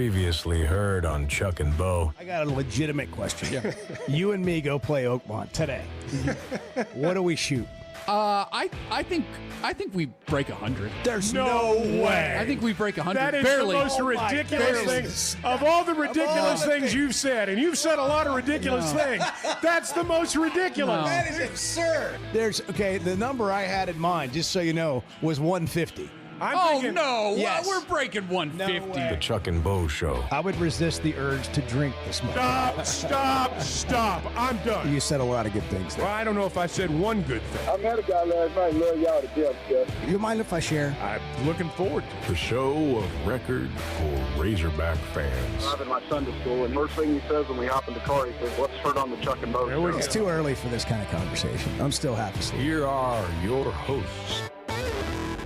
Previously heard on Chuck and Bo. I got a legitimate question. You and me go play Oakmont today. What do we shoot? I think we break 100. There's No way. I think we break 100. That is barely. the most ridiculous thing of all the ridiculous things you've said, and you've said a lot of ridiculous things. That's the most ridiculous. No. That is absurd. The number I had in mind, just so you know, was 150. I'm Oh thinking, no! Yes. We're breaking 150. No way. The Chuck and Bo Show. I would resist the urge to drink this much. Stop. I'm done. You said a lot of good things Well, there. I don't know if I said one good thing. I met a guy last night. Love y'all to death, Jeff. You mind if I share? I'm looking forward to it. The show of record for Razorback fans. Driving my Sunday school, and first thing he says when we hop in the car, he says, "Let's turn on the Chuck and Bo There we show." It's too early for this kind of conversation. I'm still half asleep. Here are your hosts,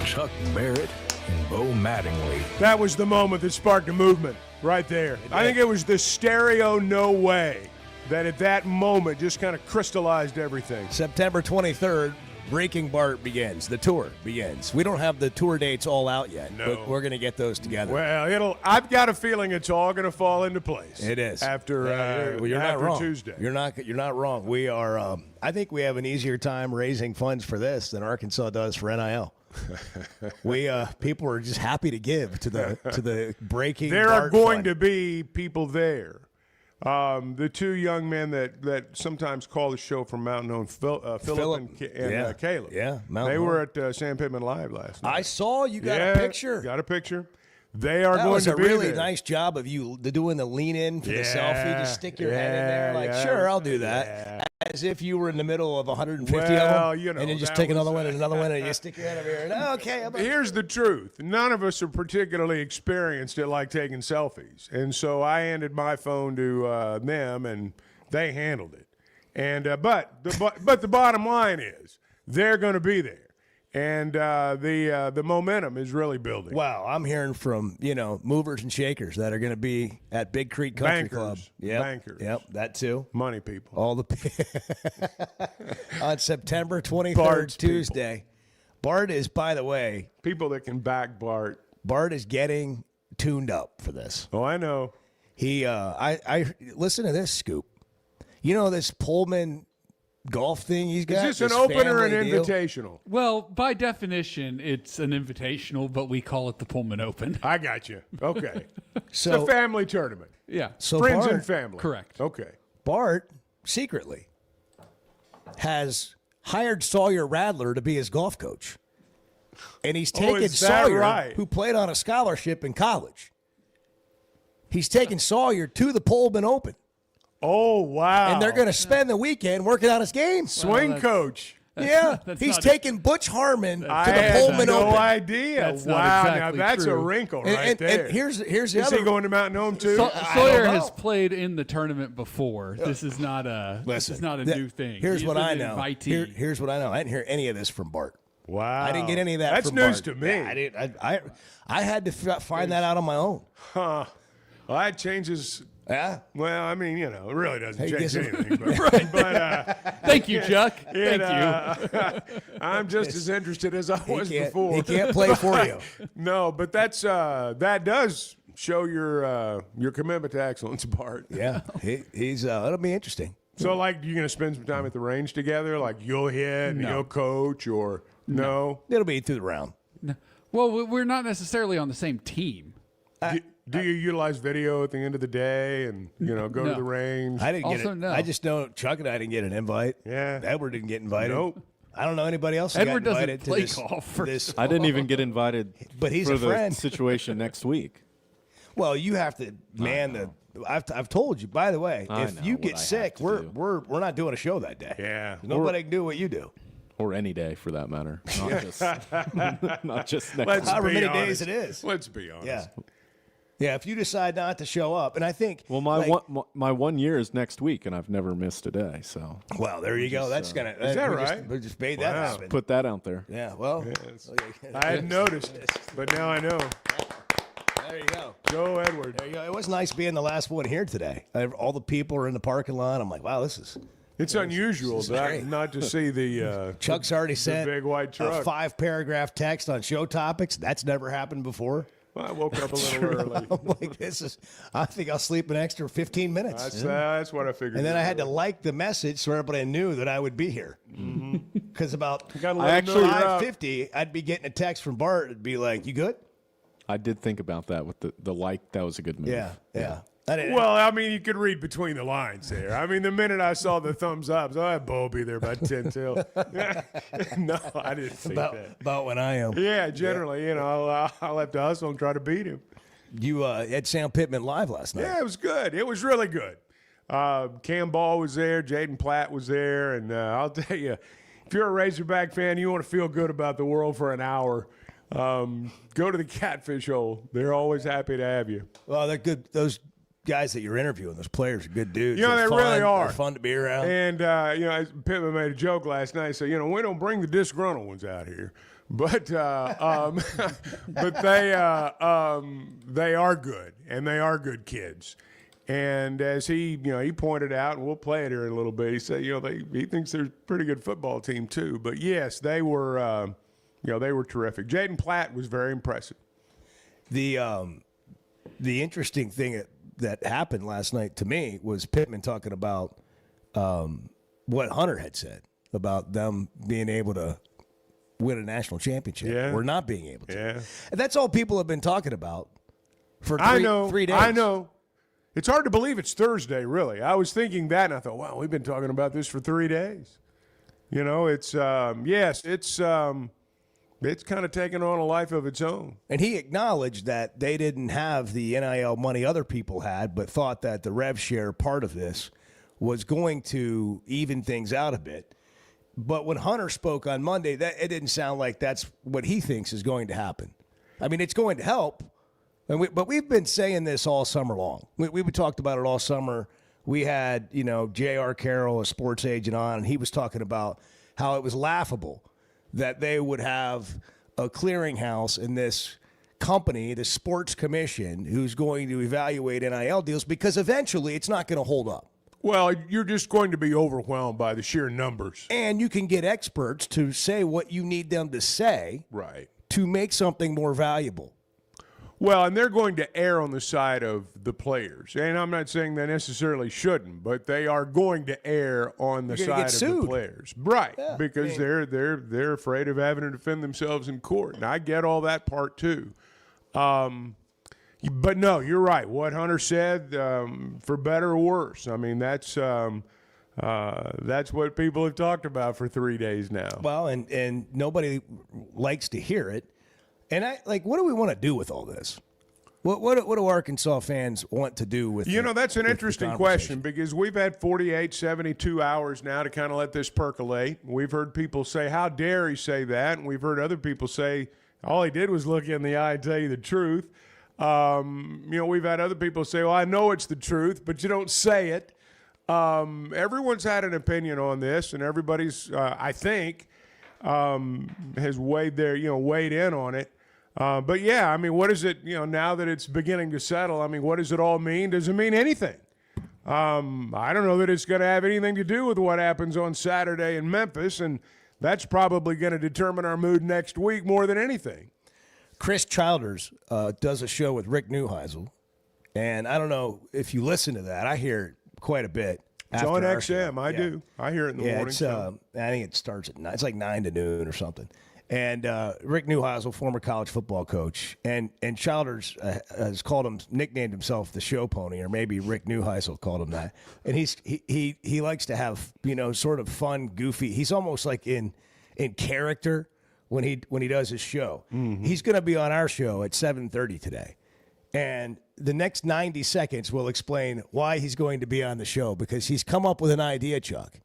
Chuck Barrett and Bo Mattingly. That was the moment that sparked a movement right there. I think it was the stereo no way that at that moment just kind of crystallized everything. September 23rd, Breaking Bart begins. The tour begins. We don't have the tour dates all out yet, No. but we're going to get those together. Well, I've got a feeling it's all going to fall into place. It is after you're not after wrong. Tuesday. You're not wrong. We are. I think we have an easier time raising funds for this than Arkansas does for NIL. People are just happy to give to the Breaking. There are Bart going fund. to be people there. The two young men that sometimes call the show from Mountain Home, Philip and Caleb. Yeah, they were at Sam Pittman Live last night. I saw you got a picture. Got a picture. They are That going was to a be really there. nice job of you doing the lean in for the selfie. Just stick your head in there, like, yeah, sure, I'll do that. yeah. As if you were in the middle of 150 Well, of them, you know, and then just that take another was- one and another one, and you stick your head over here. And, okay, Here's the truth. None of us are particularly experienced at like taking selfies. And so I handed my phone to them and they handled it. And but the bottom line is they're going to be there. And the momentum is really building. Wow, I'm hearing from movers and shakers that are going to be at Big Creek Country Bankers. Club. Bankers. Yep, that too. Money people. All the on September 23rd, Bart's people. Tuesday. Bart is, by the way, People that can back Bart. Bart is getting tuned up for this. Oh, I know. He, I listen to this scoop. You know this Pullman golf thing he's got. Is this an opener or an family deal? invitational? Well, by definition, it's an invitational, but we call it the Pullman Open. I got you. Okay. So, It's a family tournament. Yeah. so Friends Bart, and family. Correct. Okay. Bart secretly has hired Sawyer Radler to be his golf coach, and he's taken is that Sawyer, right? who played on a scholarship in college. He's taken Sawyer to the Pullman Open, Oh, wow. and they're going to spend the weekend working on his game. Swing that's- coach. Yeah, That's he's not- taking Butch Harmon to I the had Pullman no Open. idea. That's not wow. exactly now that's a true. wrinkle And, right and, there. and here's the Is other. he going to Mountain Home too? Sawyer don't has know. played in the tournament before. This is not a new thing. Here's He's what an I know. invitee. Here's what I know. I didn't hear any of this from Bart. Wow. I didn't get any of that. That's from news Bart. to me. Yeah, I had to find that out on my own. Huh. Well, that changes. Yeah. Well, I mean, it really doesn't Hey, change guess- anything. But Thank you, Chuck. it, Thank you. I'm just as interested as I was before. He can't play for you. No, but that does show your commitment to excellence, Bart. Yeah. He's it'll be interesting. So, like, you're going to spend some time at the range together? Like, you'll hit and you'll coach, or no? It'll be through the round. Well, we're not necessarily on the same team. Do you utilize video at the end of the day and go to No. the range? I didn't get Also, it. no. I just know Chuck and I didn't get an invite. Yeah. Edward didn't get invited. Nope. I don't know anybody else who Edward got doesn't invited play to golf, first this. I didn't even get invited But he's for a friend. the situation next week. Well, you have to man the. I've told you. By the way, I if know you what get I have sick, to we're do. we're not doing a show that day. Yeah. Nobody can do what you do. Or any day for that matter. Not just not just next Let's week. However be many honest. days it is. Let's be honest. Yeah. Yeah, if you decide not to show up, and I think Well, my 1 year is next week, and I've never missed a day. So well, there you go. That's gonna. Is that we right? We just made that Wow. happen. put that out there. Yeah. Well, I hadn't noticed, but now I know. there you go. Joe Edward. There you go. It was nice being the last one here today. All the people are in the parking lot. I'm like, wow, this is. It's unusual great. not to see the Chuck's already sent big white a truck. 5-paragraph text on show topics. That's never happened before. I woke up a little early. I'm like, I think I'll sleep an extra 15 minutes. That's what I figured. And then I had to like the message so everybody knew that I would be here. Because about gotta let them know you're up. 5:50, I'd be getting a text from Bart. It'd be like, "You good?" I did think about that with the like. That was a good move. Yeah. I didn't, Well, I mean, you could read between the lines there. I mean, the minute I saw the thumbs up, so Bo will be there by 10 till. No, I didn't think that. about when I am. Yeah, generally, I'll have to hustle and try to beat him. You had Sam Pittman live last night. Yeah, it was good. It was really good. Cam Ball was there. Jaden Platt was there. And I'll tell you, if you're a Razorback fan, you want to feel good about the world for an hour, go to the Catfish Hole. They're always happy to have you. Well, they're good. Those guys that you're interviewing, those players are good dudes. They really are. They're fun to be around. And, Pittman made a joke last night. Said, we don't bring the disgruntled ones out here. But but they are good, and they are good kids. And as he pointed out, and we'll play it here in a little bit, he said, he thinks they're a pretty good football team too. But yes, they were, they were terrific. Jaden Platt was very impressive. The interesting thing that happened last night to me was Pittman talking about what Hunter had said about them being able to win a national championship or not being able to. Yeah. And that's all people have been talking about for 3 days. I know. It's hard to believe it's Thursday, really. I was thinking that, and I thought, wow, we've been talking about this for 3 days. It's it's kind of taken on a life of its own. And he acknowledged that they didn't have the NIL money other people had, but thought that the rev share part of this was going to even things out a bit. But when Hunter spoke on Monday, it didn't sound like that's what he thinks is going to happen. I mean, it's going to help, but we've been saying this all summer long. We talked about it all summer. We had, J.R. Carroll, a sports agent, on, and he was talking about how it was laughable that they would have a clearinghouse in this company, the sports commission, who's going to evaluate NIL deals because eventually it's not going to hold up. Well, you're just going to be overwhelmed by the sheer numbers. And you can get experts to say what you need them to say to make something more valuable. Well, and they're going to err on the side of the players. And I'm not saying they necessarily shouldn't, but they are going to err on the side of the players. Right, because they're afraid of having to defend themselves in court. And I get all that part too. But no, you're right. What Hunter said, for better or worse. I mean, that's what people have talked about for 3 days now. Well, and nobody likes to hear it. And what do we want to do with all this? What do Arkansas fans want to do with that's an interesting question because we've had 48, 72 hours now to kind of let this percolate. We've heard people say, how dare he say that? And we've heard other people say, all he did was look you in the eye and tell you the truth. We've had other people say, well, I know it's the truth, but you don't say it. Everyone's had an opinion on this, and everybody's, I think, has weighed in on it. But yeah, I mean, what is it, now that it's beginning to settle, I mean, what does it all mean? Does it mean anything? I don't know that it's going to have anything to do with what happens on Saturday in Memphis, and that's probably going to determine our mood next week more than anything. Chris Childers does a show with Rick Neuheisel, and I don't know if you listen to that. I hear it quite a bit. It's on XM. I do. I hear it in the morning. I think it starts at 9. It's like 9 to noon or something. And Rick Neuheisel, former college football coach, and Childers has nicknamed himself the show pony, or maybe Rick Neuheisel called him that. And he likes to have sort of fun, goofy. He's almost like in character when he does his show. Mm-hmm. He's going to be on our show at 7:30 today, and the next 90 seconds will explain why he's going to be on the show because he's come up with an idea, Chuck,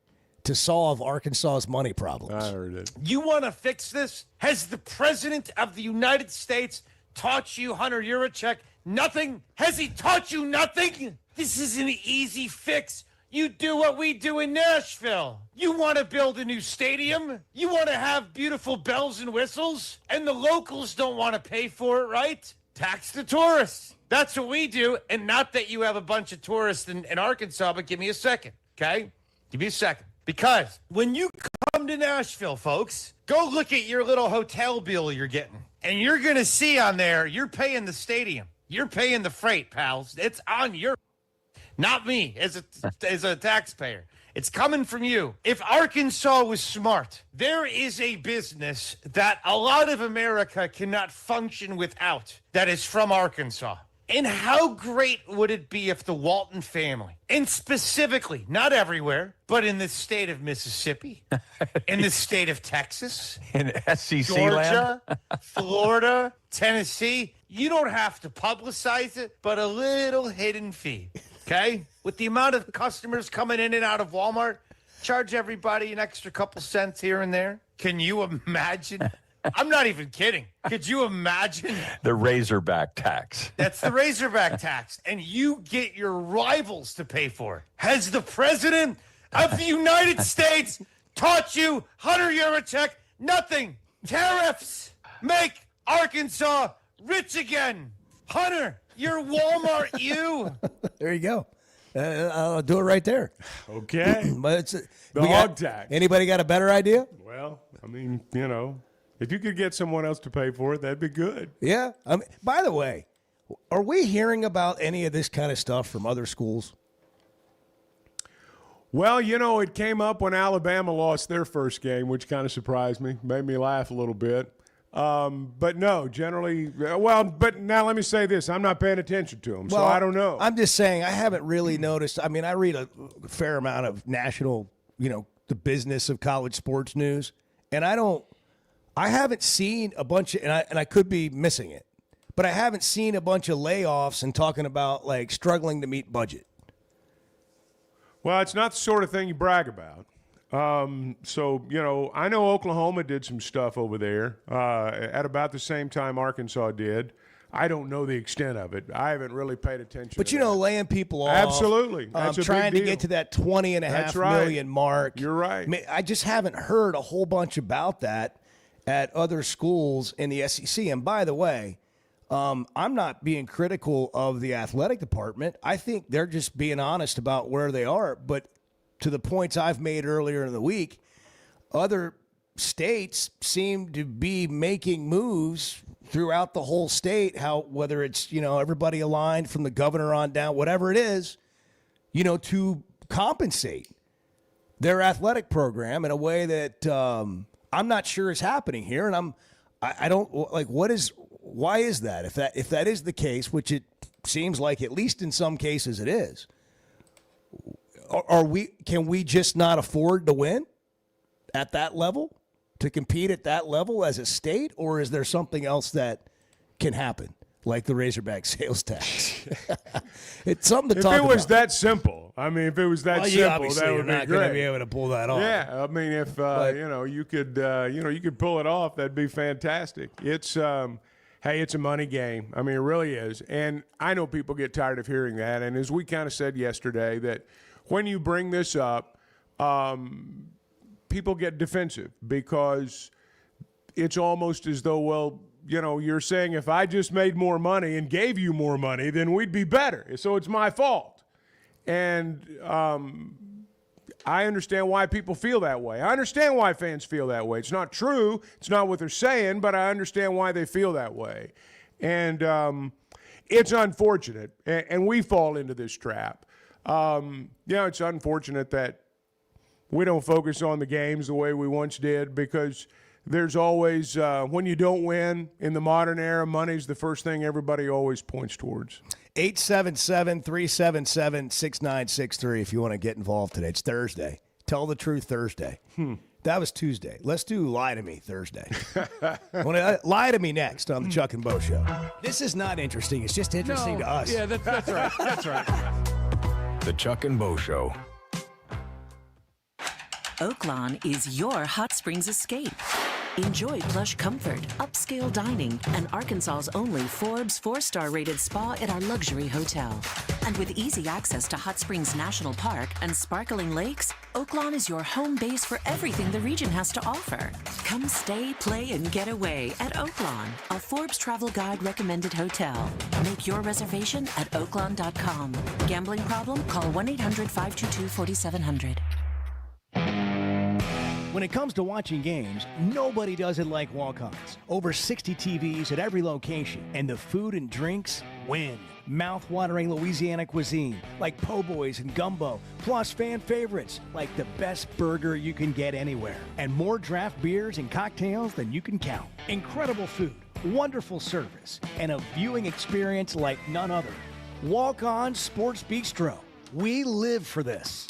to solve Arkansas's money problems. I heard it. You want to fix this? Has the President of the United States taught you, Hunter Yurachek, nothing? Has he taught you nothing? This is an easy fix. You do what we do in Nashville. You want to build a new stadium? You want to have beautiful bells and whistles? And the locals don't want to pay for it, right? Tax the tourists. That's what we do. And not that you have a bunch of tourists in Arkansas, but give me a second, okay? Give me a second. Because when you come to Nashville, folks, go look at your little hotel bill you're getting. And you're going to see on there, you're paying the stadium. You're paying the freight, pals. It's on your, not me as a taxpayer. It's coming from you. If Arkansas was smart, there is a business that a lot of America cannot function without that is from Arkansas. And how great would it be if the Walton family, and specifically, not everywhere, but in the state of Mississippi, in the state of Texas, In SEC Georgia, land? Florida, Tennessee, you don't have to publicize it, but a little hidden fee, okay? With the amount of customers coming in and out of Walmart, charge everybody an extra couple cents here and there. Can you imagine? I'm not even kidding. Could you imagine? The Razorback tax. That's the Razorback tax. And you get your rivals to pay for it. Has the President of the United States taught you, Hunter Yurachek, nothing? Tariffs make Arkansas rich again. Hunter, you're Walmart, you. There you go. I'll do it right there. Okay. But it's The we hog got- tax. Anybody got a better idea? Well, I mean, if you could get someone else to pay for it, that'd be good. Yeah. By the way, are we hearing about any of this kind of stuff from other schools? Well, it came up when Alabama lost their first game, which kind of surprised me, made me laugh a little bit. But no, generally, but now let me say this. I'm not paying attention to them, so I don't know. I'm just saying I haven't really noticed. I mean, I read a fair amount of national, the business of college sports news, and I haven't seen a bunch of, and I could be missing it, but I haven't seen a bunch of layoffs and talking about like struggling to meet budget. Well, it's not the sort of thing you brag about. So, I know Oklahoma did some stuff over there at about the same time Arkansas did. I don't know the extent of it. I haven't really paid attention. But, to that. laying people off. Absolutely. That's a big trying to deal. get to that 20.5 That's right. million mark. You're right. I just haven't heard a whole bunch about that at other schools in the SEC. And by the way, I'm not being critical of the athletic department. I think they're just being honest about where they are. But to the points I've made earlier in the week, other states seem to be making moves throughout the whole state, whether it's, everybody aligned from the governor on down, whatever it is, to compensate their athletic program in a way that I'm not sure is happening here. And I don't like, why is that? If that is the case, which it seems like at least in some cases it is, can we just not afford to win at that level, to compete at that level as a state, or is there something else that can happen, like the Razorback sales tax? It's something to talk about. If it was that simple, if it was that simple, obviously that you're would be not going to great. be able to pull that off. Yeah, if you could pull it off, that'd be fantastic. It's hey, it's a money game. It really is. And I know people get tired of hearing that. And as we kind of said yesterday, that when you bring this up, people get defensive because it's almost as though, you're saying if I just made more money and gave you more money, then we'd be better. So it's my fault. And I understand why people feel that way. I understand why fans feel that way. It's not true. It's not what they're saying, but I understand why they feel that way. And it's unfortunate, and we fall into this trap. It's unfortunate that we don't focus on the games the way we once did, because there's always, when you don't win in the modern era, money's the first thing everybody always points towards. 877-377-6963 if you want to get involved today. It's Thursday. Tell the Truth Thursday. That was Tuesday. Let's do Lie to Me Thursday. Lie to Me next on the Chuck and Bo Show. This is not interesting. It's just interesting to us. Yeah, that's right. That's right. The Chuck and Bo Show. Oaklawn is your hot springs escape. Enjoy plush comfort, upscale dining, and Arkansas's only Forbes 4-star rated spa at our luxury hotel. And with easy access to Hot Springs National Park and sparkling lakes, Oaklawn is your home base for everything the region has to offer. Come stay, play, and get away at Oaklawn, a Forbes Travel Guide recommended hotel. Make your reservation at oaklawn.com. Gambling problem? Call 1-800-522-4700. When it comes to watching games, nobody does it like Walk-Ons. Over 60 TVs at every location, and the food and drinks win. Mouth-watering Louisiana cuisine like po' boys and gumbo, plus fan favorites like the best burger you can get anywhere, and more draft beers and cocktails than you can count. Incredible food, wonderful service, and a viewing experience like none other. Walk-On Sports Bistro. We live for this.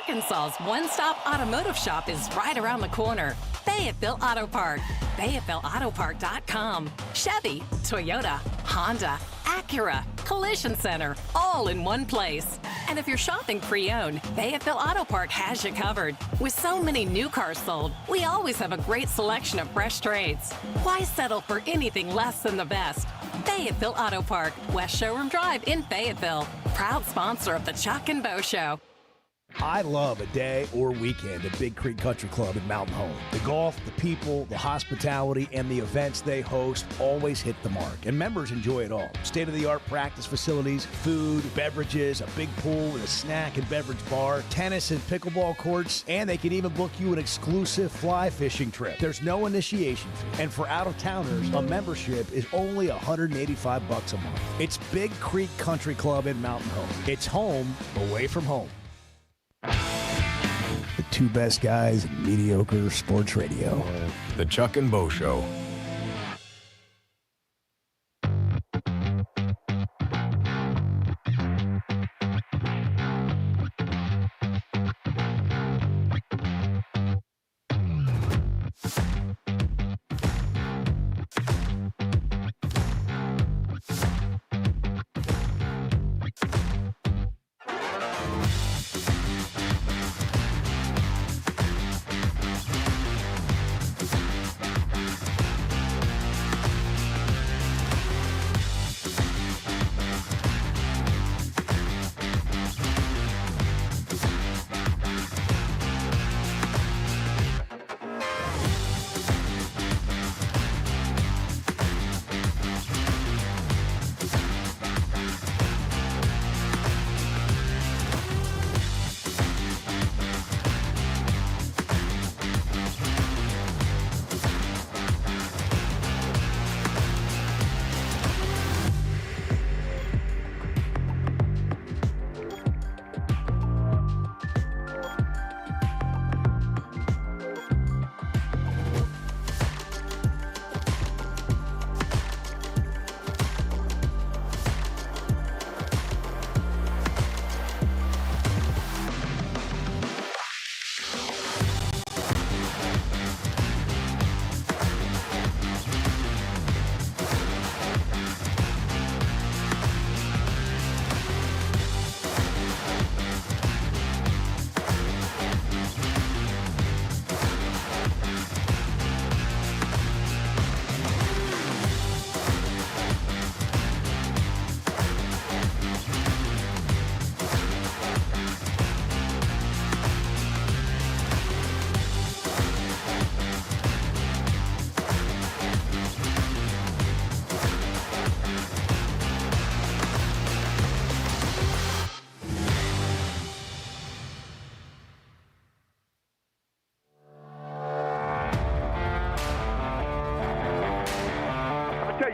Arkansas's one-stop automotive shop is right around the corner. Fayetteville Auto Park. FayettevilleAutoPark.com. Chevy, Toyota, Honda, Acura, Collision Center, all in one place. And if you're shopping pre-owned, Fayetteville Auto Park has you covered. With so many new cars sold, we always have a great selection of fresh trades. Why settle for anything less than the best? Fayetteville Auto Park, West Showroom Drive in Fayetteville. Proud sponsor of the Chuck and Bo Show. I love a day or weekend at Big Creek Country Club in Mountain Home. The golf, the people, the hospitality, and the events they host always hit the mark, and members enjoy it all. State-of-the-art practice facilities, food, beverages, a big pool with a snack and beverage bar, tennis and pickleball courts, and they can even book you an exclusive fly fishing trip. There's no initiation fee, and for out-of-towners, a membership is only $185 a month. It's Big Creek Country Club in Mountain Home. It's home away from home. The two best guys in mediocre sports radio. The Chuck and Bo Show.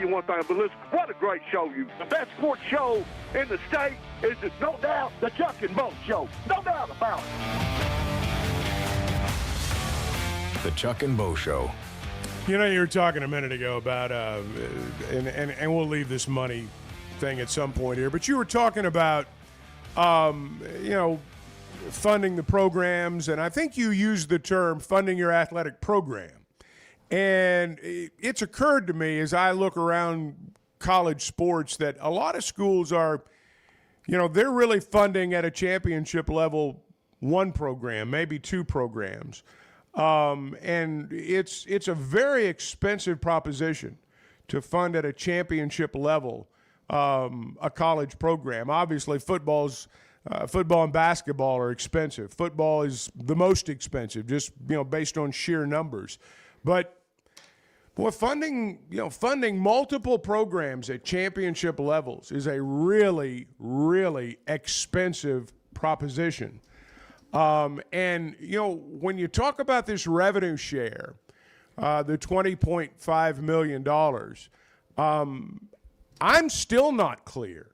One thing, but listen, what a great show. The best sports show in the state is, no doubt, the Chuck and Bo Show. No doubt about it. The Chuck and Bo Show. You know, you were talking a minute ago about, and we'll leave this money thing at some point here, but you were talking about, funding the programs, and I think you used the term funding your athletic program. And it's occurred to me as I look around college sports that a lot of schools are, they're really funding at a championship level one program, maybe two programs. And it's a very expensive proposition to fund at a championship level a college program. Obviously, football and basketball are expensive. Football is the most expensive, just based on sheer numbers. But funding multiple programs at championship levels is a really, really expensive proposition. And, when you talk about this revenue share, the $20.5 million, I'm still not clear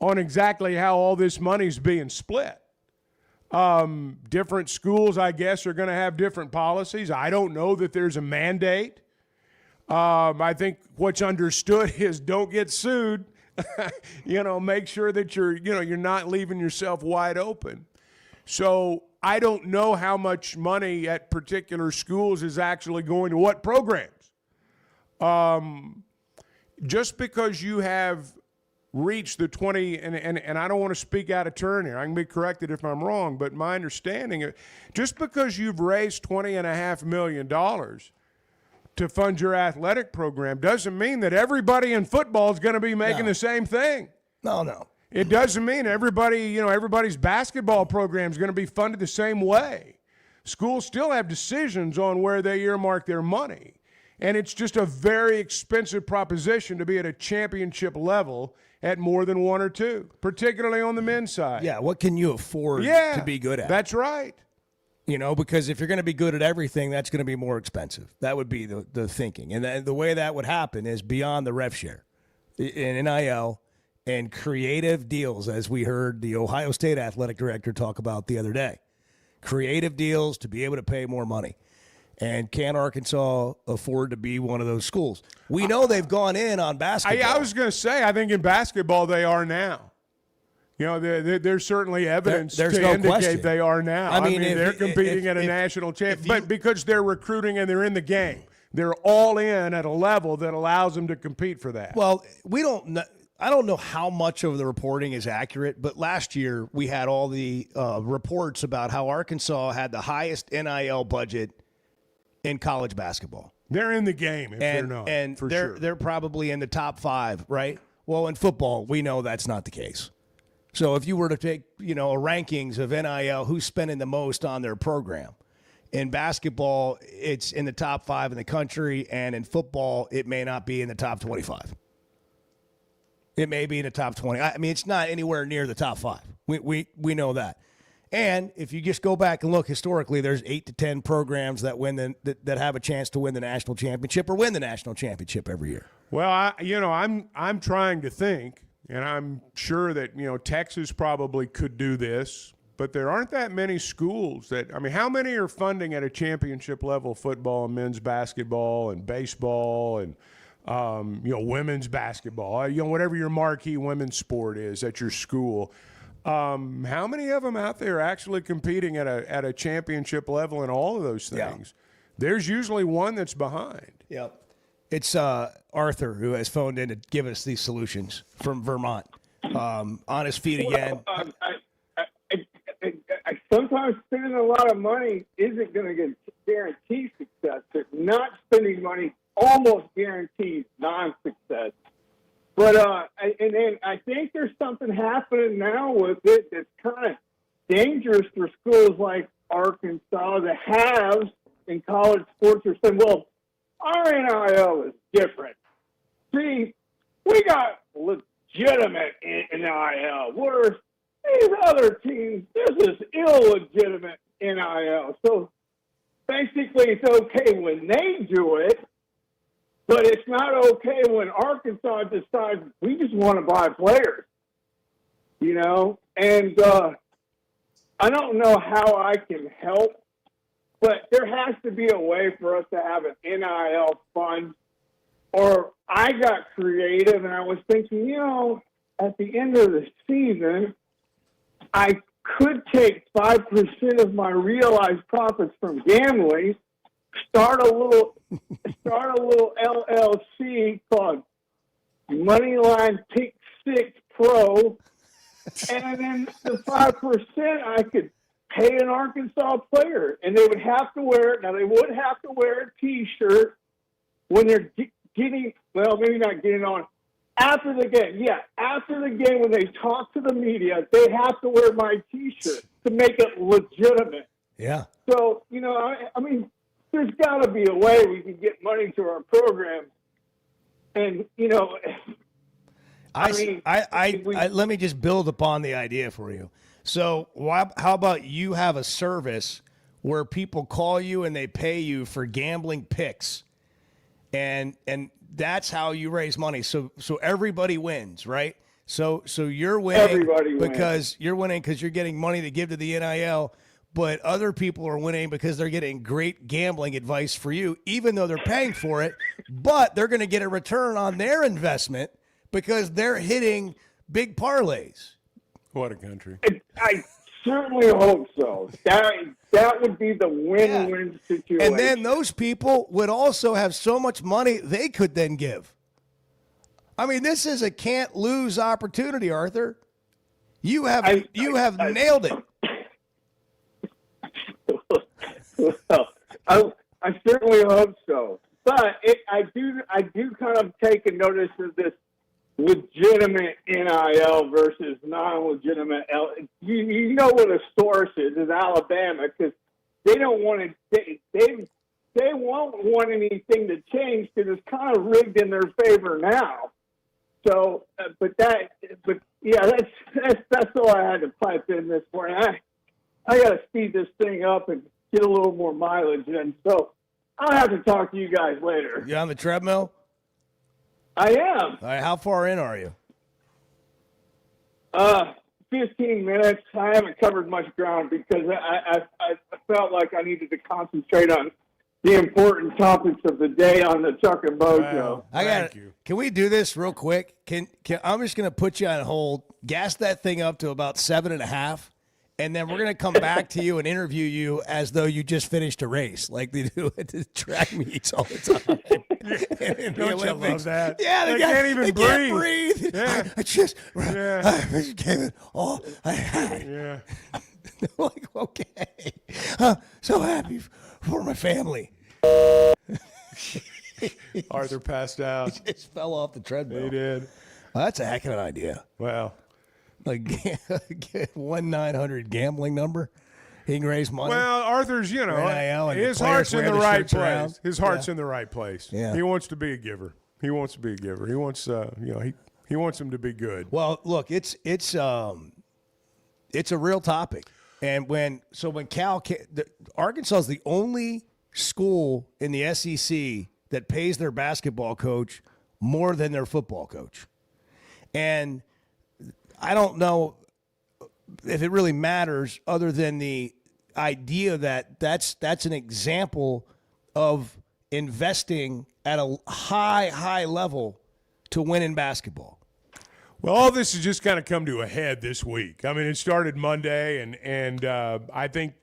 on exactly how all this money's being split. Different schools, I guess, are going to have different policies. I don't know that there's a mandate. I think what's understood is don't get sued. Make sure that you're not leaving yourself wide open. So I don't know how much money at particular schools is actually going to what programs. Just because you have reached the 20, and I don't want to speak out of turn here. I can be corrected if I'm wrong, but my understanding, just because you've raised $20.5 million to fund your athletic program doesn't mean that everybody in football is going to be making the same thing. No. It doesn't mean everybody's basketball program is going to be funded the same way. Schools still have decisions on where they earmark their money. And it's just a very expensive proposition to be at a championship level at more than one or two, particularly on the men's side. Yeah, what can you afford to be good at? That's right. Because if you're going to be good at everything, that's going to be more expensive. That would be the thinking. And the way that would happen is beyond the rev share in NIL and creative deals, as we heard the Ohio State athletic director talk about the other day. Creative deals to be able to pay more money. And can Arkansas afford to be one of those schools? We know they've gone in on basketball. I was going to say, I think in basketball they are now. There's certainly evidence to indicate question. They are now. I mean they're competing at a national championship. But because they're recruiting and they're in the game, they're all in at a level that allows them to compete for that. Well, I don't know how much of the reporting is accurate, but last year we had all the reports about how Arkansas had the highest NIL budget in college basketball. They're in the game if they're not. And sure. They're probably in the top 5, right? Well, in football, we know that's not the case. So if you were to take, a rankings of NIL, who's spending the most on their program? In basketball, it's in the top 5 in the country, and in football, it may not be in the top 25. It may be in the top 20. I mean, it's not anywhere near the top 5. We know that. And if you just go back and look historically, there's 8 to 10 programs that win that have a chance to win the national championship or win the national championship every year. Well, I'm trying to think, and I'm sure that Texas probably could do this, but there aren't that many schools that. I mean, how many are funding at a championship level football and men's basketball and baseball and women's basketball? Whatever your marquee women's sport is at your school. How many of them out there are actually competing at a championship level in all of those things? Yeah. There's usually one that's behind. Yep. It's Arthur who has phoned in to give us these solutions from Vermont. On his feet again. I sometimes spending a lot of money isn't going to guarantee success. But not spending money almost guarantees non-success. But and then I think there's something happening now with it that's kind of dangerous for schools like Arkansas. The haves in college sports are saying, well, our NIL is different. See, we got legitimate NIL, whereas these other teams, this is illegitimate NIL. So basically it's okay when they do it, but it's not okay when Arkansas decides we just want to buy players, And I don't know how I can help, but there has to be a way for us to have an NIL fund. Or I got creative and I was thinking, at the end of the season, I could take 5% of my realized profits from gambling, start a little LLC called Moneyline Pick 6 Pro, and then the 5% I could pay an Arkansas player, and they would have to wear it. Now they would have to wear a T-shirt when they're getting. Well, maybe not getting on after the game. Yeah, after the game when they talk to the media, they have to wear my T-shirt to make it legitimate. Yeah. So I mean. There's got to be a way we can get money to our program, and let me just build upon the idea for you. So how about you have a service where people call you and they pay you for gambling picks, and that's how you raise money. So everybody wins, right? So you're winning Everybody wins. because you're winning because you're getting money to give to the NIL, but other people are winning because they're getting great gambling advice for you, even though they're paying for it, but they're going to get a return on their investment because they're hitting big parlays. What a country. I certainly hope so. That would be the win-win situation. And then those people would also have so much money they could then give. I mean, this is a can't-lose opportunity, Arthur. You have nailed it. Well, I certainly hope so. But I do kind of take a notice of this legitimate NIL versus non-legitimate. You know what a source is Alabama, because they don't want to. They won't want anything to change because it's kind of rigged in their favor now. So, but yeah, that's all I had to pipe in this morning. I got to speed this thing up and get a little more mileage in. So I'll have to talk to you guys later. You on the treadmill? I am. All right, how far in are you? 15 minutes. I haven't covered much ground because I felt like I needed to concentrate on the important topics of the day on the Chuck and Bo show. Thank you. Can we do this real quick? I'm just going to put you on hold, gas that thing up to about 7.5, and then we're going to come back to you and interview you as though you just finished a race, like they do at the track meets all the time. Don't you love that? Yeah, they can't even can't breathe. Yeah. I just Yeah. gave it all I had. Yeah. Like, okay, so happy for my family. Arthur passed out. He just fell off the treadmill. He did. Well, that's a heck of an idea. Well, Like, get 1-900 gambling number. He can raise money. Well, Arthur's, NIL and his the heart's players in the wear the right shirts place. around. His heart's in the right place. Yeah. He wants to be a giver. He wants to be a giver. He wants, he wants him to be good. Well, look, it's a real topic. And when Arkansas is the only school in the SEC that pays their basketball coach more than their football coach. And I don't know if it really matters other than the idea that that's an example of investing at a high level to win in basketball. Well, all this has just kind of come to a head this week. I mean, it started Monday, and I think,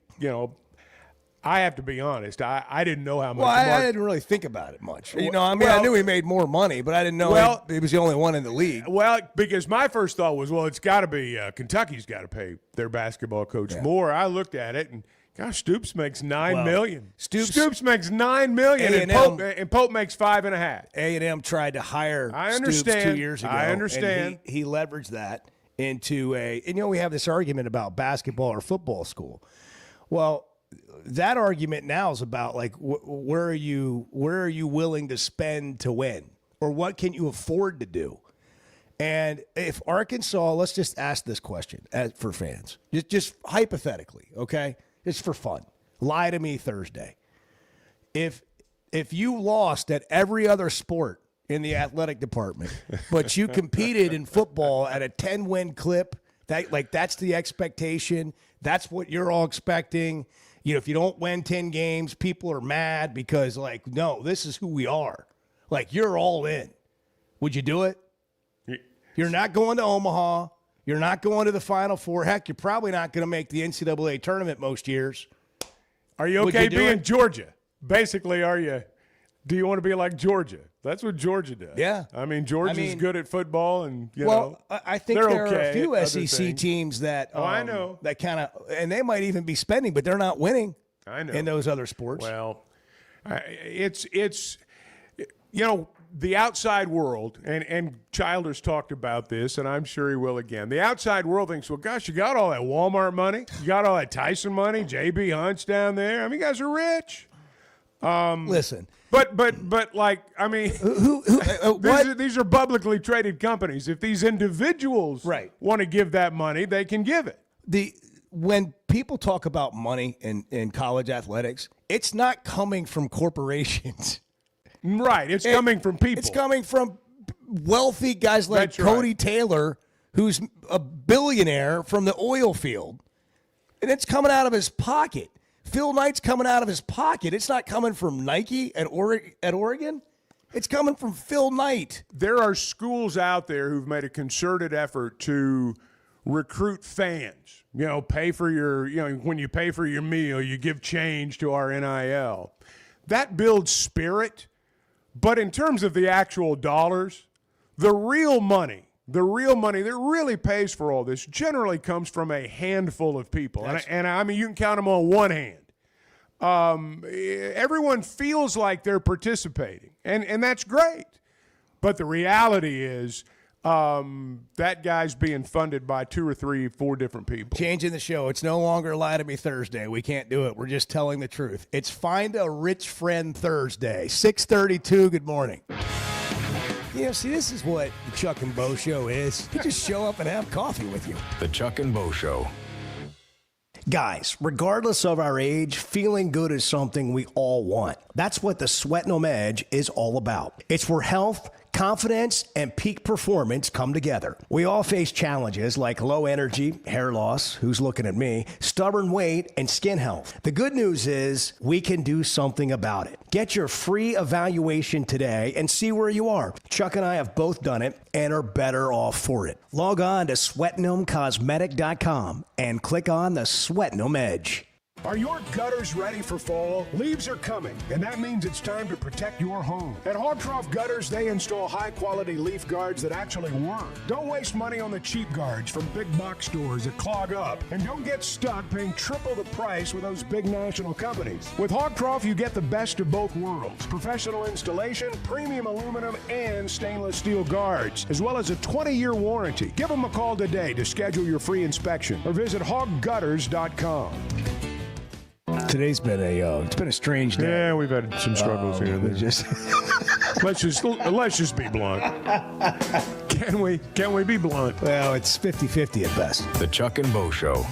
I have to be honest. I didn't know how much. Well, I didn't really think about it much. I knew he made more money, but I didn't know he was the only one in the league. Well, because my first thought was, it's got to be Kentucky's got to pay their basketball coach more. I looked at it, and gosh, Stoops makes $9 million. Stoops makes $9 million, and Pope makes $5.5. A&M tried to hire Stoops 2 years ago. I understand. And he leveraged that into we have this argument about basketball or football school. Well, that argument now is about like where are you willing to spend to win, or what can you afford to do? And if Arkansas, let's just ask this question for fans, just hypothetically, okay, just for fun. Lie to me Thursday. If you lost at every other sport in the athletic department, but you competed in football at a 10-win clip, that's the expectation. That's what you're all expecting. If you don't win 10 games, people are mad because, no, this is who we are. You're all in. Would you do it? You're not going to Omaha. You're not going to the Final Four. Heck, you're probably not going to make the NCAA tournament most years. Are you okay being Georgia? Basically, are you? Do you want to be like Georgia? That's what Georgia does. Yeah. I mean, Georgia's good at football, and I think there are a few SEC teams that I know that kind of, and they might even be spending, but they're not winning. I know in those other sports. Well, it's the outside world, and Childers talked about this, and I'm sure he will again. The outside world thinks, well, gosh, you got all that Walmart money, you got all that Tyson money, J.B. Hunt's down there. I mean, you guys are rich. Listen. But I mean, these are publicly traded companies. If these individuals want to give that money, they can give it. when people talk about money in college athletics, it's not coming from corporations. Right. It's coming from people. It's coming from wealthy guys like Cody Taylor, who's a billionaire from the oil field. And it's coming out of his pocket. Phil Knight's coming out of his pocket. It's not coming from Nike at Oregon. It's coming from Phil Knight. There are schools out there who've made a concerted effort to recruit fans. You know, pay for your, when you pay for your meal, you give change to our NIL. That builds spirit. But in terms of the actual dollars, the real money that really pays for all this generally comes from a handful of people. And I mean, you can count them on one hand. Everyone feels like they're participating, and that's great. But the reality is that guy's being funded by 2 or 3, 4 different people. Changing the show. It's no longer Lie to Me Thursday. We can't do it. We're just telling the truth. It's Find a Rich Friend Thursday. 6:32. Good morning. See, this is what the Chuck and Bo Show is. You just show up and have coffee with you. The Chuck and Bo Show. Guys, regardless of our age, feeling good is something we all want. That's what the Sweat No Edge is all about. It's where health, confidence, and peak performance come together. We all face challenges like low energy, hair loss, who's looking at me, stubborn weight, and skin health. The good news is we can do something about it. Get your free evaluation today and see where you are. Chuck and I have both done it and are better off for it. Log on to sweatgnomecosmetic.com and click on the Sweat Gnome Edge. Are your gutters ready for fall? Leaves are coming, and that means it's time to protect your home. At Hogtroff Gutters, they install high-quality leaf guards that actually work. Don't waste money on the cheap guards from big box stores that clog up. And don't get stuck paying triple the price with those big national companies. With Hogtroff, you get the best of both worlds. Professional installation, premium aluminum, and stainless steel guards, as well as a 20-year warranty. Give them a call today to schedule your free inspection or visit hoggutters.com. Today's been a strange day. Yeah, we've had some struggles here. Let's just be blunt. Can we be blunt? Well, it's 50-50 at best. The Chuck and Bo Show.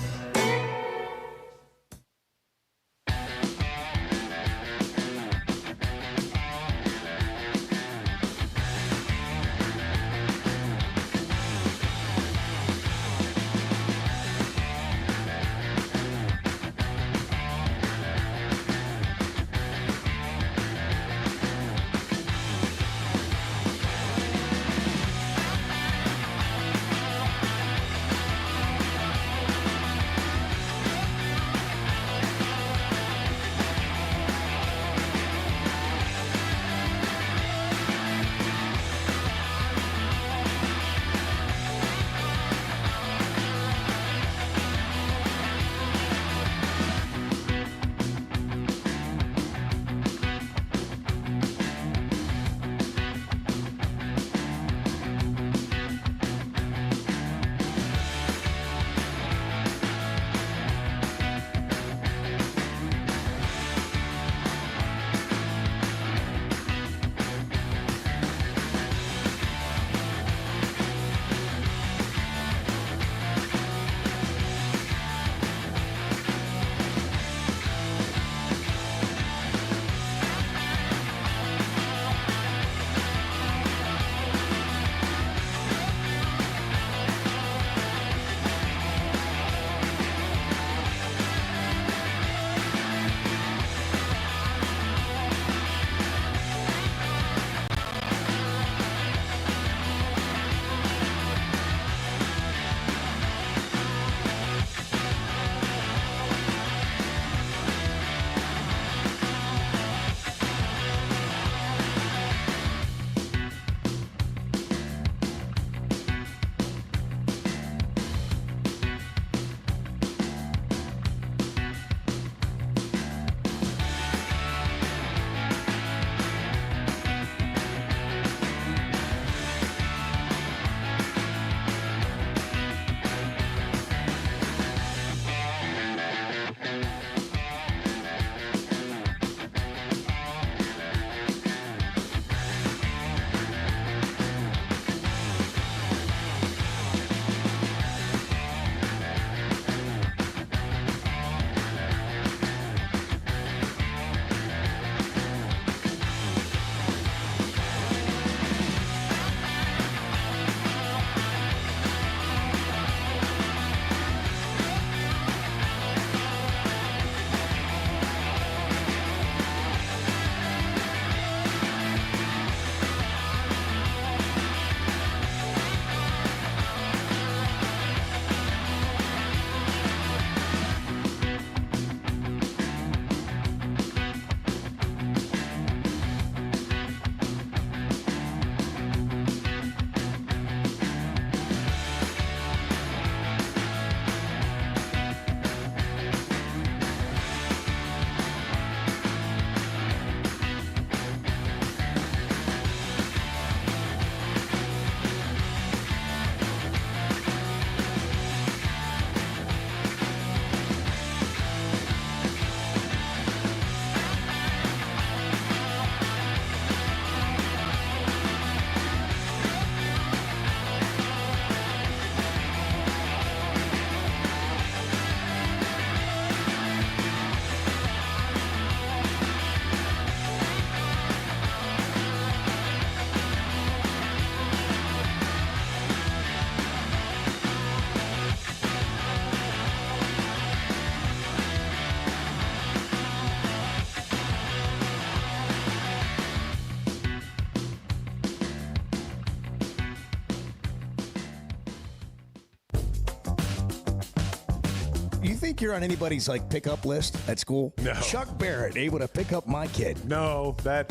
think you're on anybody's pickup list at school? No. Chuck Barrett able to pick up my kid. No, that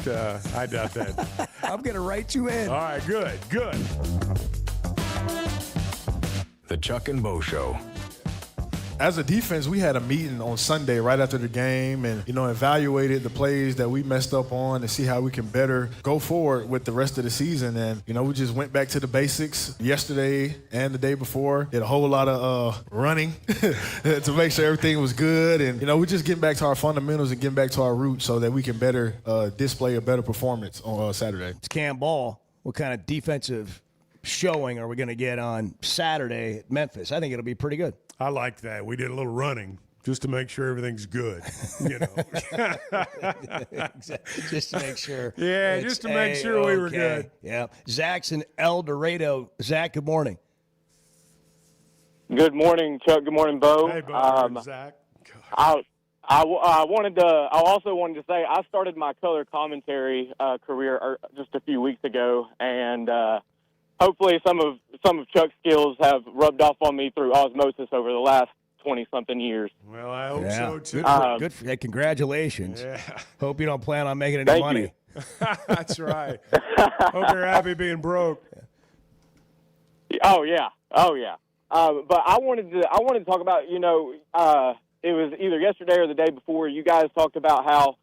I doubt that. I'm gonna write you in. All right, good. The Chuck and Bo Show. As a defense, we had a meeting on Sunday right after the game and, evaluated the plays that we messed up on and see how we can better go forward with the rest of the season. And, we just went back to the basics yesterday and the day before. Did a whole lot of running to make sure everything was good. And, we're just getting back to our fundamentals and getting back to our roots so that we can better display a better performance on Saturday. It's Cam Ball. What kind of defensive showing are we going to get on Saturday at Memphis? I think it'll be pretty good. I like that. We did a little running just to make sure everything's good, Just to make sure. Yeah, just to make sure we were good. Yeah. Zach's in El Dorado. Zach, good morning. Good morning, Chuck. Good morning, Bo. Hey, Bo. Zach. I also wanted to say I started my color commentary career just a few weeks ago, and hopefully some of Chuck's skills have rubbed off on me through osmosis over the last 20-something years. Well, I hope so, too. Good for you. Congratulations. Yeah. Hope you don't plan on making any Thank money. you. That's right. Hope you're happy being broke. Oh, yeah. But I wanted to talk about, it was either yesterday or the day before, you guys talked about how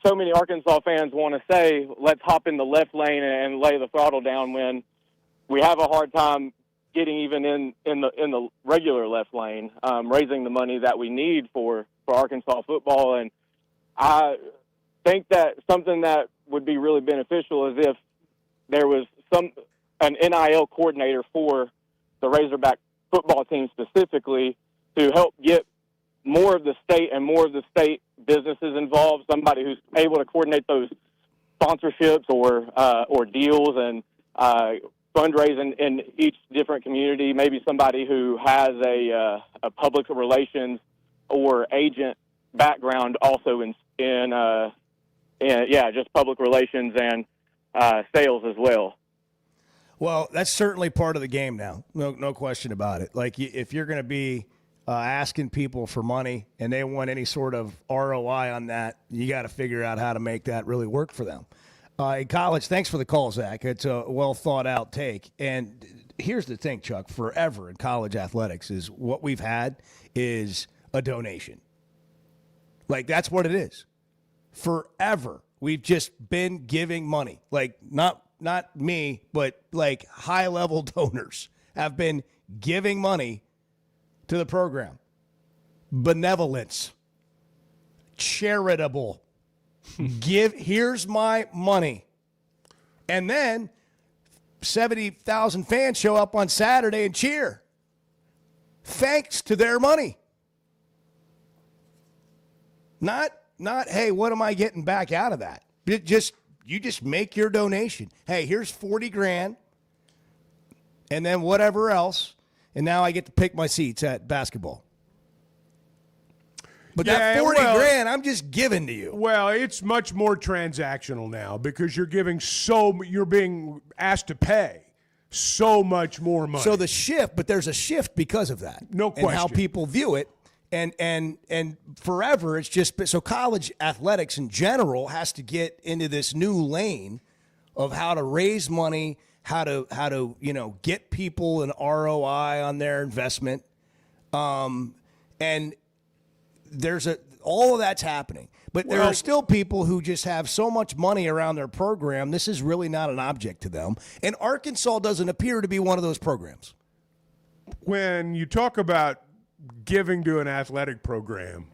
so many Arkansas fans want to say, let's hop in the left lane and lay the throttle down when we have a hard time getting even in the regular left lane, raising the money that we need for Arkansas football. And I think that something that would be really beneficial is if there was an NIL coordinator for the Razorback football team specifically to help get more of the state and more of the state businesses involved, somebody who's able to coordinate those sponsorships or deals and fundraising in each different community, maybe somebody who has a public relations or agent background also in just public relations and sales as well. Well, that's certainly part of the game now. No question about it. If you're going to be asking people for money and they want any sort of ROI on that, you got to figure out how to make that really work for them. In college, thanks for the call, Zach. It's a well thought out take. And here's the thing, Chuck, forever in college athletics is what we've had is a donation. That's what it is. Forever. We've just been giving money. Not me, but high level donors have been giving money to the program. Benevolence. Charitable. Here's my money. And then 70,000 fans show up on Saturday and cheer. Thanks to their money. Not, hey, what am I getting back out of that? You just make your donation. Hey, here's 40 grand. And then whatever else. And now I get to pick my seats at basketball. But that 40 grand, I'm just giving to you. Well, it's much more transactional now because you're being asked to pay so much more money. So there's a shift because of that. No question. And how people view it. And forever, it's just so college athletics in general has to get into this new lane of how to raise money, how to get people an ROI on their investment, and there's all of that's happening. But there are still people who just have so much money around their program. This is really not an object to them, and Arkansas doesn't appear to be one of those programs. When you talk about giving to an athletic program,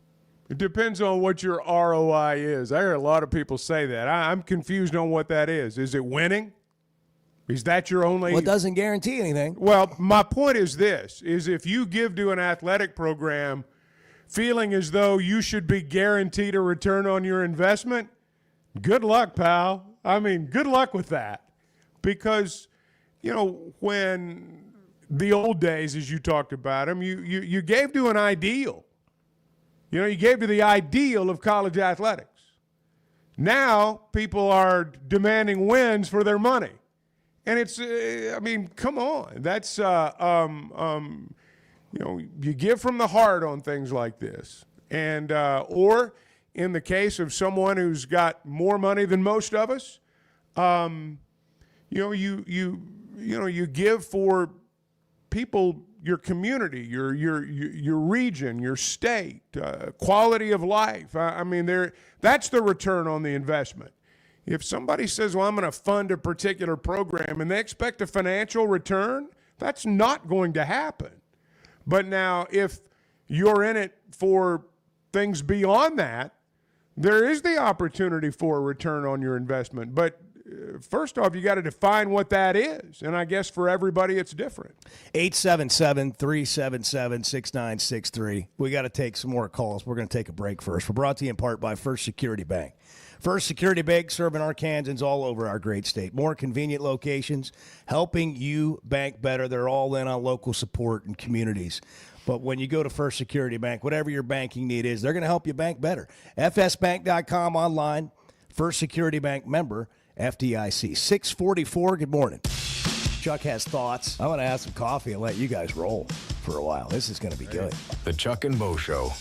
it depends on what your ROI is. I hear a lot of people say that. I'm confused on what that is. Is it winning? Is that your only? Well, it doesn't guarantee anything. Well, my point is this, is if you give to an athletic program feeling as though you should be guaranteed a return on your investment, good luck, pal. I mean, good luck with that. Because, when the old days, as you talked about them, you gave to an ideal. You gave to the ideal of college athletics. Now people are demanding wins for their money. And it's, come on. That's, you give from the heart on things like this. And or in the case of someone who's got more money than most of us, you give for people, your community, your region, your state, quality of life. I mean, that's the return on the investment. If somebody says, well, I'm going to fund a particular program and they expect a financial return, that's not going to happen. But now if you're in it for things beyond that, there is the opportunity for a return on your investment. But first off, you got to define what that is. And I guess for everybody, it's different. 877-377-6963. We got to take some more calls. We're going to take a break first. We're brought to you in part by First Security Bank. First Security Bank, serving Arkansans all over our great state. More convenient locations, helping you bank better. They're all in on local support and communities. But when you go to First Security Bank, whatever your banking need is, they're going to help you bank better. FSbank.com online. First Security Bank member, FDIC. 644, good morning. Chuck has thoughts. I want to have some coffee and let you guys roll for a while. This is going to be good. The Chuck and Bo Show.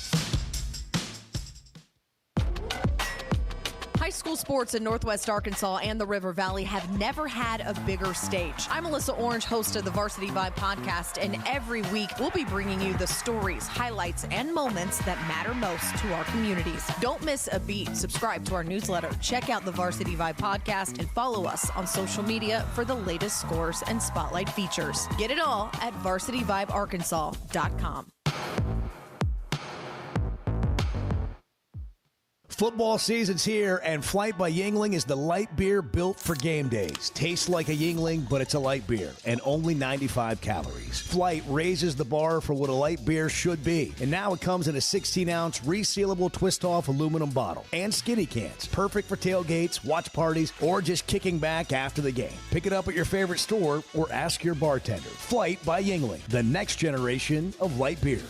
High school sports in Northwest Arkansas and the River Valley have never had a bigger stage. I'm Melissa Orange, host of the Varsity Vibe podcast, and every week we'll be bringing you the stories, highlights, and moments that matter most to our communities. Don't miss a beat. Subscribe to our newsletter, check out the Varsity Vibe podcast, and follow us on social media for the latest scores and spotlight features. Get it all at varsityvibearkansas.com. Football season's here, and Flight by Yuengling is the light beer built for game days. Tastes like a Yuengling, but it's a light beer, and only 95 calories. Flight raises the bar for what a light beer should be, and now it comes in a 16-ounce resealable twist-off aluminum bottle and skinny cans. Perfect for tailgates, watch parties, or just kicking back after the game. Pick it up at your favorite store or ask your bartender. Flight by Yuengling, the next generation of light beer.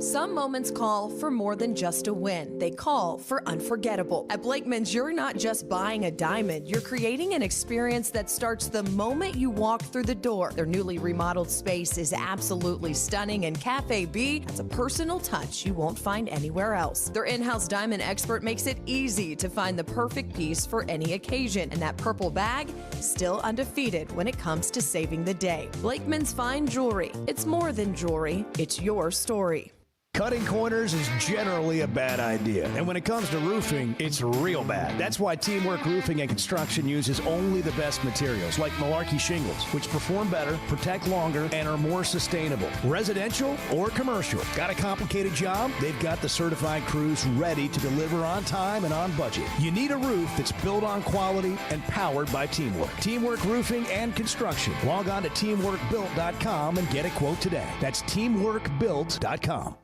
Some moments call for more than just a win. They call for unforgettable. At Blakeman's, you're not just buying a diamond. You're creating an experience that starts the moment you walk through the door. Their newly remodeled space is absolutely stunning, and Cafe B has a personal touch you won't find anywhere else. Their in-house diamond expert makes it easy to find the perfect piece for any occasion, and that purple bag, still undefeated when it comes to saving the day. Blakeman's Fine Jewelry. It's more than jewelry. It's your story. Cutting corners is generally a bad idea, and when it comes to roofing, it's real bad. That's why Teamwork Roofing and Construction uses only the best materials, like Malarkey shingles, which perform better, protect longer, and are more sustainable. Residential or commercial. Got a complicated job? They've got the certified crews ready to deliver on time and on budget. You need a roof that's built on quality and powered by Teamwork. Teamwork Roofing and Construction. Log on to teamworkbuilt.com and get a quote today. That's teamworkbuilt.com.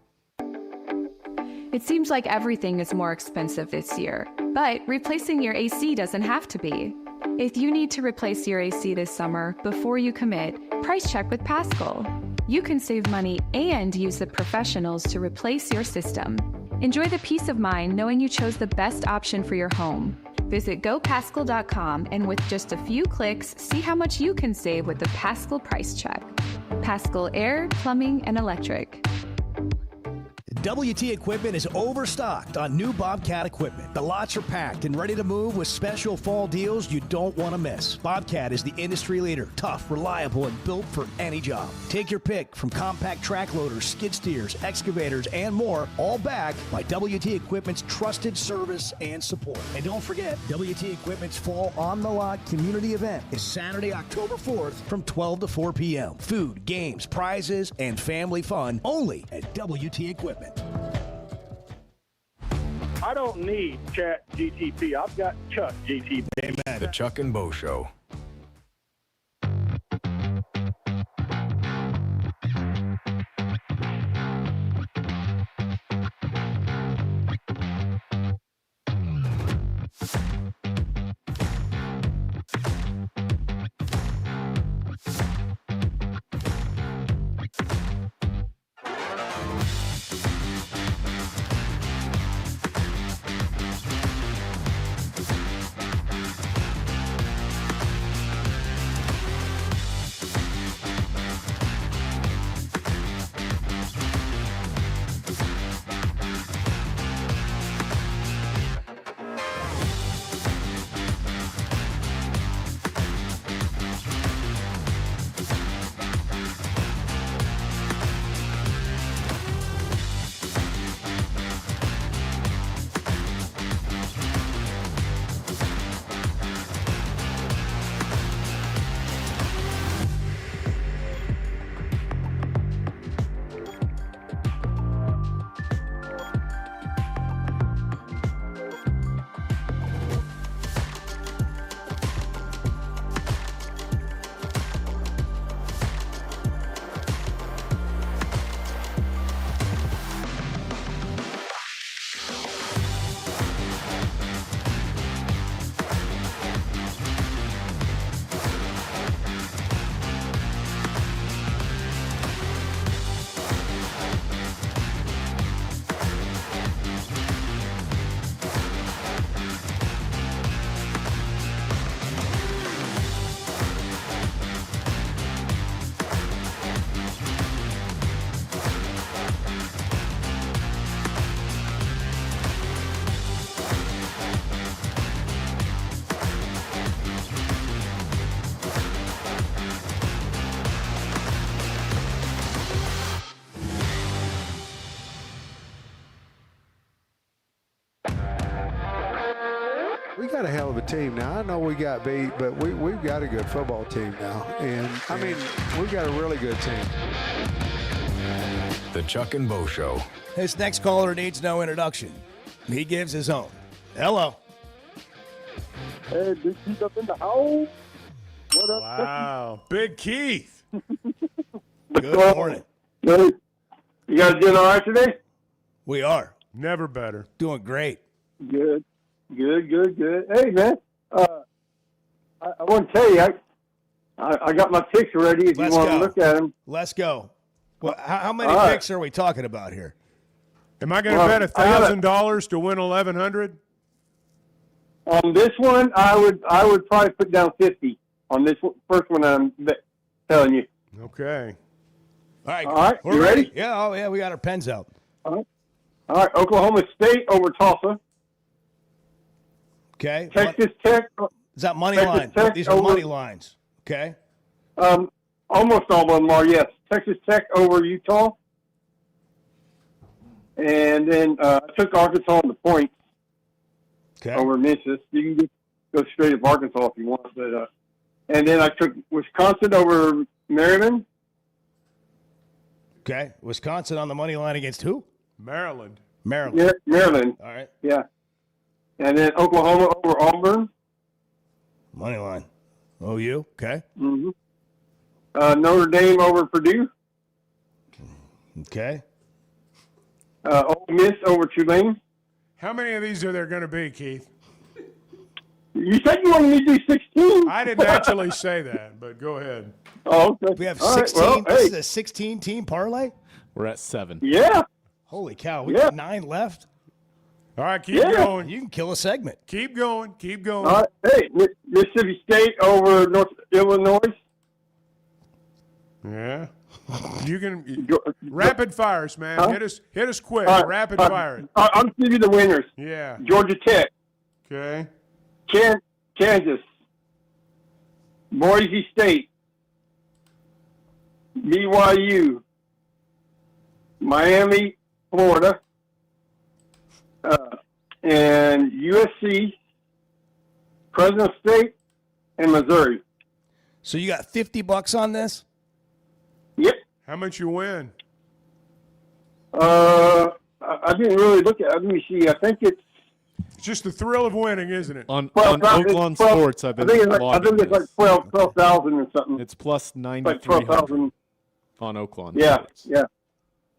It seems like everything is more expensive this year, but replacing your AC doesn't have to be. If you need to replace your AC this summer, before you commit, price check with Paschal. You can save money and use the professionals to replace your system. Enjoy the peace of mind knowing you chose the best option for your home. Visit gopaschal.com and with just a few clicks, see how much you can save with the Paschal price check. Paschal Air, Plumbing, and Electric. WT Equipment is overstocked on new Bobcat equipment. The lots are packed and ready to move with special fall deals you don't want to miss. Bobcat is the industry leader, tough, reliable, and built for any job. Take your pick from compact track loaders, skid steers, excavators, and more, all backed by WT Equipment's trusted service and support. And don't forget, WT Equipment's Fall on the Lot community event is Saturday, October 4th from 12 to 4 p.m. Food, games, prizes, and family fun only at WT Equipment. I don't need Chat GTP. I've got Chuck GTP. Amen. The Chuck and Bo Show. got a hell of a team now. I know we got beat, but we've got a good football team now. And, I mean, we've got a really good team. The Chuck and Bo Show. This next caller needs no introduction. He gives his own. Hello. Hey, Big Keith up in the house. What up? Wow. Big Keith. Good morning. Hey, you guys doing all right today? We are. Never better. Doing great. Good. Hey, man. I want to tell you, I got my picks ready if you want to look at them. Let's go. Well, how many picks are we talking about here? Am I going to bet $1,000 to win 1,100? On this one, I would probably put down 50 on this first one I'm telling you. Okay. All right. All right. We're You ready? Yeah. Oh, yeah. We got our pens out. All right. Oklahoma State over Tulsa. Okay. Texas Tech. Is that money Texas line? Tech These are money lines. Okay. Almost all of them are, yes. Texas Tech over Utah. And then I took Arkansas on the points over Memphis. You can just go straight up Arkansas if you want. But and then I took Wisconsin over Maryland. Okay. Wisconsin on the money line against who? Maryland. Maryland. Maryland. All right. Yeah. And then Oklahoma over Auburn. Money line. OU. Okay. Mm-hmm. Notre Dame over Purdue. Okay. Ole Miss over Tulane. How many of these are there going to be, Keith? You said you wanted me to do 16. I didn't actually say that, but go ahead. Oh, okay. We have All right, 16. well, This hey. is a 16-team parlay? We're at 7. Yeah. Holy cow. We got 9 left. All right, keep going. You can kill a segment. Keep going. All right. Hey, Mississippi State over North Illinois. Yeah. You can rapid fires, man. Huh? Hit us quick. All right, Rapid fire it. I'll give you the winners. Yeah. Georgia Tech. Okay. Kansas. Boise State. BYU. Miami, Florida. And USC, Fresno State, and Missouri. So you got $50 on this? Yep. How much you win? I didn't really look at it. Let me see. I think it's just the thrill of winning, isn't it? On Oakland Sports, I've been I think it's like 12,000 or something. It's plus Like 9,300 12,000. on Oakland. Yeah, Sports. yeah.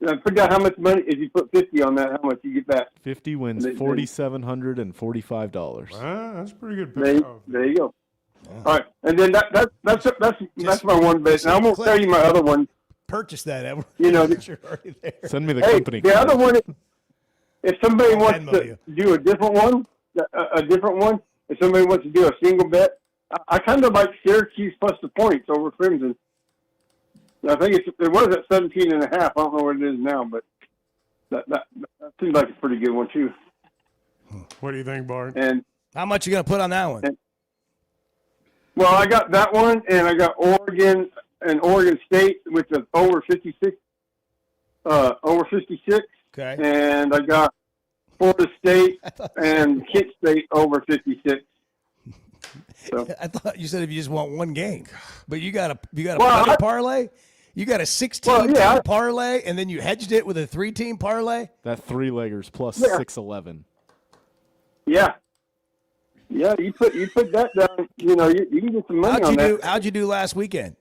I forgot how much money. If you put 50 on that, how much you get back? 50 wins $4,745. That's pretty good. There you go. All right, and then that's my one bet. And I won't tell you my other one. Purchase that, Edward. You know, You're already there. Send me the Hey, company. the card. other one, if somebody wants Venmo to you. do a different one, if somebody wants to do a single bet, I kind of like Syracuse plus the points over Clemson. I think it was at 17.5. I don't know what it is now, but that seems like a pretty good one too. What do you think, Bart? And how much you going to put on that one? Well, I got that one, and I got Oregon and Oregon State with the over 56. Okay. And I got Florida State and Kent State over 56. So. I thought you said if you just want one game, but you got a Well, player parlay. You got a 16-team parlay, and then you hedged it with a 3-team parlay. That 3-leggers plus 611. Yeah. Yeah, you put that down. You know, you can get some money on that. How'd you do last weekend?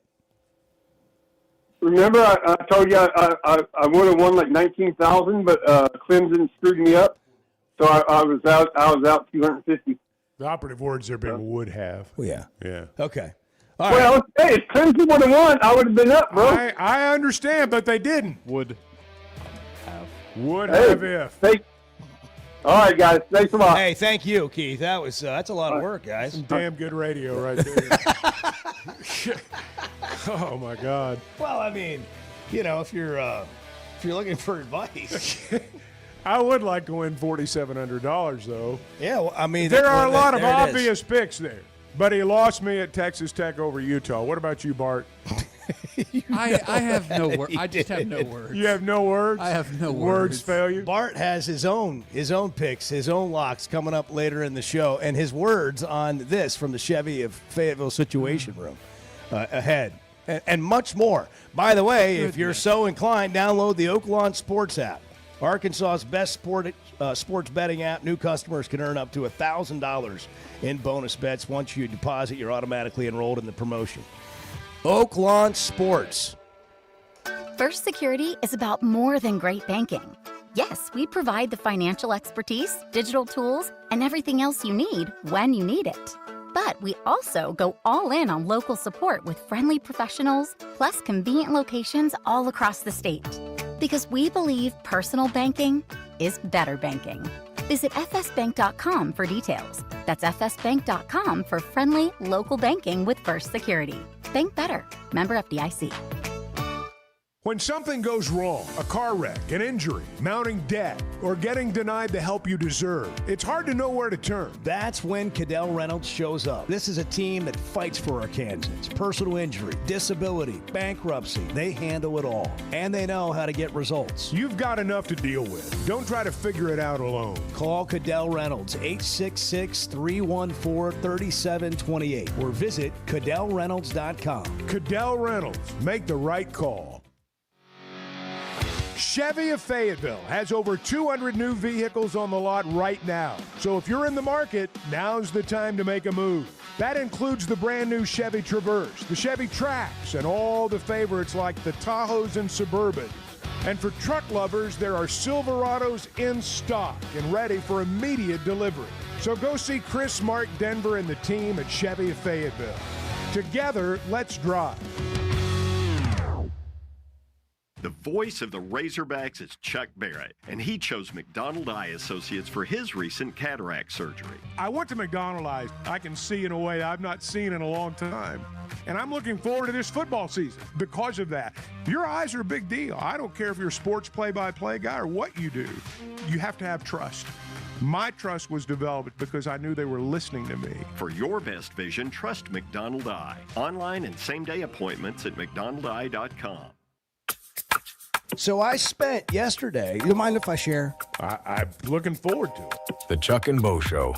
Remember, I told you I would have won like 19,000, but Clemson screwed me up, so I was out 250. The operative words there being would have. Well, yeah. Yeah. Okay. All right. Hey, if Clemson would have won, I would have been up, bro. I understand, but they didn't. Would have. Would have if. All right, guys. Thanks a lot. Hey, thank you, Keith. That was that's a lot of work, guys. Some damn good radio right there. Oh my God. Well, I mean, you know, if you're looking for advice, I would like to win $4,700 though. Yeah, well, I mean, there are a lot of there it is. obvious picks there, but he lost me at Texas Tech over Utah. What about you, Bart? I have no words. I just have no words. You have no words? I have no words. Failure? Bart has his own picks, his own locks coming up later in the show, and his words on this from the Chevy of Fayetteville Situation Room ahead. And much more. By the way, if you're so inclined, download the Oaklawn Sports app. Arkansas's best sports betting app. New customers can earn up to $1,000 in bonus bets. Once you deposit, you're automatically enrolled in the promotion. Oaklawn Sports. First Security is about more than great banking. Yes, we provide the financial expertise, digital tools, and everything else you need when you need it. But we also go all in on local support with friendly professionals, plus convenient locations all across the state. Because we believe personal banking is better banking. Visit fsbank.com for details. That's fsbank.com for friendly, local banking with First Security. Bank better. Member FDIC. When something goes wrong, a car wreck, an injury, mounting debt, or getting denied the help you deserve, it's hard to know where to turn. That's when Cadell Reynolds shows up. This is a team that fights for Arkansans. Personal injury, disability, bankruptcy, they handle it all. And they know how to get results. You've got enough to deal with. Don't try to figure it out alone. Call Cadell Reynolds, 866-314-3728, or visit CadellReynolds.com. Cadell Reynolds, make the right call. Chevy of Fayetteville has over 200 new vehicles on the lot right now. So if you're in the market, now's the time to make a move. That includes the brand new Chevy Traverse, the Chevy Trax, and all the favorites like the Tahoes and Suburban. And for truck lovers, there are Silverados in stock and ready for immediate delivery. So go see Chris, Mark, Denver, and the team at Chevy of Fayetteville. Together, let's drive. The voice of the Razorbacks is Chuck Barrett, and he chose McDonald Eye Associates for his recent cataract surgery. I went to McDonald Eye. I can see in a way I've not seen in a long time. And I'm looking forward to this football season because of that. Your eyes are a big deal. I don't care if you're a sports play-by-play guy or what you do. You have to have trust. My trust was developed because I knew they were listening to me. For your best vision, trust McDonald Eye. Online and same-day appointments at McDonaldEye.com. So I spent yesterday. You don't mind if I share? I'm looking forward to it. The Chuck and Bo Show.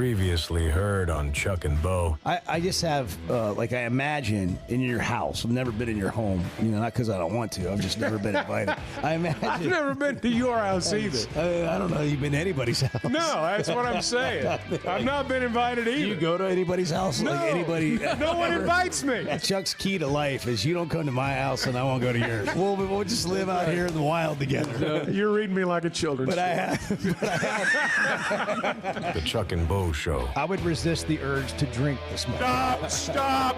Previously heard on Chuck and Bo. I just have, I imagine in your house. I've never been in your home, not because I don't want to. I've just never been invited. I imagine. I've never been to your house either. I don't know. You've been to anybody's house. No, that's what I'm saying. I've not been invited either. You go to anybody's house? No. Like anybody? No one invites me. Chuck's key to life is you don't come to my house and I won't go to yours. We'll just live out here in the wild together. You're reading me like a children's But I story. have. The Chuck and Bo Show. I would resist the urge to drink this morning. Stop.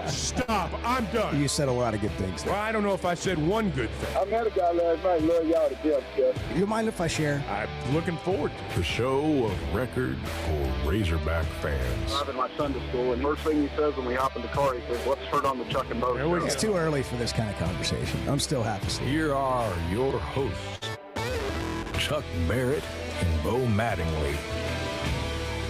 I'm done. You said a lot of good things there. Well, I don't know if I said one good thing. I met a guy last night. Love y'all to death, Jeff. You mind if I share? I'm looking forward to it. The show of record for Razorback fans. Driving my son to school, and first thing he says when we hop in the car, he says, "Let's turn on the Chuck and Bo Show." It's too early for this kind of conversation. I'm still half asleep. Here are your hosts, Chuck Barrett and Bo Mattingly.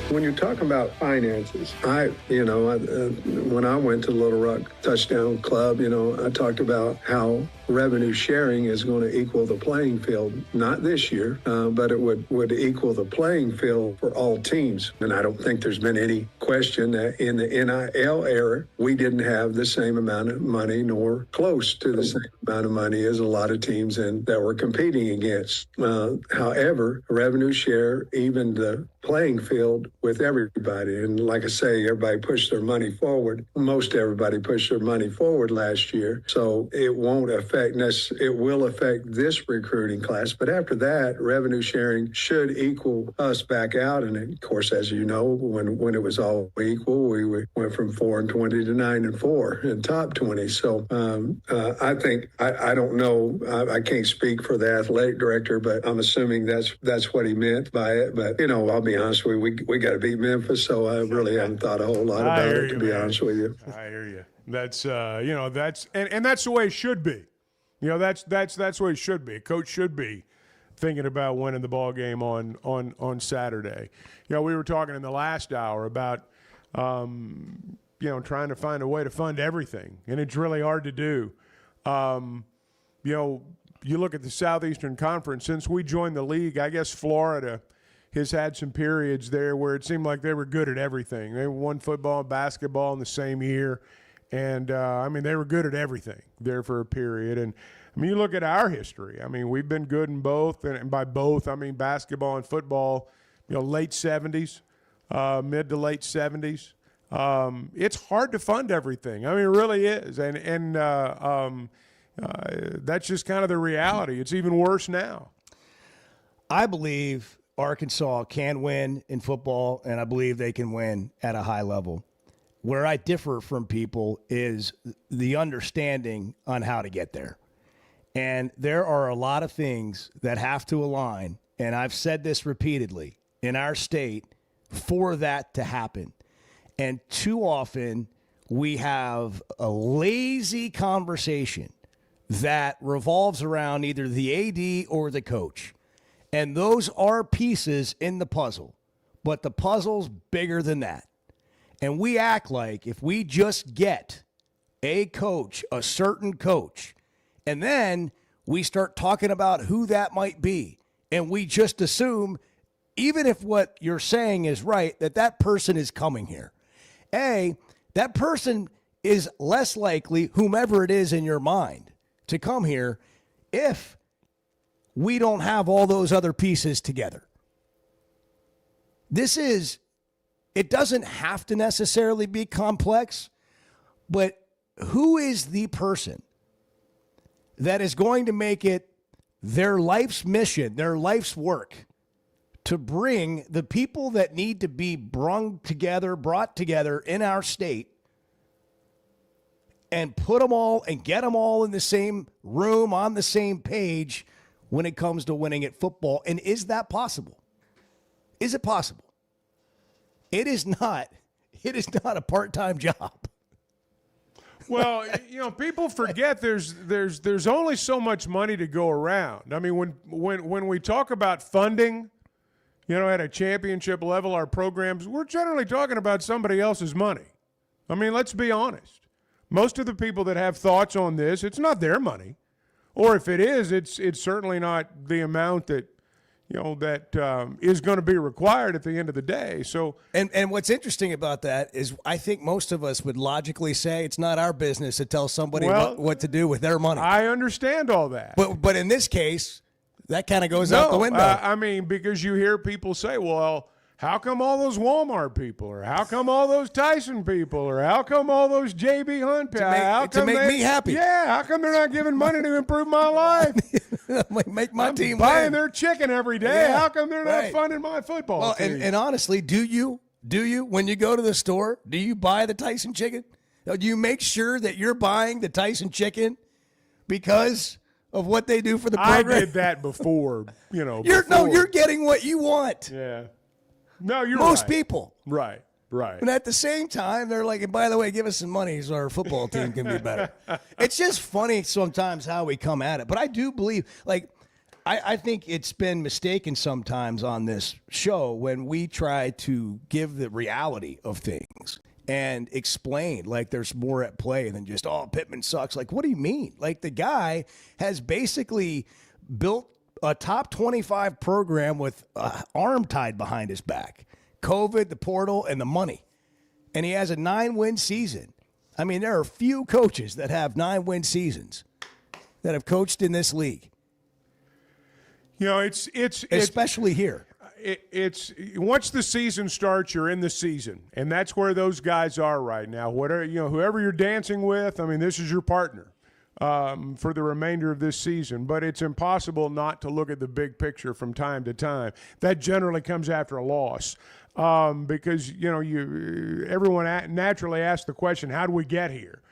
When you're talking about finances, when I went to Little Rock Touchdown Club, I talked about how revenue sharing is going to equal the playing field, not this year, but it would equal the playing field for all teams. And I don't think there's been any question that in the NIL era, we didn't have the same amount of money nor close to the same amount of money as a lot of teams that we're competing against. However, revenue share, even the playing field with everybody. And like I say, everybody pushed their money forward. Most everybody pushed their money forward last year. So it won't affect it will affect this recruiting class. But after that, revenue sharing should equal us back out. And of course, as you know, when it was all equal, we went from 4-20 to 9-4 in top 20. So I think, I don't know, I can't speak for the athletic director, but I'm assuming that's what he meant by it. But, I'll be honest with you, we got to beat Memphis, so I really haven't thought a whole lot about it, to be honest with you. I hear you. That's and that's the way it should be. That's the way it should be. A coach should be thinking about winning the ball game on Saturday. We were talking in the last hour about trying to find a way to fund everything, and it's really hard to do. You look at the Southeastern Conference. Since we joined the league, I guess Florida has had some periods there where it seemed like they were good at everything. They won football and basketball in the same year. And, they were good at everything there for a period. And, you look at our history. We've been good in both. And by both, basketball and football, late 70s, mid to late 70s. It's hard to fund everything. It really is. And that's just kind of the reality. It's even worse now. I believe Arkansas can win in football, and I believe they can win at a high level. Where I differ from people is the understanding on how to get there. And there are a lot of things that have to align, and I've said this repeatedly, in our state for that to happen. And too often we have a lazy conversation that revolves around either the AD or the coach. And those are pieces in the puzzle, but the puzzle's bigger than that. And we act like if we just get a coach, a certain coach, and then we start talking about who that might be, and we just assume, even if what you're saying is right, that person is coming here. That person is less likely, whomever it is in your mind, to come here if we don't have all those other pieces together. It doesn't have to necessarily be complex, but who is the person that is going to make it their life's mission, their life's work, to bring the people that need to be brought together in our state and put them all and get them all in the same room on the same page when it comes to winning at football? And is that possible? Is it possible? It is not a part-time job. Well, people forget there's only so much money to go around. When we talk about funding, at a championship level, our programs, we're generally talking about somebody else's money. Let's be honest. Most of the people that have thoughts on this, it's not their money. Or if it is, it's certainly not the amount that, that is going to be required at the end of the day. So, and what's interesting about that is I think most of us would logically say it's not our business to tell somebody what to do with their money. I understand all that. But in this case, that kind of goes out the window. I mean, because you hear people say, well, how come all those Walmart people, or how come all those Tyson people, or how come all those J.B. Hunt people? To make me happy. Yeah, how come they're not giving money to improve my life? Make my team buying win. their chicken every day. Yeah, how come they're not funding my football team? And honestly, do you, when you go to the store, do you buy the Tyson chicken? Do you make sure that you're buying the Tyson chicken because of what they do for the program? I did that before, You're getting what you want. Yeah. No, you're Most right. people. Right. And at the same time, they're like, and by the way, give us some money so our football team can be better. It's just funny sometimes how we come at it. But I do believe, I think it's been mistaken sometimes on this show when we try to give the reality of things and explain like there's more at play than just, Pittman sucks. Like, what do you mean? Like, the guy has basically built a top 25 program with an arm tied behind his back. COVID, the portal, and the money. And he has a 9-win season. I mean, there are few coaches that have 9-win seasons that have coached in this league. It's especially here. It's once the season starts, you're in the season, and that's where those guys are right now. Whoever you're dancing with, I mean, this is your partner for the remainder of this season. But it's impossible not to look at the big picture from time to time. That generally comes after a loss because everyone naturally asks the question, how do we get here?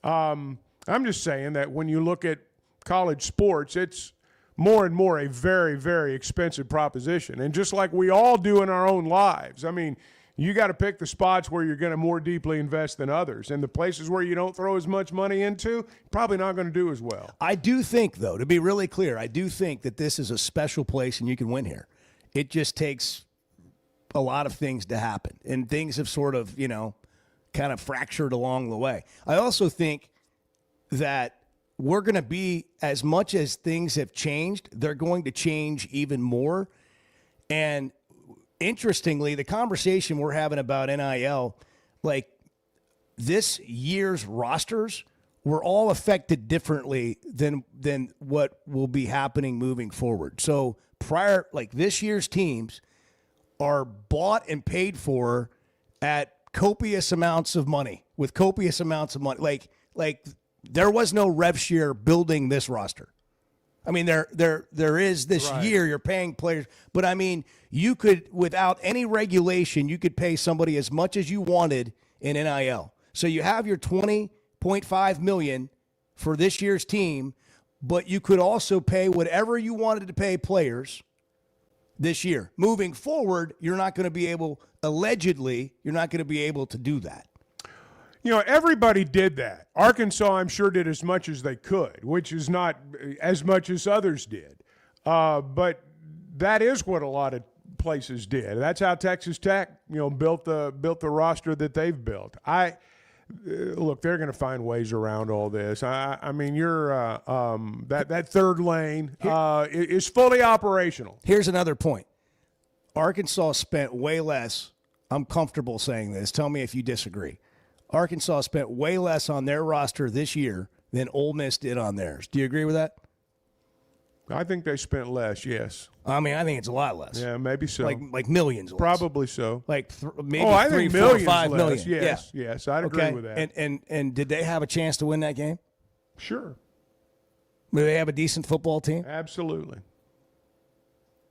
I'm just saying that when you look at college sports, it's more and more a very, very expensive proposition. And just like we all do in our own lives, I mean, you got to pick the spots where you're going to more deeply invest than others. And the places where you don't throw as much money into, probably not going to do as well. I do think, though, to be really clear, I do think that this is a special place and you can win here. It just takes a lot of things to happen. And things have sort of, kind of fractured along the way. I also think that we're going to be, as much as things have changed, they're going to change even more. And interestingly, the conversation we're having about NIL, like this year's rosters were all affected differently than what will be happening moving forward. So this year's teams are bought and paid for at copious amounts of money, with copious amounts of money. Like there was no rev share building this roster. I mean, there is this year you're paying players, but I mean, you could, without any regulation, you could pay somebody as much as you wanted in NIL. So you have your $20.5 million for this year's team, but you could also pay whatever you wanted to pay players this year. Moving forward, you're not going to be able, allegedly, you're not going to be able to do that. Everybody did that. Arkansas, I'm sure, did as much as they could, which is not as much as others did. But that is what a lot of places did. That's how Texas Tech, built the roster that they've built. Look, they're going to find ways around all this. I mean, that third lane is fully operational. Here's another point. Arkansas spent way less. I'm comfortable saying this. Tell me if you disagree. Arkansas spent way less on their roster this year than Ole Miss did on theirs. Do you agree with that? I think they spent less, yes. I mean, I think it's a lot less. Yeah, maybe so. Like millions less. Probably so. Like maybe I 3, think 4, millions 5 less. million. Yes, yes, I'd agree with that. And did they have a chance to win that game? Sure. Do they have a decent football team? Absolutely.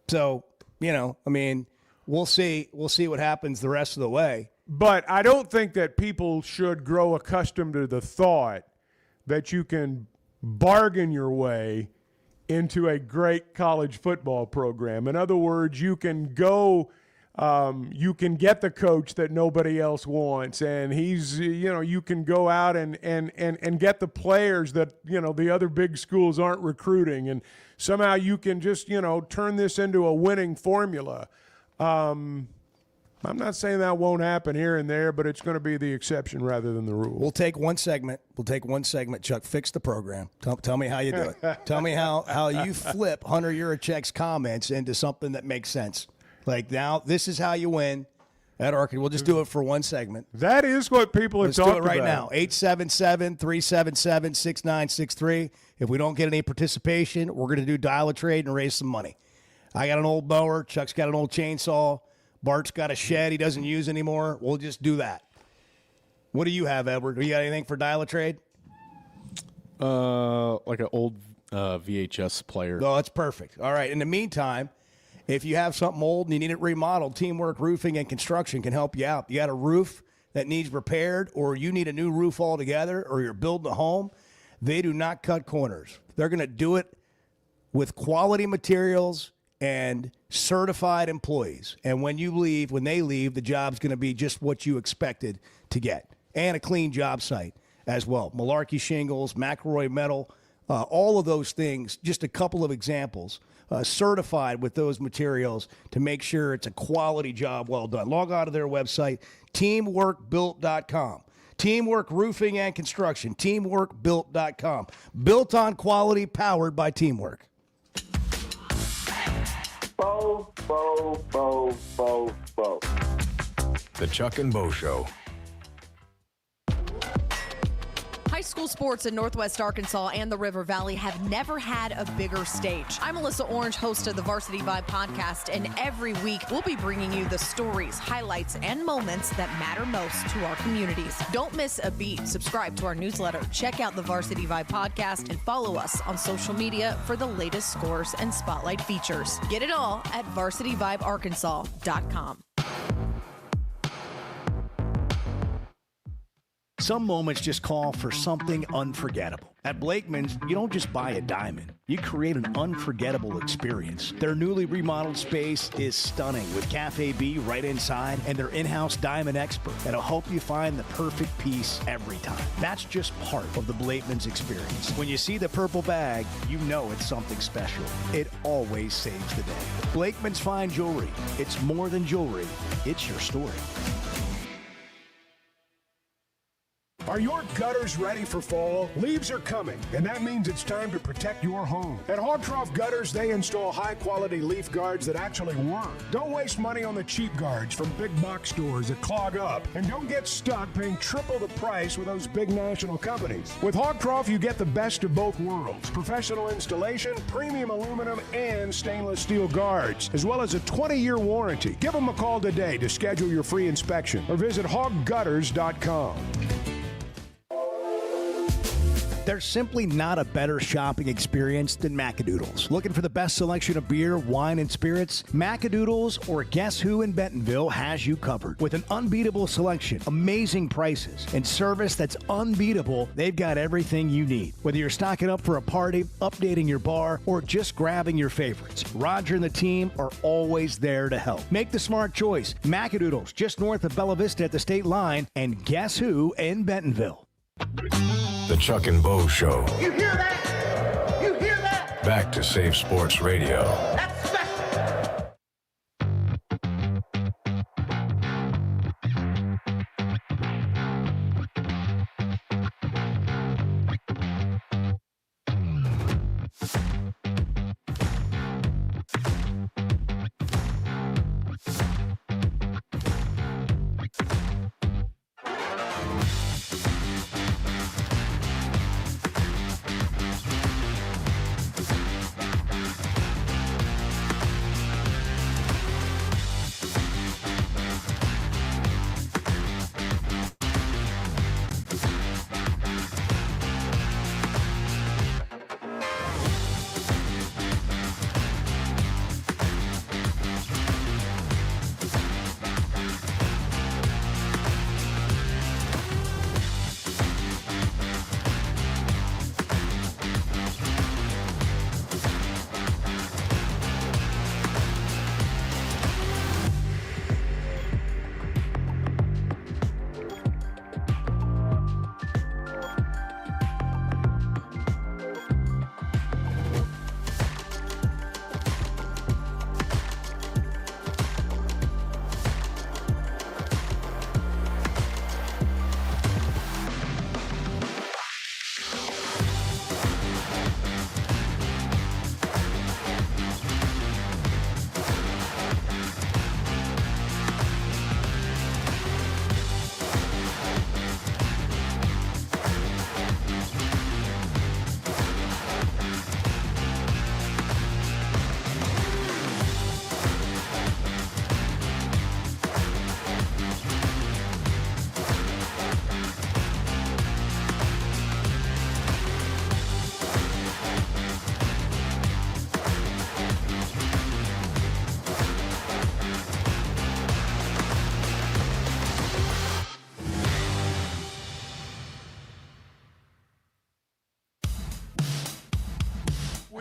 So, I mean, we'll see what happens the rest of the way. But I don't think that people should grow accustomed to the thought that you can bargain your way into a great college football program. In other words, you can go, you can get the coach that nobody else wants, and he's, you can go out and get the players that, the other big schools aren't recruiting, and somehow you can just, turn this into a winning formula. I'm not saying that won't happen here and there, but it's going to be the exception rather than the rule. We'll take one segment. Chuck, fix the program. Tell me how you do it. Tell me how you flip Hunter Yurachek's comments into something that makes sense. Like, now, this is how you win at Arkansas. We'll just do it for one segment. That is what people have talked about. Let's do it right now. 877-377-6963. If we don't get any participation, we're going to do Dial a Trade and raise some money. I got an old mower. Chuck's got an old chainsaw. Bart's got a shed he doesn't use anymore. We'll just do that. What do you have, Edward? Do you got anything for Dial a Trade? Like an old VHS player. Oh, that's perfect. All right. In the meantime, if you have something old and you need it remodeled, Teamwork Roofing and Construction can help you out. You got a roof that needs repaired, or you need a new roof altogether, or you're building a home, they do not cut corners. They're going to do it with quality materials and certified employees. And when they leave, the job's going to be just what you expected to get. And a clean job site as well. Malarkey Shingles, McElroy Metal, all of those things, just a couple of examples, certified with those materials to make sure it's a quality job well done. Log on to their website, teamworkbuilt.com. Teamwork Roofing and Construction, teamworkbuilt.com. Built on quality, powered by Teamwork. Bo, bo, bo, bo, bo. The Chuck and Bo Show. High school sports in Northwest Arkansas and the River Valley have never had a bigger stage. I'm Melissa Orange, host of the Varsity Vibe podcast, and every week we'll be bringing you the stories, highlights, and moments that matter most to our communities. Don't miss a beat. Subscribe to our newsletter, check out the Varsity Vibe podcast, and follow us on social media for the latest scores and spotlight features. Get it all at varsityvibearkansas.com. Some moments just call for something unforgettable. At Blakeman's, you don't just buy a diamond. You create an unforgettable experience. Their newly remodeled space is stunning with Cafe B right inside and their in-house diamond expert that'll help you find the perfect piece every time. That's just part of the Blakeman's experience. When you see the purple bag, you know it's something special. It always saves the day. Blakeman's Fine Jewelry. It's more than jewelry. It's your story. Are your gutters ready for fall? Leaves are coming, and that means it's time to protect your home. At Hogtroff Gutters, they install high-quality leaf guards that actually work. Don't waste money on the cheap guards from big box stores that clog up. And don't get stuck paying triple the price with those big national companies. With Hogtroff, you get the best of both worlds. Professional installation, premium aluminum, and stainless steel guards, as well as a 20-year warranty. Give them a call today to schedule your free inspection or visit hoggutters.com. There's simply not a better shopping experience than Macadoodles. Looking for the best selection of beer, wine, and spirits? Macadoodles or Guess Who in Bentonville has you covered. With an unbeatable selection, amazing prices, and service that's unbeatable, they've got everything you need. Whether you're stocking up for a party, updating your bar, or just grabbing your favorites, Roger and the team are always there to help. Make the smart choice. Macadoodles, just north of Bella Vista at the state line, and Guess Who in Bentonville. The Chuck and Bo Show. You hear that? You hear that? Back to Safe Sports Radio. That's special.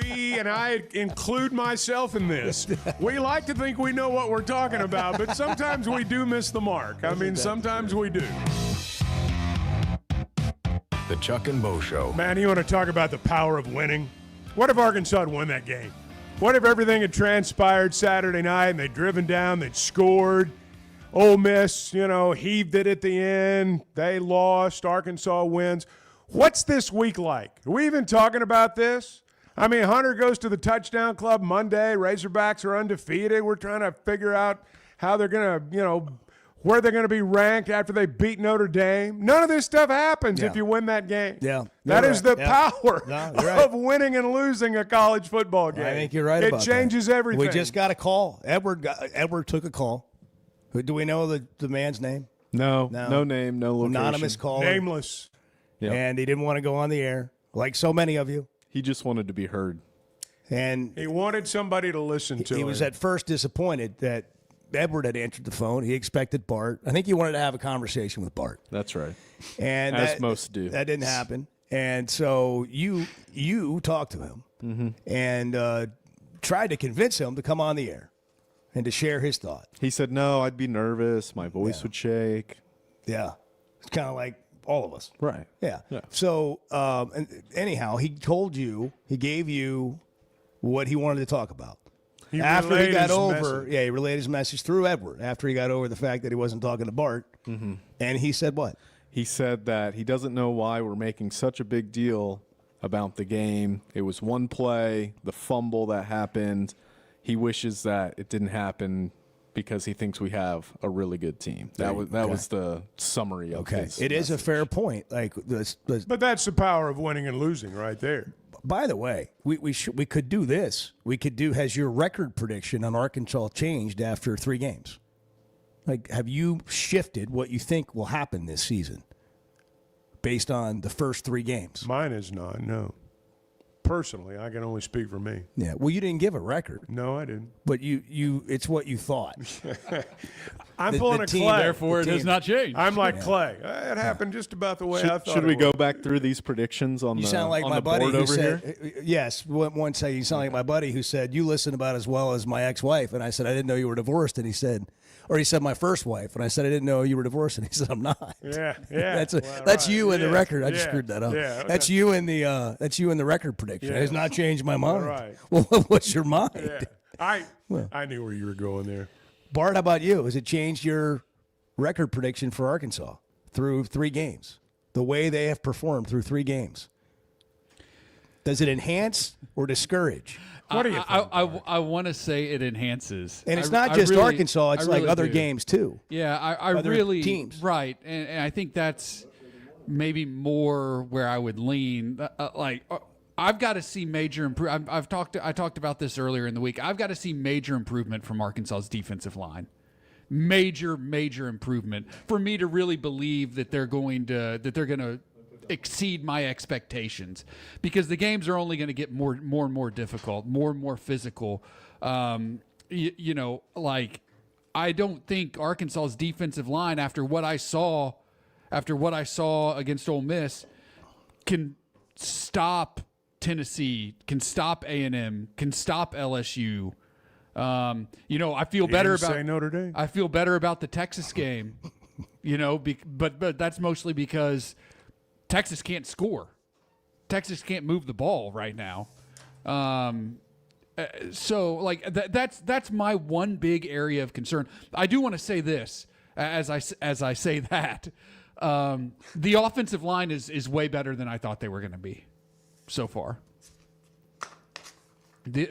and I include myself in this, we like to think we know what we're talking about, but sometimes we do miss the mark. I mean, sometimes we do. The Chuck and Bo Show. Man, you want to talk about the power of winning? What if Arkansas had won that game? What if everything had transpired Saturday night and they'd driven down, they'd scored? Ole Miss, heaved it at the end. They lost. Arkansas wins. What's this week like? Are we even talking about this? I mean, Hunter goes to the touchdown club Monday. Razorbacks are undefeated. We're trying to figure out how they're going to, where they're going to be ranked after they beat Notre Dame. None of this stuff happens if you win that game. Yeah. That is the power of winning and losing a college football game. I think you're right about that. It changes everything. We just got a call. Edward took a call. Do we know the man's name? No name, no location. Anonymous call. Nameless. Yep. And he didn't want to go on the air, like so many of you. He just wanted to be heard. And he wanted somebody to listen to him. He was at first disappointed that Edward had answered the phone. He expected Bart. I think he wanted to have a conversation with Bart. That's right. And as most do. That didn't happen. And so you talked to him and tried to convince him to come on the air and to share his thought. He said, no, I'd be nervous. My voice would shake. Yeah. It's kind of like all of us. Right. Yeah. So anyhow, he gave you what he wanted to talk about. After he got over, he relayed his message through Edward after he got over the fact that he wasn't talking to Bart. And he said what? He said that he doesn't know why we're making such a big deal about the game. It was one play, the fumble that happened. He wishes that it didn't happen because he thinks we have a really good team. That was the summary of his It is a fair point. But that's the power of winning and losing right there. By the way, we could do this. We could do, has your record prediction on Arkansas changed after 3 games? Like, have you shifted what you think will happen this season based on the first 3 games? Mine is not, no. Personally, I can only speak for me. Yeah. Well, you didn't give a record. No, I didn't. But it's what you thought. I'm pulling a Clay. Therefore, it has not changed. I'm like Clay. It happened just about the way I thought. Should we go back through these predictions on you the sound like on my the buddy board who over said, here? Yes, one say you sound like my buddy who said, you listen about as well as my ex-wife. And I said, I didn't know you were divorced. And he said my first wife. And I said, I didn't know you were divorced. And he said, I'm not. Yeah. That's you in the record. I just screwed that up. Yeah. That's you in the record prediction. Yeah. It has not changed my mind. Right. Well, what's your mind? Yeah. I knew where you were going there. Bart, how about you? Has it changed your record prediction for Arkansas through 3 games? The way they have performed through 3 games. Does it enhance or discourage? What do you think? I want to say it enhances. And it's not just Arkansas, it's like other games too. Yeah, I Other really teams. Right. And I think that's maybe more where I would lean. I've got to see major improvement. I talked about this earlier in the week. I've got to see major improvement from Arkansas's defensive line. Major improvement for me to really believe that they're going to exceed my expectations, because the games are only going to get more and more difficult, more and more physical. I don't think Arkansas's defensive line, after what I saw against Ole Miss, can stop Tennessee, can stop A&M, can stop LSU. I feel better about Notre Dame. I feel better about the Texas game, but that's mostly because Texas can't score. Texas can't move the ball right now. That's my one big area of concern. I do want to say this as I say that. The offensive line is way better than I thought they were going to be so far. Way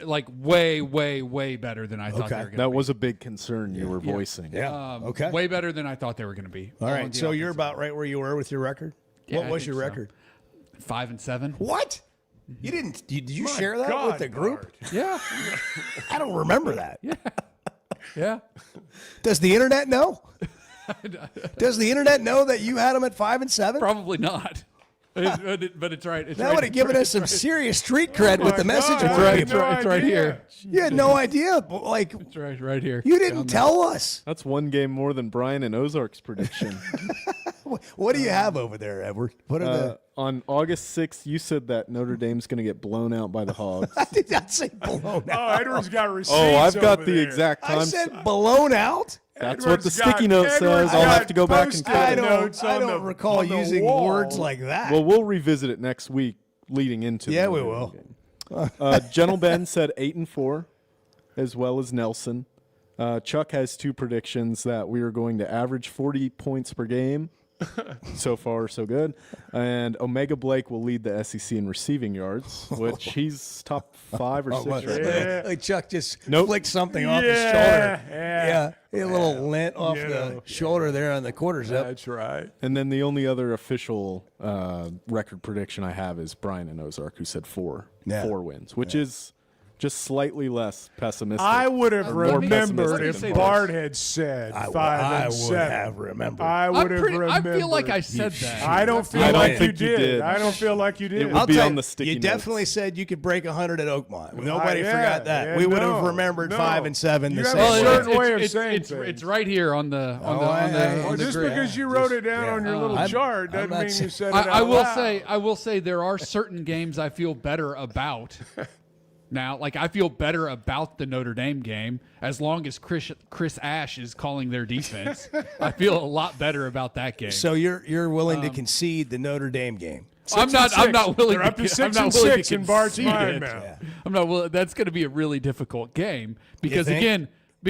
better than I thought they were going to be. That was a big concern you were voicing. Yeah. Okay. Way better than I thought they were going to be. All right. So you're about right where you were with your record? Yeah, what was your record? 5-7. What? You didn't? Did you share that God, with the group? Bart. Yeah. I don't remember that. Yeah. Does the internet know? Does the internet know that you had them at 5-7? Probably not. But it's right. That would have given us some serious street cred with the message. It's right here. You had no idea. It's right here. You didn't tell us. That's one game more than Brian and Ozark's prediction. What do you have over there, Edward? What are the? On August 6th, you said that Notre Dame's going to get blown out by the Hogs. I did not say blown out. Oh, Edward's got receipts. Oh, I've got over the there. exact time. I said blown out. That's what the sticky note says. I'll have to go back and I cut it. don't recall using words like that. Well, we'll revisit it next week leading into Yeah, the we Notre will. Dame game. Gentle Ben said 8-4, as well as Nelson. Chuck has 2 predictions that we are going to average 40 points per game. So far, so good. And Omega Blake will lead the SEC in receiving yards, which he's top 5 or 6 right now. Like Chuck just flicked something off his shoulder. Yeah. A little lint off the shoulder there on the quarter zip. That's right. And then the only other official record prediction I have is Brian in Ozark, who said 4 wins, which is just slightly less pessimistic. I would have more remembered pessimistic if than Bart Bart. had said 5 I and would 7. have remembered. I would have remembered. I feel like I said that. I don't feel like you did. I don't feel like you did. It would be on the sticky You notes. definitely said you could break 100 at Oakmont. Nobody yeah, forgot that. yeah, we would have no, remembered no. 5 and 7 You the have same a way. certain way of saying things. It's right here on the Just grid. because you wrote it down on your little chart doesn't mean you said it out loud. I will say there are certain games I feel better about. Now, like I feel better about the Notre Dame game as long as Chris Ash is calling their defense. I feel a lot better about that game. So you're willing to concede the Notre Dame game? I'm not willing. They're up to I'm 6 not and willing 6 to in Bart's concede mind it. now. I'm not willing. That's going to be a really difficult game because think? again,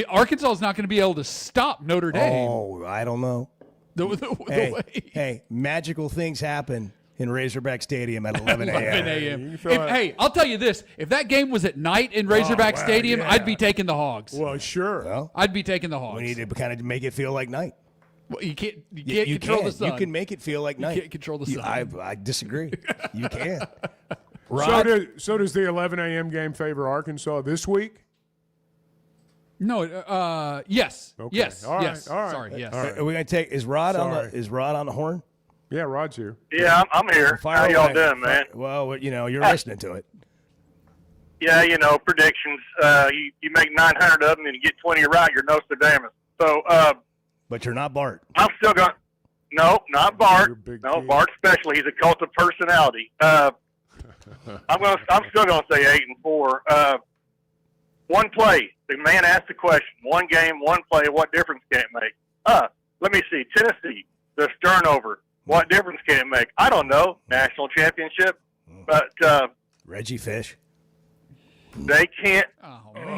Arkansas is not going to be able to stop Notre Dame. Oh, I don't know. The way. Hey, magical things happen in Razorback Stadium at 11 a.m. 11 a.m. Hey, I'll tell you this: if that game was at night in Razorback Stadium, I'd be taking the Hogs. Well, sure. Well, I'd be taking the Hogs. we need to kind of make it feel like night. Well, you can't control the sun. You can make it feel like night. You can't control the sun. I disagree. You can. So does the 11 a.m. game favor Arkansas this week? No. Yes. Okay. Yes. All right. Yes. All right. Sorry. Yes. All right. Are we going to take? Is Rod Sorry. on the horn? Yeah, Rod's here. Yeah, I'm here. Fire How y'all away. doing, man? Well, you're listening to it. Yeah, predictions. You make 900 of them and you get 20 right, you're Nostradamus. So, But you're not Bart. I'm still going. No, not Bart. No, Bart especially. He's a cult of personality. I'm still going to say 8-4. One play. The man asked the question. One game, one play. What difference can it make? Let me see. Tennessee. The turnover. What difference can it make? I don't know. National championship. But Reggie Fish. they can't.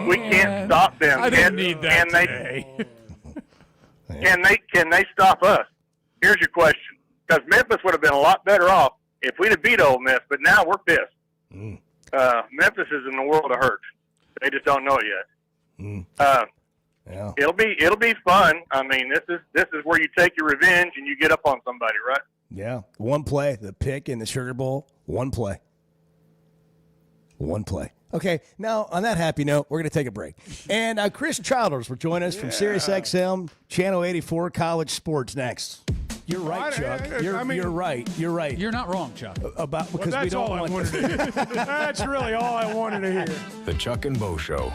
We can't stop them. I didn't need that Can they stop us? Here's your question. Because Memphis would have been a lot better off if we'd have beat Ole Miss, but now we're pissed. Memphis is in the world of hurt. They just don't know it yet. Yeah. It'll be fun. I mean, this is where you take your revenge and you get up on somebody, right? Yeah. One play, the pick in the Sugar Bowl. One play. Okay, now on that happy note, we're going to take a break. And Chris Childers will join us from SiriusXM, Channel 84, College Sports next. You're right, Chuck. You're right. You're right. You're not wrong, Chuck. Because that's we don't all I want wanted to hear. That's really all I wanted to hear. The Chuck and Bo Show.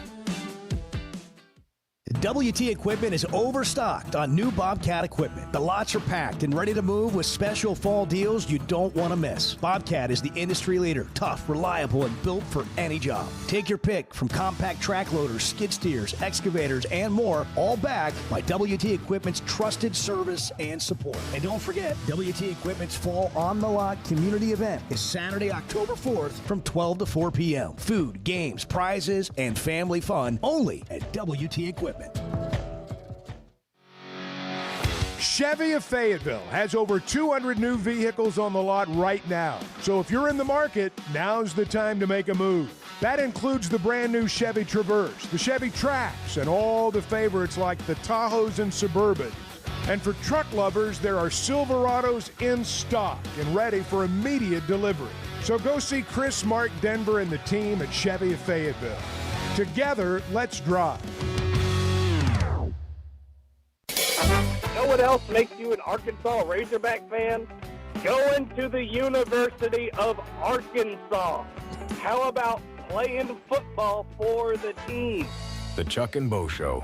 WT Equipment is overstocked on new Bobcat equipment. The lots are packed and ready to move with special fall deals you don't want to miss. Bobcat is the industry leader, tough, reliable, and built for any job. Take your pick from compact track loaders, skid steers, excavators, and more, all backed by WT Equipment's trusted service and support. And don't forget, WT Equipment's Fall on the Lot community event is Saturday, October 4th from 12 to 4 p.m. Food, games, prizes, and family fun only at WT Equipment. Chevy of Fayetteville has over 200 new vehicles on the lot right now. So if you're in the market, now's the time to make a move. That includes the brand new Chevy Traverse, the Chevy Trax, and all the favorites like the Tahoes and Suburbans. And for truck lovers, there are Silverados in stock and ready for immediate delivery. So go see Chris, Mark, Denver, and the team at Chevy of Fayetteville. Together, let's drive. Know what else makes you an Arkansas Razorback fan? Going to the University of Arkansas. How about playing football for the team? The Chuck and Bo Show.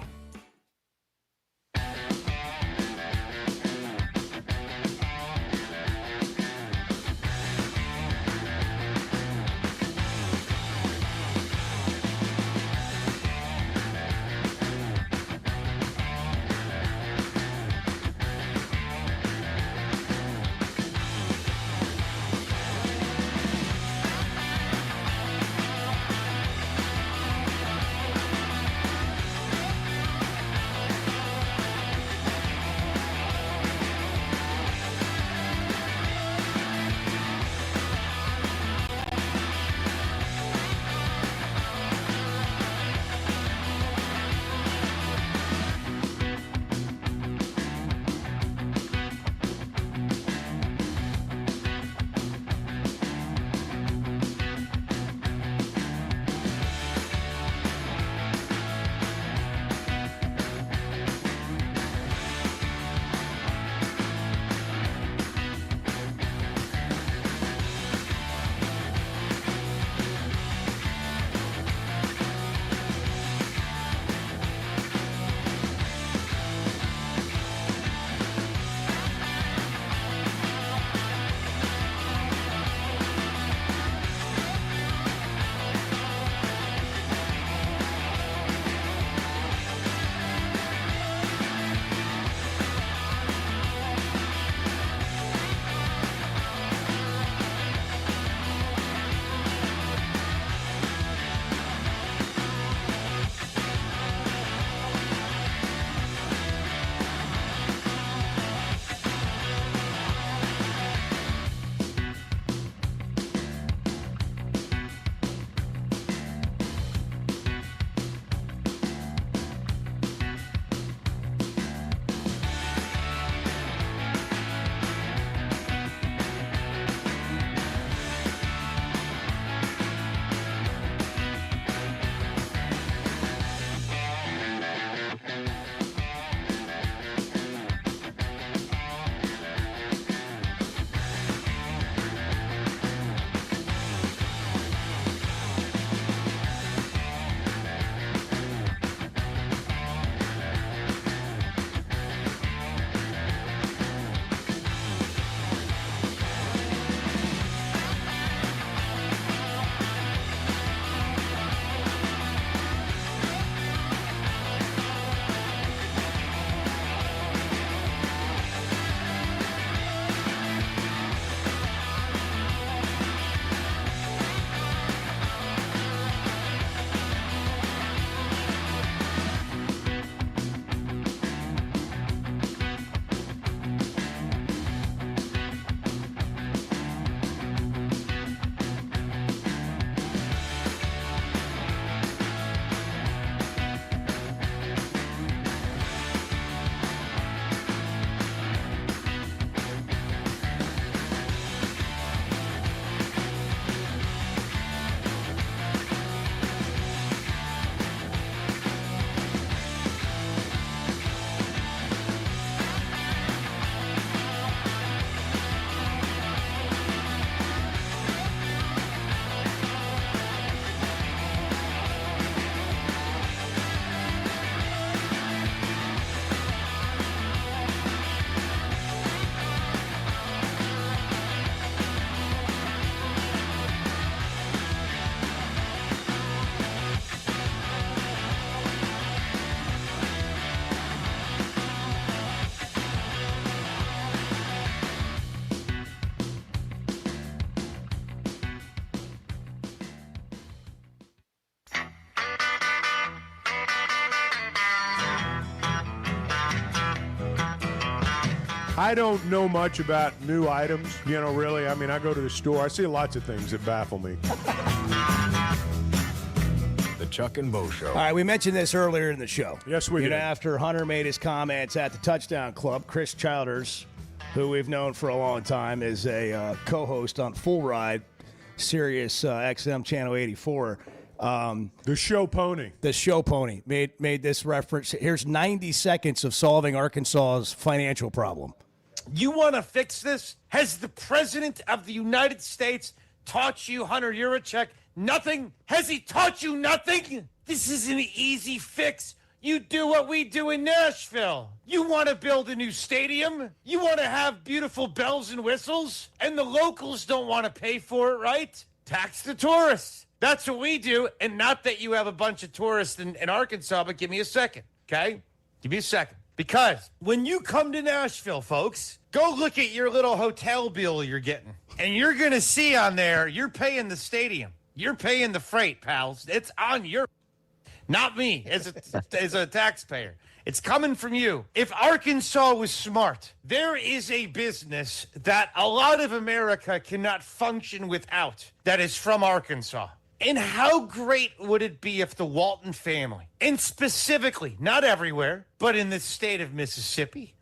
I don't know much about new items, really. I mean, I go to the store. I see lots of things that baffle me. The Chuck and Bo Show. All right, we mentioned this earlier in the show. Yes, we did. After Hunter made his comments at the Touchdown Club, Chris Childers, who we've known for a long time, is a co-host on Full Ride, Sirius XM Channel 84. The show pony. The show pony made this reference. Here's 90 seconds of solving Arkansas's financial problem. You want to fix this? Has the President of the United States taught you, Hunter Yurachek, nothing? Has he taught you nothing? This is an easy fix. You do what we do in Nashville. You want to build a new stadium? You want to have beautiful bells and whistles? And the locals don't want to pay for it, right? Tax the tourists. That's what we do. And not that you have a bunch of tourists in Arkansas, but give me a second, okay? Give me a second. Because when you come to Nashville, folks, go look at your little hotel bill you're getting. And you're going to see on there, you're paying the stadium. You're paying the freight, pals. It's on your... Not me, as a taxpayer. It's coming from you. If Arkansas was smart, there is a business that a lot of America cannot function without that is from Arkansas. And how great would it be if the Walton family, and specifically, not everywhere, but in the state of Mississippi,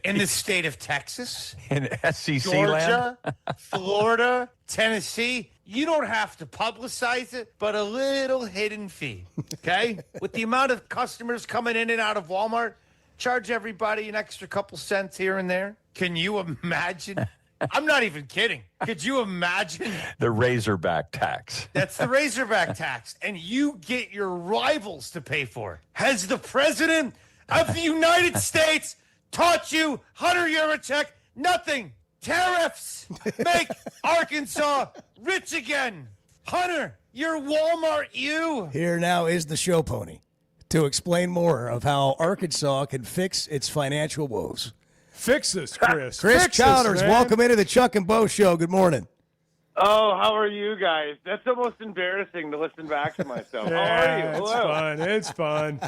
in the state of Texas, in SEC Georgia, land? Florida, Tennessee, you don't have to publicize it, but a little hidden fee, okay? With the amount of customers coming in and out of Walmart, charge everybody an extra couple cents here and there. Can you imagine? I'm not even kidding. Could you imagine? The Razorback tax. That's the Razorback tax. And you get your rivals to pay for it. Has the President of the United States taught you, Hunter Yurachek, nothing? Tariffs make Arkansas rich again. Hunter, you're Walmart, you. Here now is the show pony to explain more of how Arkansas can fix its financial woes. Fix this, Chris. Chris Fix Childers, this, man. welcome into the Chuck and Bo Show. Good morning. Oh, how are you guys? That's almost embarrassing to listen back to myself. How are you? It's Hello. fun. It's fun.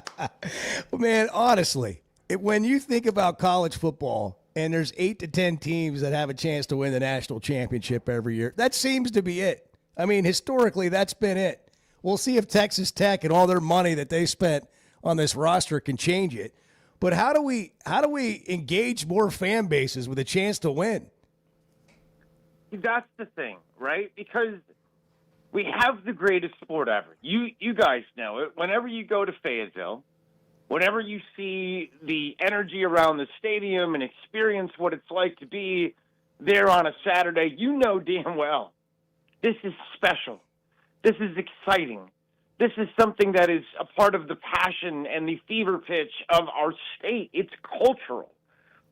Well, man, honestly, when you think about college football and there's 8 to 10 teams that have a chance to win the national championship every year, that seems to be it. I mean, historically, that's been it. We'll see if Texas Tech and all their money that they spent on this roster can change it. But how do we engage more fan bases with a chance to win? That's the thing, right? Because we have the greatest sport ever. You guys know it. Whenever you go to Fayetteville, whenever you see the energy around the stadium and experience what it's like to be there on a Saturday, you know damn well this is special. This is exciting. This is something that is a part of the passion and the fever pitch of our state. It's cultural,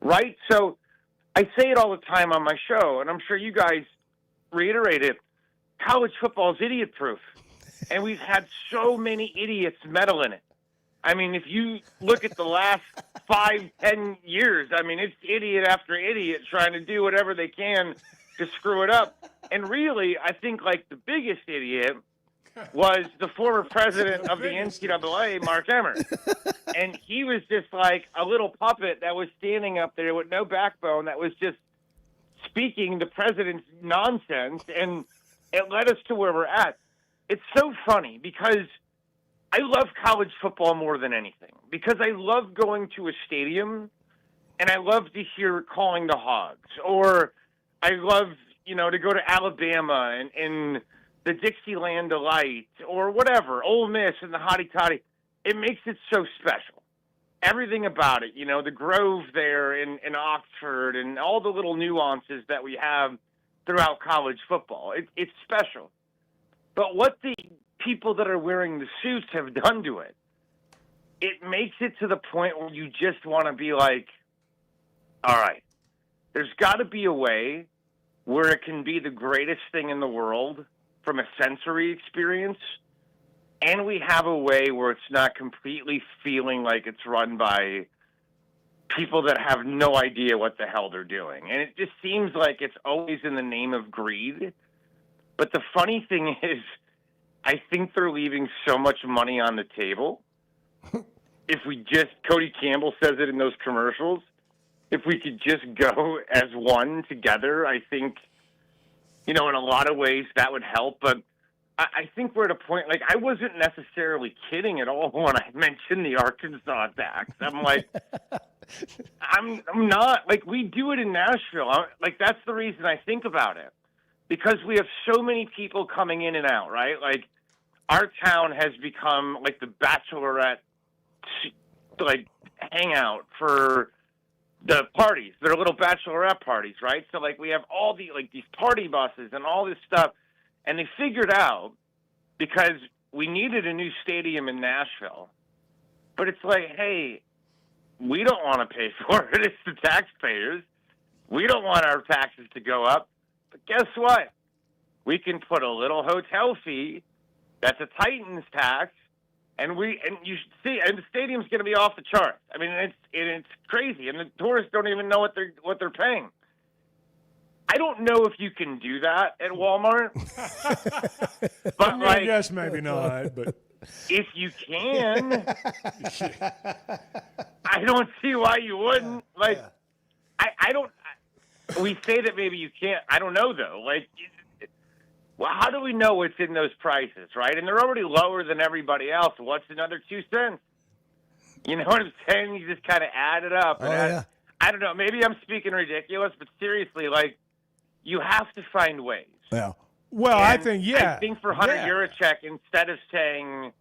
right? So I say it all the time on my show, and I'm sure you guys reiterate it. College football is idiot-proof, and we've had so many idiots meddle in it. I mean, if you look at the last 5-10 years, I mean, it's idiot after idiot trying to do whatever they can to screw it up. And really, I think, like, the biggest idiot was the former president of the NCAA, Mark Emmert. And he was just like a little puppet that was standing up there with no backbone that was just speaking the president's nonsense, and it led us to where we're at. It's so funny because I love college football more than anything because I love going to a stadium and I love to hear Calling the Hogs, or I love, to go to Alabama and the Dixieland Delight, or whatever, Ole Miss and the Hotty Toddy. It makes it so special. Everything about it, the Grove there in Oxford and all the little nuances that we have throughout college football. It's special. But what the people that are wearing the suits have done to it, it makes it to the point where you just want to be like, all right, there's got to be a way where it can be the greatest thing in the world from a sensory experience, and we have a way where it's not completely feeling like it's run by people that have no idea what the hell they're doing. And it just seems like it's always in the name of greed. But the funny thing is, I think they're leaving so much money on the table. If we just, Cody Campbell says it in those commercials, if we could just go as one together, I think, in a lot of ways that would help. But I think we're at a point, like, I wasn't necessarily kidding at all when I mentioned the Arkansas tax. I'm like, I'm not. Like, we do it in Nashville. Like, that's the reason I think about it. Because we have so many people coming in and out, right? Like, our town has become, like, the bachelorette, like, hangout for the parties. They're little bachelorette parties, right? So, like, we have all these party buses and all this stuff. And they figured out, because we needed a new stadium in Nashville, but it's like, hey, we don't want to pay for it. It's the taxpayers. We don't want our taxes to go up. But guess what? We can put a little hotel fee that's a Titans tax, and you should see, and the stadium's going to be off the charts. I mean, it's crazy, and the tourists don't even know what they're paying. I don't know if you can do that at Walmart, but like, yes, maybe not. But if you can, I don't see why you wouldn't. Like, I don't. We say that maybe you can't. I don't know though. Like, well, how do we know what's in those prices, right? And they're already lower than everybody else. What's another 2 cents? You know what I'm saying? You just kind of add it up. And I don't know. Maybe I'm speaking ridiculous, but seriously, like, you have to find ways. Yeah. Well, And I think for Hunter Yurachek, instead of saying,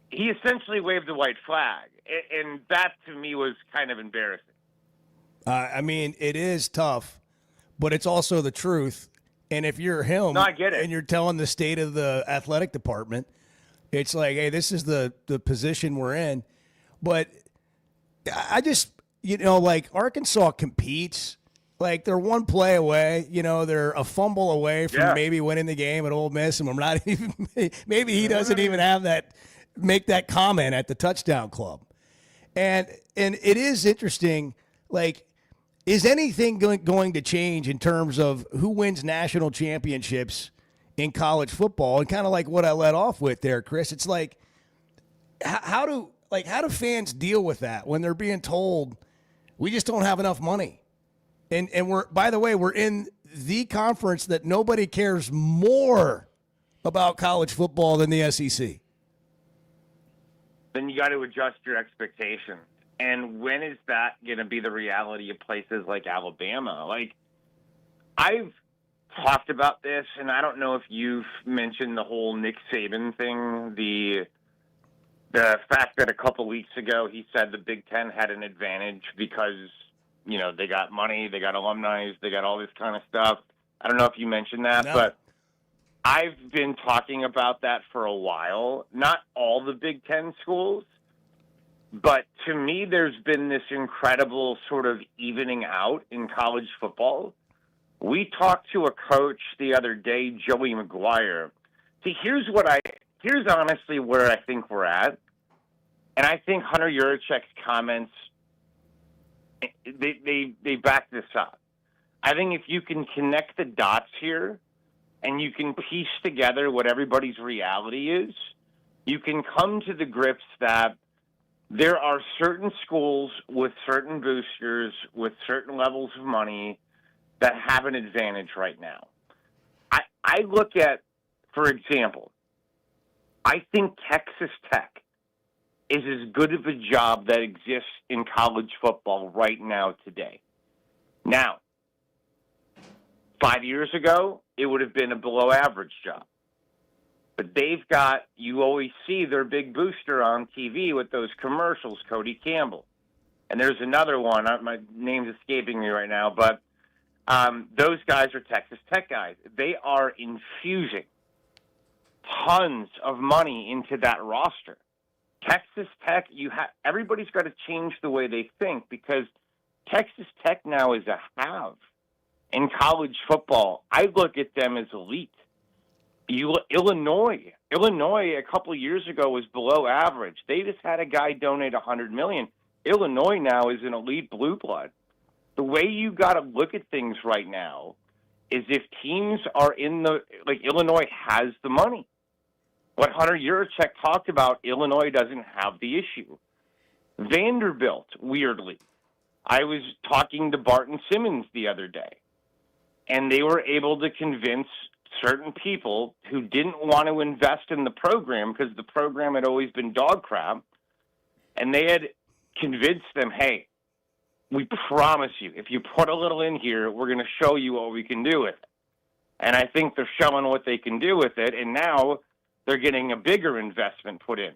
he essentially waved a white flag, and that to me was kind of embarrassing. I mean, it is tough, but it's also the truth. And if you're him, No, I get it. and you're telling the state of the athletic department, it's like, hey, this is the position we're in. But I just, like, Arkansas competes. Like, they're one play away. They're a fumble away from maybe winning the game at Ole Miss, and we're not even – maybe he doesn't even have make that comment at the touchdown club. And it is interesting, like, is anything going to change in terms of who wins national championships in college football? And kind of like what I led off with there, Chris, it's like, how do fans deal with that when they're being told we just don't have enough money? And we're, by the way, we're in the conference that nobody cares more about college football than the SEC. Then you got to adjust your expectations. And when is that going to be the reality of places like Alabama? Like, I've talked about this, and I don't know if you've mentioned the whole Nick Saban thing, the fact that a couple weeks ago he said the Big Ten had an advantage because, they got money, they got alumni, they got all this kind of stuff. I don't know if you mentioned that, but I've been talking about that for a while. Not all the Big Ten schools, but to me, there's been this incredible sort of evening out in college football. We talked to a coach the other day, Joey McGuire. See, here's honestly where I think we're at. And I think Hunter Yurachek's comments, they back this up. I think if you can connect the dots here and you can piece together what everybody's reality is, you can come to the grips that there are certain schools with certain boosters, with certain levels of money that have an advantage right now. I look at, for example, I think Texas Tech is as good of a job that exists in college football right now today. Now, 5 years ago, it would have been a below-average job. But they've got, you always see their big booster on TV with those commercials, Cody Campbell. And there's another one, my name's escaping me right now, but those guys are Texas Tech guys. They are infusing tons of money into that roster. Texas Tech, everybody's got to change the way they think, because Texas Tech now is a have in college football. I look at them as elite. Illinois a couple of years ago was below average. They just had a guy donate $100 million. Illinois now is an elite blue blood. The way you got to look at things right now is if teams are Illinois has the money. What Hunter Yurachek talked about, Illinois doesn't have the issue. Vanderbilt, weirdly, I was talking to Barton Simmons the other day, and they were able to convince certain people who didn't want to invest in the program because the program had always been dog crap, and they had convinced them, hey, we promise you, if you put a little in here, we're going to show you what we can do with it. And I think they're showing what they can do with it, and now they're getting a bigger investment put in.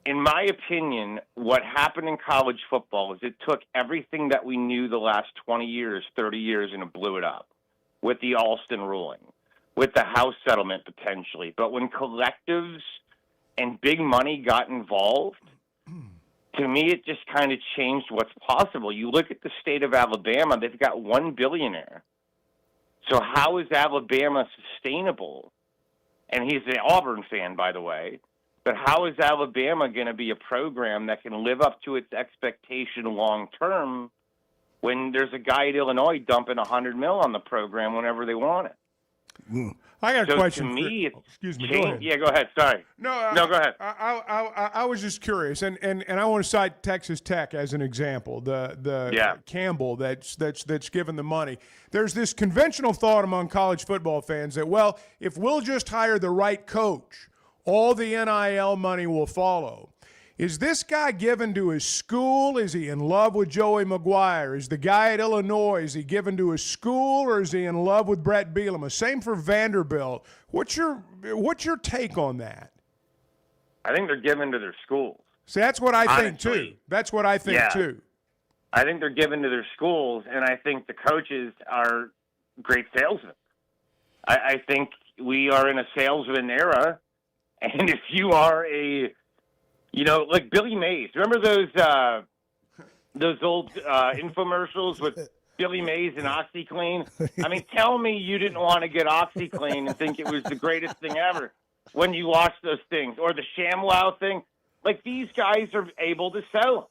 In my opinion, what happened in college football is it took everything that we knew the last 20 years, 30 years, and it blew it up with the Alston ruling, with the House settlement potentially. But when collectives and big money got involved, to me, it just kind of changed what's possible. You look at the state of Alabama, they've got one billionaire. So how is Alabama sustainable? And he's an Auburn fan, by the way. But how is Alabama going to be a program that can live up to its expectation long term when there's a guy at Illinois dumping $100 million on the program whenever they want it? I got a question. To me, excuse me. Go ahead. Yeah, go ahead. Sorry. No, go ahead. I was just curious, and I want to cite Texas Tech as an example. The Campbell that's given the money. There's this conventional thought among college football fans that, well, if we'll just hire the right coach, all the NIL money will follow. Is this guy given to his school? Is he in love with Joey McGuire? Is the guy at Illinois, is he given to his school, or is he in love with Brett Bielema? Same for Vanderbilt. What's your take on that? I think they're given to their schools. See, that's what I think too. That's what I think too. I think they're given to their schools, and I think the coaches are great salesmen. I think we are in a salesman era, and if you are like Billy Mays. Remember those old infomercials with Billy Mays and OxyClean? I mean, tell me you didn't want to get OxyClean and think it was the greatest thing ever when you watched those things. Or the ShamWow thing. Like, these guys are able to sell.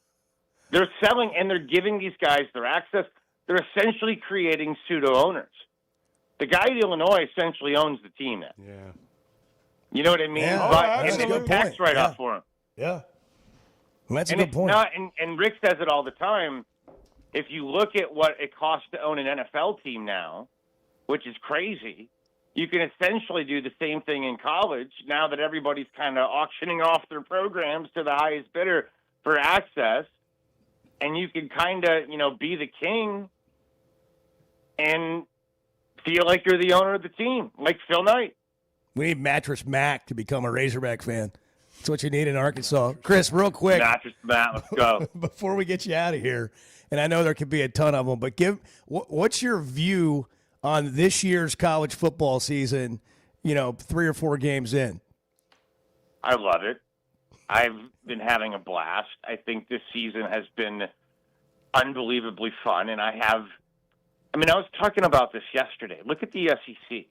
They're selling, and they're giving these guys their access. They're essentially creating pseudo-owners. The guy at Illinois essentially owns the team now. Yeah. You know what I mean? Yeah, And it's a tax write-off for him. Yeah. Well, that's a And good it's point. not, and Rick says it all the time. If you look at what it costs to own an NFL team now, which is crazy, you can essentially do the same thing in college now that everybody's kind of auctioning off their programs to the highest bidder for access. And you can kind of, be the king and feel like you're the owner of the team, like Phil Knight. We need Mattress Mac to become a Razorback fan. That's what you need in Arkansas. Chris, real quick. Mattress Mac, let's go. Before we get you out of here, and I know there could be a ton of them, but what's your view on this year's college football season, 3 or 4 games in? I love it. I've been having a blast. I think this season has been unbelievably fun, and I was talking about this yesterday. Look at the SEC.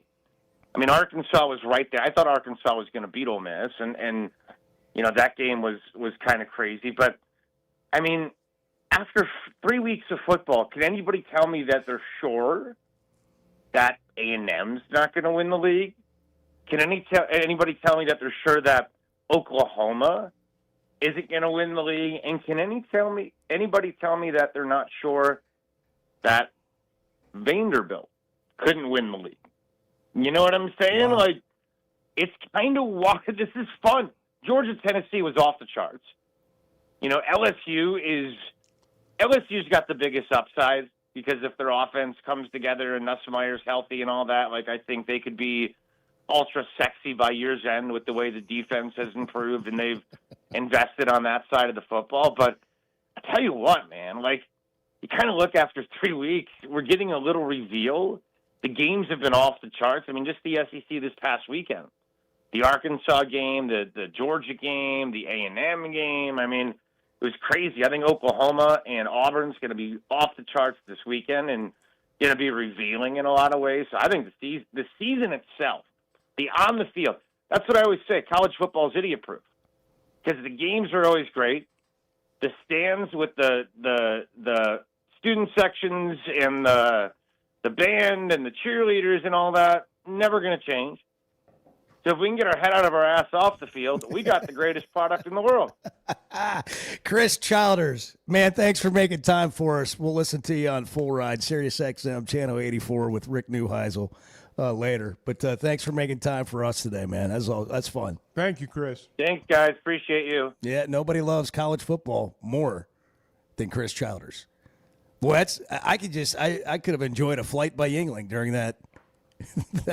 Arkansas was right there. I thought Arkansas was going to beat Ole Miss, and that game was kind of crazy. But, after 3 weeks of football, can anybody tell me that they're sure that A&M's not going to win the league? Can anybody tell me that they're sure that Oklahoma isn't going to win the league? And can anybody tell me that they're not sure that Vanderbilt couldn't win the league? You know what I'm saying? Wow. Like, it's kind of wild. This is fun. Georgia, Tennessee was off the charts. LSU's got the biggest upside because if their offense comes together and Nussmeier's healthy and all that, I think they could be ultra sexy by year's end with the way the defense has improved and they've invested on that side of the football. But I tell you what, man, you kind of look after 3 weeks, we're getting a little reveal. The games have been off the charts. Just the SEC this past weekend. The Arkansas game, the Georgia game, the A&M game. It was crazy. I think Oklahoma and Auburn's going to be off the charts this weekend and going to be revealing in a lot of ways. So I think the season itself, the on the field, that's what I always say. College football is idiot-proof because the games are always great. The stands with the student sections and the band and the cheerleaders and all that, never going to change. So if we can get our head out of our ass off the field, we got the greatest product in the world. Chris Childers, man, thanks for making time for us. We'll listen to you on Full Ride, Sirius XM, Channel 84 with Rick Neuheisel later. But thanks for making time for us today, man. That's fun. Thank you, Chris. Thanks, guys. Appreciate you. Yeah, nobody loves college football more than Chris Childers. Boy, I could have enjoyed a flight by Yingling during that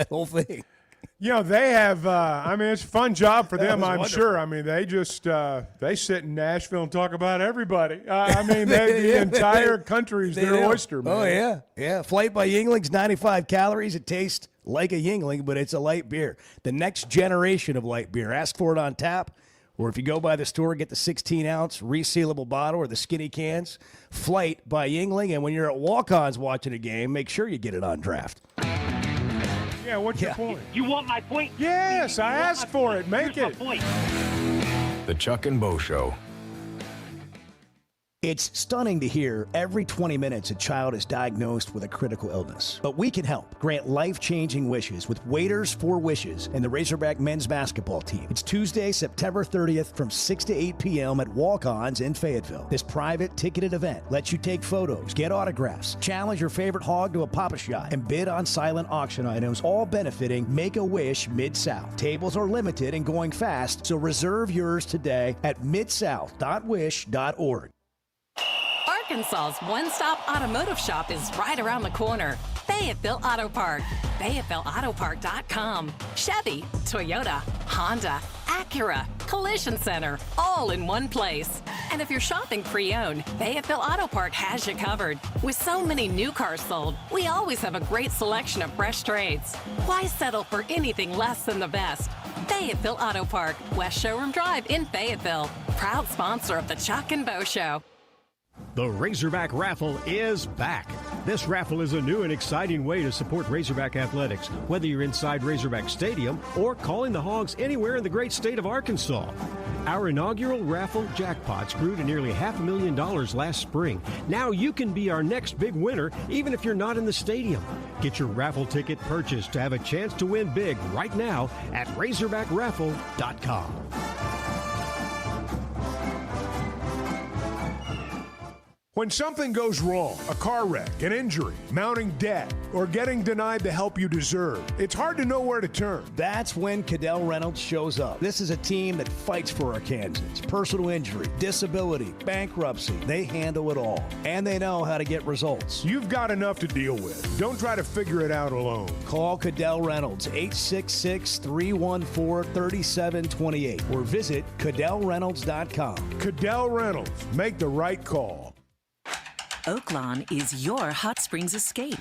whole thing. You know, they have, it's a fun job for them, I'm wonderful. sure. I mean, they just, they sit in Nashville and talk about everybody. The entire country's their oyster, man. Oh, yeah. Yeah, flight by Yingling's 95 calories. It tastes like a Yingling, but it's a light beer. The next generation of light beer. Ask for it on tap, or if you go by the store, get the 16-ounce resealable bottle or the skinny cans. Flight by Yingling. And when you're at Walk-Ons watching a game, make sure you get it on draft. Yeah, what's your point? You want my point? Yes, I asked for it. Make it. The Chuck and Bo Show. It's stunning to hear every 20 minutes a child is diagnosed with a critical illness. But we can help. Grant life-changing wishes with Waiters for Wishes and the Razorback men's basketball team. It's Tuesday, September 30th from 6 to 8 p.m. at Walk-Ons in Fayetteville. This private ticketed event lets you take photos, get autographs, challenge your favorite hog to a Pop-A-Shot, and bid on silent auction items, all benefiting Make-A-Wish Mid-South. Tables are limited and going fast, so reserve yours today at midsouth.wish.org. Arkansas's one-stop automotive shop is right around the corner. Fayetteville Auto Park. FayettevilleAutoPark.com. Chevy, Toyota, Honda, Acura, Collision Center, all in one place. And if you're shopping pre-owned, Fayetteville Auto Park has you covered. With so many new cars sold, we always have a great selection of fresh trades. Why settle for anything less than the best? Fayetteville Auto Park, West Showroom Drive in Fayetteville. Proud sponsor of the Chuck and Bo Show. The Razorback Raffle is back. This raffle is a new and exciting way to support Razorback athletics, whether you're inside Razorback Stadium or calling the Hogs anywhere in the great state of Arkansas. Our inaugural raffle jackpots grew to nearly $500,000 last spring. Now you can be our next big winner, even if you're not in the stadium. Get your raffle ticket purchased to have a chance to win big right now at RazorbackRaffle.com. When something goes wrong, a car wreck, an injury, mounting debt, or getting denied the help you deserve, it's hard to know where to turn. That's when Cadell Reynolds shows up. This is a team that fights for Arkansans. Personal injury, disability, bankruptcy, they handle it all. And they know how to get results. You've got enough to deal with. Don't try to figure it out alone. Call Cadell Reynolds, 866-314-3728, or visit CadellReynolds.com. Cadell Reynolds. Make the right call. Oaklawn is your hot springs escape.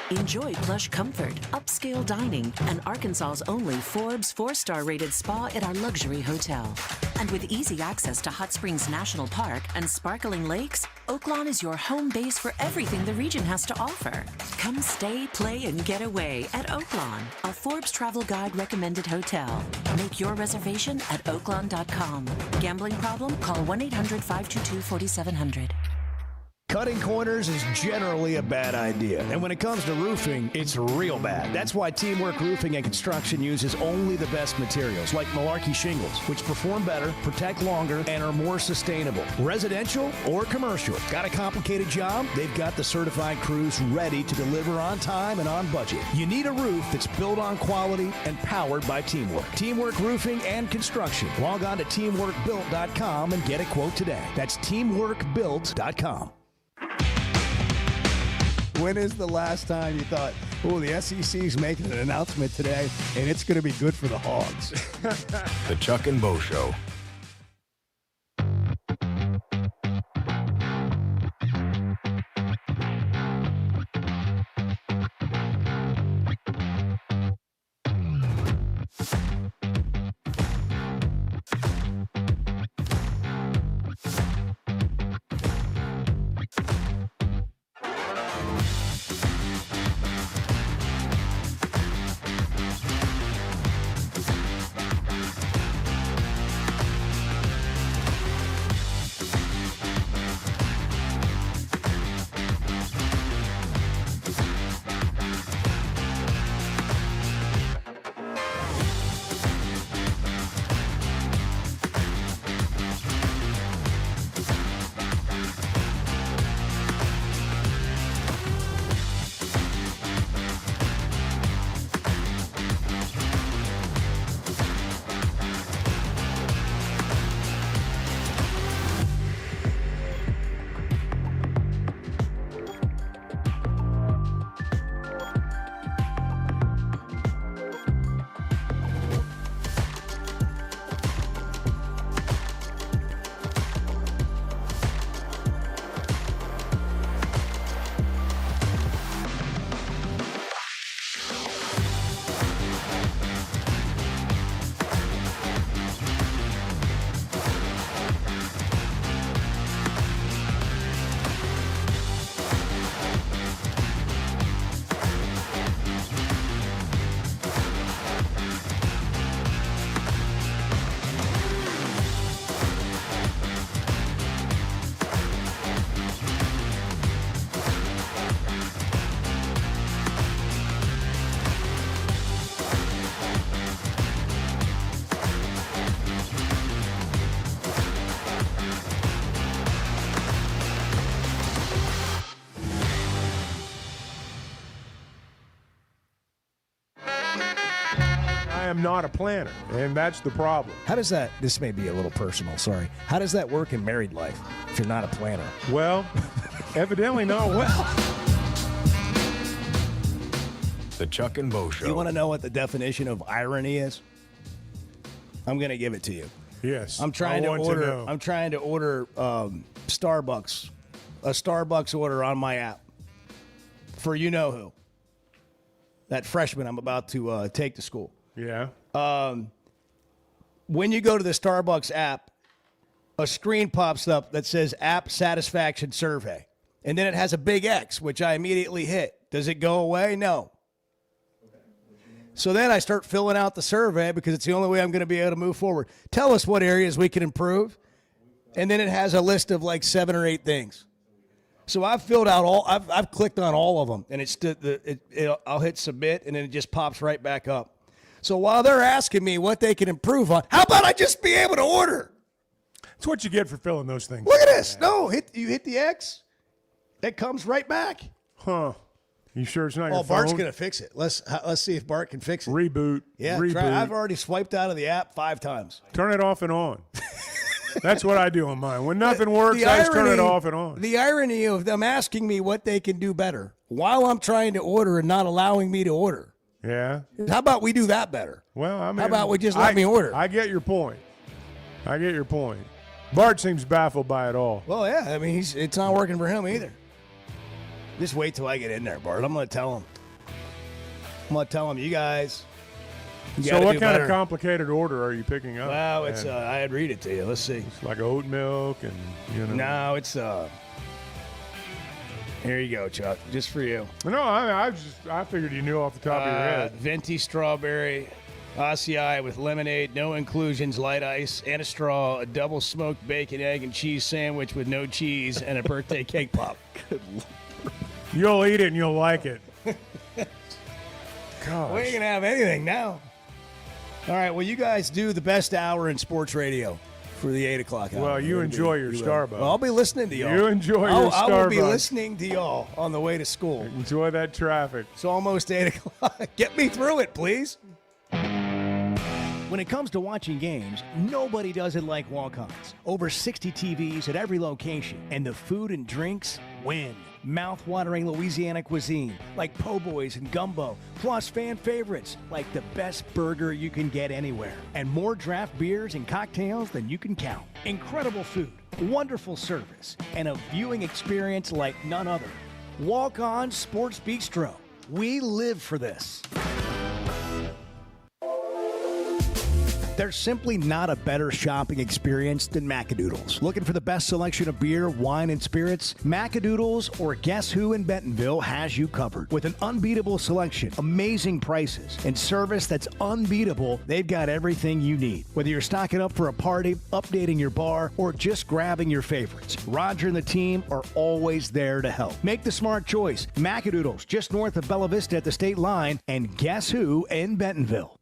Enjoy plush comfort, upscale dining, and Arkansas's only Forbes 4-star rated spa at our luxury hotel. And with easy access to Hot Springs National Park and sparkling lakes, Oaklawn is your home base for everything the region has to offer. Come stay, play, and get away at Oaklawn, a Forbes Travel Guide recommended hotel. Make your reservation at oaklawn.com. Gambling problem? Call 1-800-522-4700. Cutting corners is generally a bad idea. And when it comes to roofing, it's real bad. That's why Teamwork Roofing and Construction uses only the best materials, like Malarkey shingles, which perform better, protect longer, and are more sustainable. Residential or commercial. Got a complicated job? They've got the certified crews ready to deliver on time and on budget. You need a roof that's built on quality and powered by Teamwork. Teamwork Roofing and Construction. Log on to teamworkbuilt.com and get a quote today. That's teamworkbuilt.com. When is the last time you thought, oh, the SEC's making an announcement today, and it's going to be good for the Hogs? The Chuck and Bo Show. am not a planner, and that's the problem. How does that, this may be a little personal, sorry. How does that work in married life if you're not a planner? Well, evidently not well. The Chuck and Bo Show. You want to know what the definition of irony is? I'm going to give it to you. Yes. I'm trying to I want order. know. I'm trying to order Starbucks, a Starbucks order on my app for you know who. That freshman I'm about to take to school. Yeah. When you go to the Starbucks app, a screen pops up that says App Satisfaction Survey, and then it has a big X, which I immediately hit. Does it go away? No. So then I start filling out the survey because it's the only way I'm going to be able to move forward. Tell us what areas we can improve. And then it has a list of like 7 or 8 things. So I've filled out I've clicked on all of them, and I'll hit submit, and then it just pops right back up. So while they're asking me what they can improve on, how about I just be able to order? That's what you get for filling those things. Look at this. No, you hit the X, it comes right back. Huh. You sure it's not your phone? Bart's going to fix it. Let's see if Bart can fix it. Reboot. Yeah, Reboot. I've already swiped out of the app 5 times. Turn it off and on. That's what I do on mine. When nothing works, I just turn it off and on. The irony of them asking me what they can do better while I'm trying to order and not allowing me to order. Yeah. How about we do that better? Well, I mean, how about we just let me order? I get your point. Bart seems baffled by it all. Well, yeah. I mean, it's not working for him either. Just wait till I get in there, Bart. I'm going to tell him. You guys. So what kind of complicated order are you picking up? Well, it's I'd read it to you. Let's see. It's like oat milk and No, it's here you go, Chuck. Just for you. No, I figured you knew off the top of your head. Venti strawberry, acai with lemonade, no inclusions, light ice, and a straw, a double smoked bacon, egg, and cheese sandwich with no cheese, and a birthday cake pop. Good Lord. You'll eat it and you'll like it. Gosh. We ain't gonna have anything now. All right, well, you guys do the best hour in sports radio for the 8 o'clock hour. Well, you enjoy your Starbucks. Well, I'll be listening to y'all. You enjoy your Starbucks. I will be listening to y'all on the way to school. Enjoy that traffic. It's almost 8 o'clock. Get me through it, please. When it comes to watching games, nobody does it like Walk-Ons. Over 60 TVs at every location, and the food and drinks win. Mouth-watering Louisiana cuisine like po' boys and gumbo, plus fan favorites like the best burger you can get anywhere, and more draft beers and cocktails than you can count. Incredible food, wonderful service, and a viewing experience like none other. Walk-On Sports Bistro. We live for this. There's simply not a better shopping experience than Macadoodles. Looking for the best selection of beer, wine, and spirits? Macadoodles or Guess Who in Bentonville has you covered. With an unbeatable selection, amazing prices, and service that's unbeatable, they've got everything you need. Whether you're stocking up for a party, updating your bar, or just grabbing your favorites, Roger and the team are always there to help. Make the smart choice. Macadoodles, just north of Bella Vista at the state line, and Guess Who in Bentonville.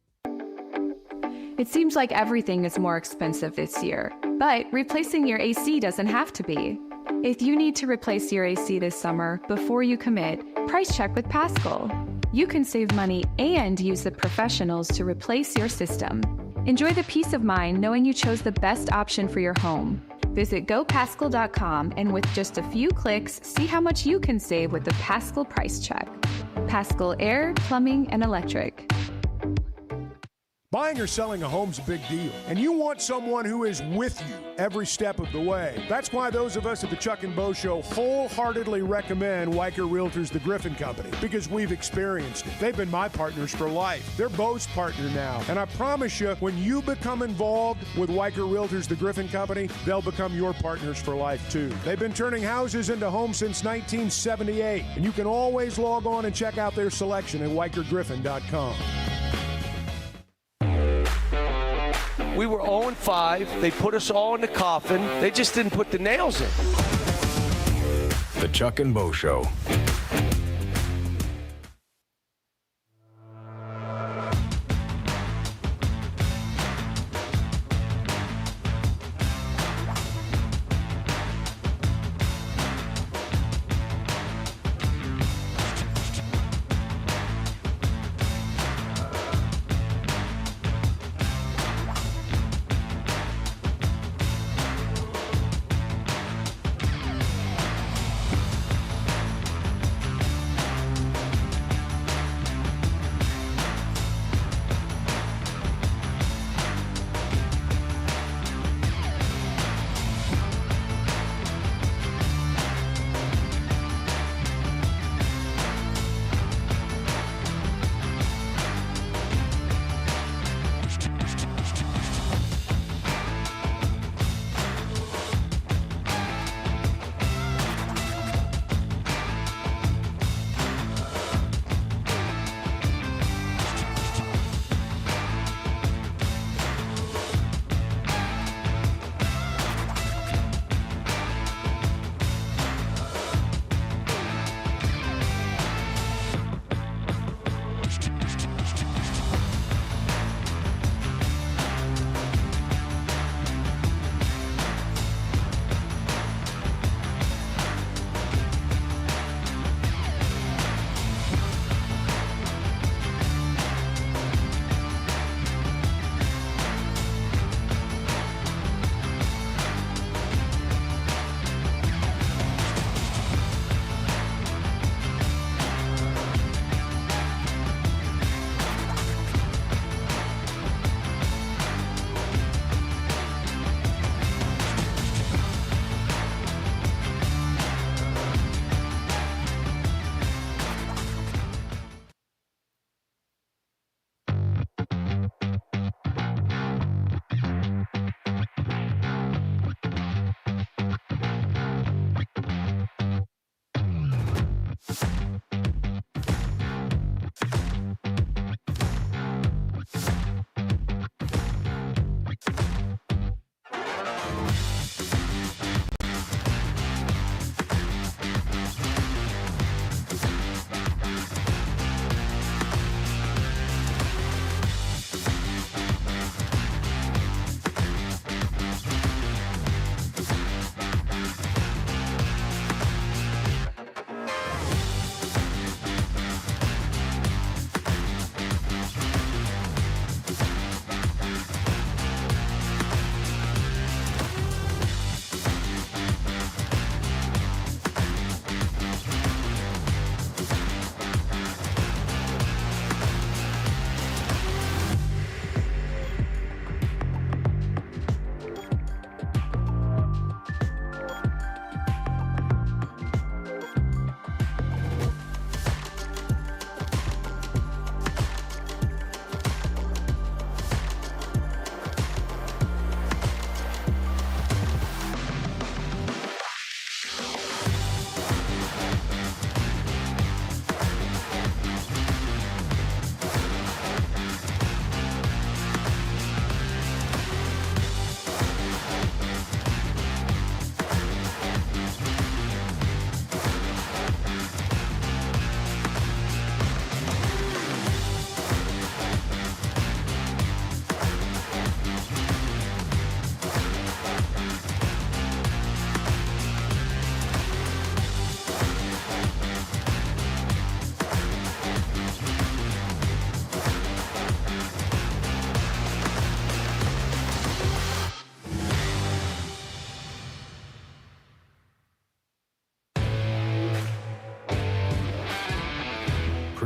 It seems like everything is more expensive this year, but replacing your AC doesn't have to be. If you need to replace your AC this summer, before you commit, price check with Paschal. You can save money and use the professionals to replace your system. Enjoy the peace of mind knowing you chose the best option for your home. Visit GoPaschal.com and with just a few clicks, see how much you can save with the Paschal price check. Paschal Air, Plumbing, and Electric. Buying or selling a home's a big deal, and you want someone who is with you every step of the way. That's why those of us at the Chuck and Bo Show wholeheartedly recommend Weicker Realtors, the Griffin Company, because we've experienced it. They've been my partners for life. They're Bo's partner now, and I promise you, when you become involved with Weicker Realtors, the Griffin Company, they'll become your partners for life, too. They've been turning houses into homes since 1978, and you can always log on and check out their selection at WeicherGriffin.com. We were 0-5. They put us all in the coffin. They just didn't put the nails in. The Chuck and Bo Show.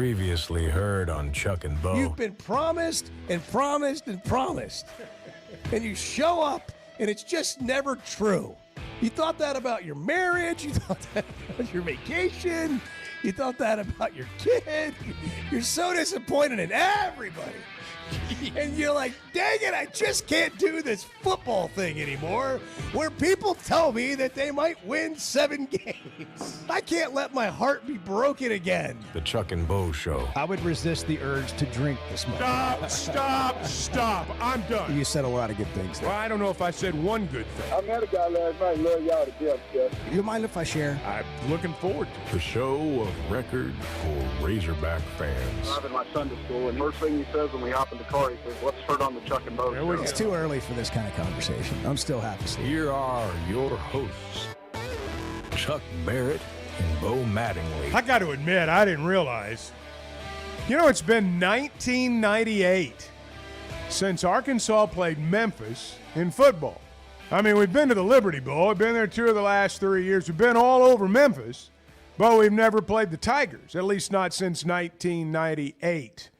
Previously heard on Chuck and Bo. You've been promised and promised and promised. And you show up, and it's just never true. You thought that about your marriage. You thought that about your vacation. You thought that about your kid. You're so disappointed in everybody. And you're like, dang it, I just can't do this football thing anymore where people tell me that they might win 7 games. I can't let my heart be broken again. The Chuck and Bo Show. I would resist the urge to drink this much. Stop. I'm done. You said a lot of good things there. Well, I don't know if I said one good thing. I met a guy last night. Love y'all to death, Jeff. You mind if I share? I'm looking forward to it. The show of record for Razorback fans. I'm in my Sunday school, and first thing he says when we hop in the car, he says, "Let's turn on the Chuck and Bo Show." It's too early for this kind of conversation. I'm still half asleep. Here are your hosts, Chuck Barrett and Bo Mattingly. I got to admit, I didn't realize. It's been 1998 since Arkansas played Memphis in football. I mean, we've been to the Liberty Bowl. We've been there 2 of the last 3 years. We've been all over Memphis, but we've never played the Tigers, at least not since 1998.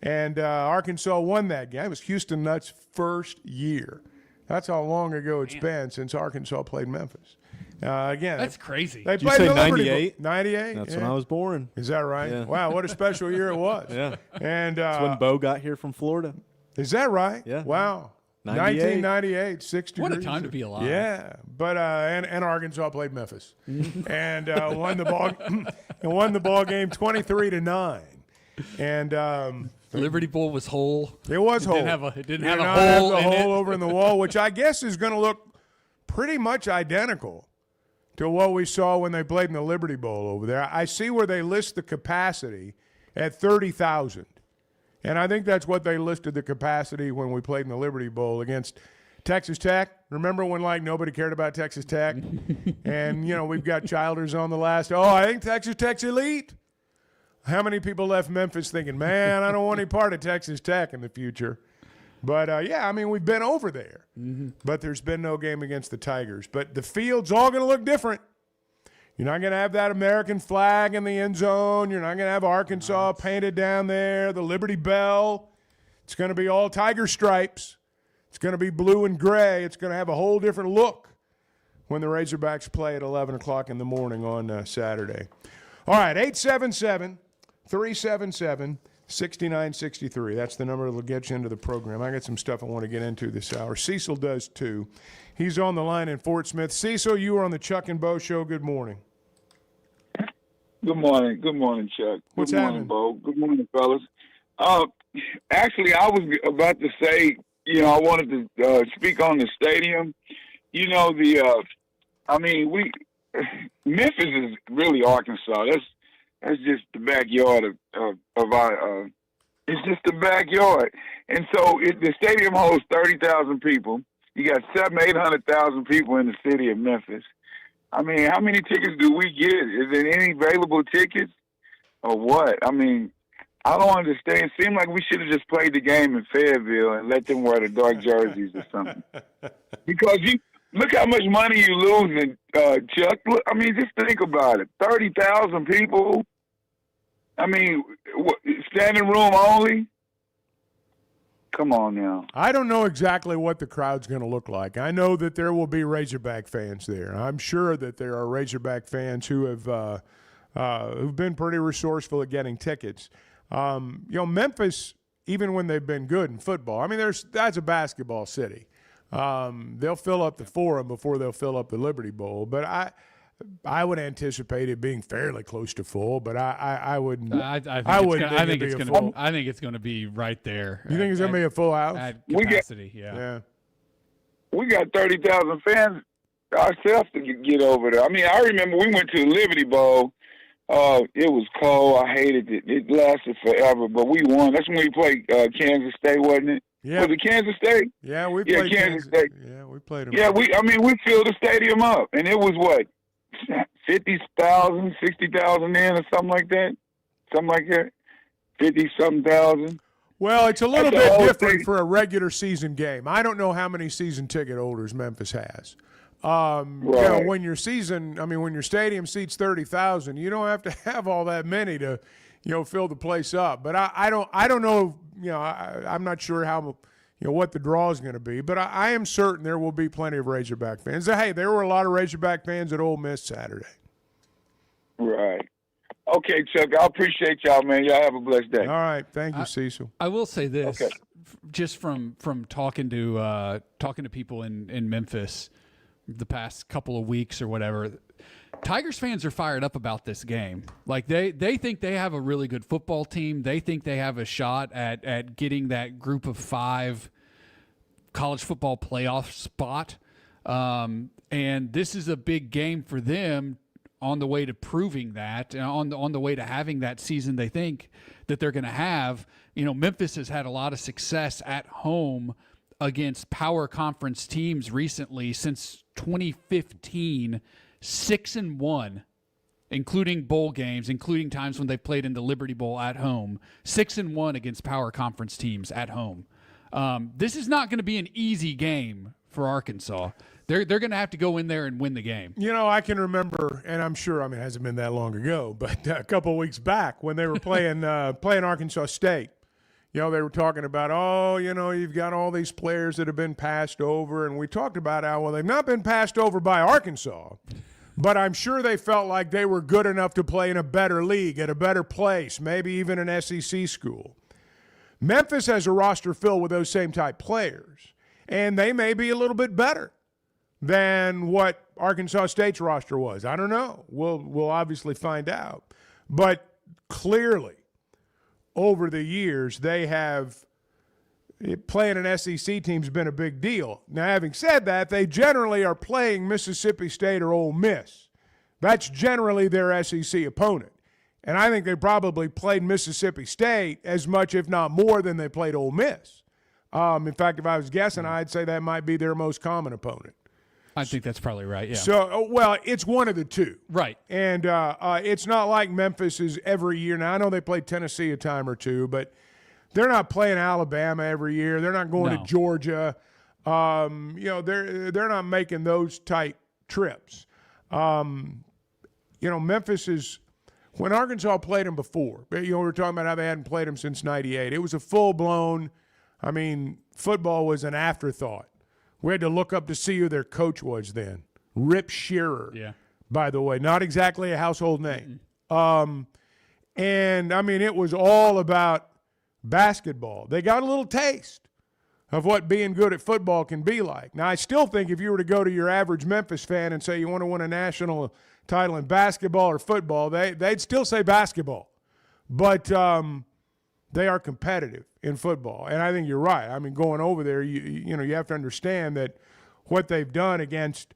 And Arkansas won that game. It was Houston Nutt's first year. That's how long ago it's been since Arkansas played Memphis. Again, That's crazy. They Did you played say the Liberty 98? Bowl. 98? That's yeah. when I was born. Is that right? Yeah. Wow, what a special year it was. Yeah. And That's when Bo got here from Florida. is that right? Yeah. Wow. 98. 1998, 6 degrees. What a time to be alive. Yeah, but and Arkansas played Memphis and won the ball game 23-9. And Liberty Bowl was whole. it was whole. It didn't have Did a not have hole the in hole it. over in the wall, which I guess is going to look pretty much identical to what we saw when they played in the Liberty Bowl over there. I see where they list the capacity at 30,000. And I think that's what they listed the capacity when we played in the Liberty Bowl against Texas Tech. Remember when, nobody cared about Texas Tech? And, we've got Childers on the last. Oh, I think Texas Tech's elite. How many people left Memphis thinking, man, I don't want any part of Texas Tech in the future? But, we've been over there. Mm-hmm. But there's been no game against the Tigers. But the field's all going to look different. You're not going to have that American flag in the end zone. You're not going to have Arkansas painted down there, the Liberty Bell. It's going to be all Tiger stripes. It's going to be blue and gray. It's going to have a whole different look when the Razorbacks play at 11 o'clock in the morning on Saturday. All right, 877-377-6963. That's the number that will get you into the program. I got some stuff I want to get into this hour. Cecil does too. He's on the line in Fort Smith. Cecil, you are on the Chuck and Bo Show. Good morning. Good morning. Good morning, Chuck. What's Good morning, happening? Bo. Good morning, fellas. Actually, I was about to say, I wanted to speak on the stadium. Memphis is really Arkansas. That's just the backyard of our. It's just the backyard, and so the stadium holds 30,000 people. You got 700,000-800,000 people in the city of Memphis. I mean, how many tickets do we get? Is there any available tickets or what? I mean, I don't understand. It seemed like we should have just played the game in Fayetteville and let them wear the dark jerseys or something. Because look how much money you losing, Chuck. Look, just think about it. 30,000 people. Standing room only. Come on now. I don't know exactly what the crowd's going to look like. I know that there will be Razorback fans there. I'm sure that there are Razorback fans who have who've been pretty resourceful at getting tickets. Memphis, even when they've been good in football, that's a basketball city. They'll fill up the Forum before they'll fill up the Liberty Bowl. But I would anticipate it being fairly close to full, but I wouldn't. I think it's going to be right there. You think it's going to be a full house? At capacity, yeah. We got 30,000 fans ourselves to get over there. I remember we went to the Liberty Bowl. It was cold. I hated it. It lasted forever, but we won. That's when we played Kansas State, wasn't it? Yeah. Was it Kansas State? Yeah, we played Kansas State. Yeah, we played them. Yeah, we filled the stadium up, and it was what? 50,000, 60,000 in or something like that. 50-something thousand. Well, it's a little bit different for a regular season game. I don't know how many season ticket holders Memphis has. When your stadium seats 30,000, you don't have to have all that many to, fill the place up. But I don't know. I'm not sure how what the draw is going to be. But I am certain there will be plenty of Razorback fans. Hey, there were a lot of Razorback fans at Ole Miss Saturday. Right. Okay, Chuck. I appreciate y'all, man. Y'all have a blessed day. All right. Thank you, Cecil. I will say this, Okay. just from talking to people in Memphis the past couple of weeks or whatever, Tigers fans are fired up about this game. Like they think they have a really good football team. They think they have a shot at getting that group of 5 college football playoff spot. And this is a big game for them on the way to proving that, on the way to having that season they think that they're going to have. Memphis has had a lot of success at home against power conference teams recently since 2015, 6-1, including bowl games, including times when they played in the Liberty Bowl at home, 6-1 against power conference teams at home. This is not going to be an easy game for Arkansas. They're going to have to go in there and win the game. I can remember, and I'm sure, it hasn't been that long ago, but a couple of weeks back when they were playing Arkansas State, they were talking about, you've got all these players that have been passed over, and we talked about how, well, they've not been passed over by Arkansas, but I'm sure they felt like they were good enough to play in a better league, at a better place, maybe even an SEC school. Memphis has a roster filled with those same type players, and they may be a little bit better than what Arkansas State's roster was. I don't know. We'll obviously find out. But clearly, over the years, they have playing an SEC team's been a big deal. Now, having said that, they generally are playing Mississippi State or Ole Miss. That's generally their SEC opponent. And I think they probably played Mississippi State as much, if not more, than they played Ole Miss. In fact, if I was guessing, I'd say that might be their most common opponent. I think that's probably right, yeah. So, it's one of the two. Right. And it's not like Memphis is every year. Now, I know they play Tennessee a time or two, but they're not playing Alabama every year. They're not going to Georgia. They're not making those type trips. Memphis is – when Arkansas played them before, we were talking about how they hadn't played them since 98. It was a full-blown – football was an afterthought. We had to look up to see who their coach was then. Rip Shearer, by the way. Not exactly a household name. It was all about basketball. They got a little taste of what being good at football can be like. Now, I still think if you were to go to your average Memphis fan and say you want to win a national title in basketball or football, they'd still say basketball. But they are competitive in football. And I think you're right. Going over there, you have to understand that what they've done against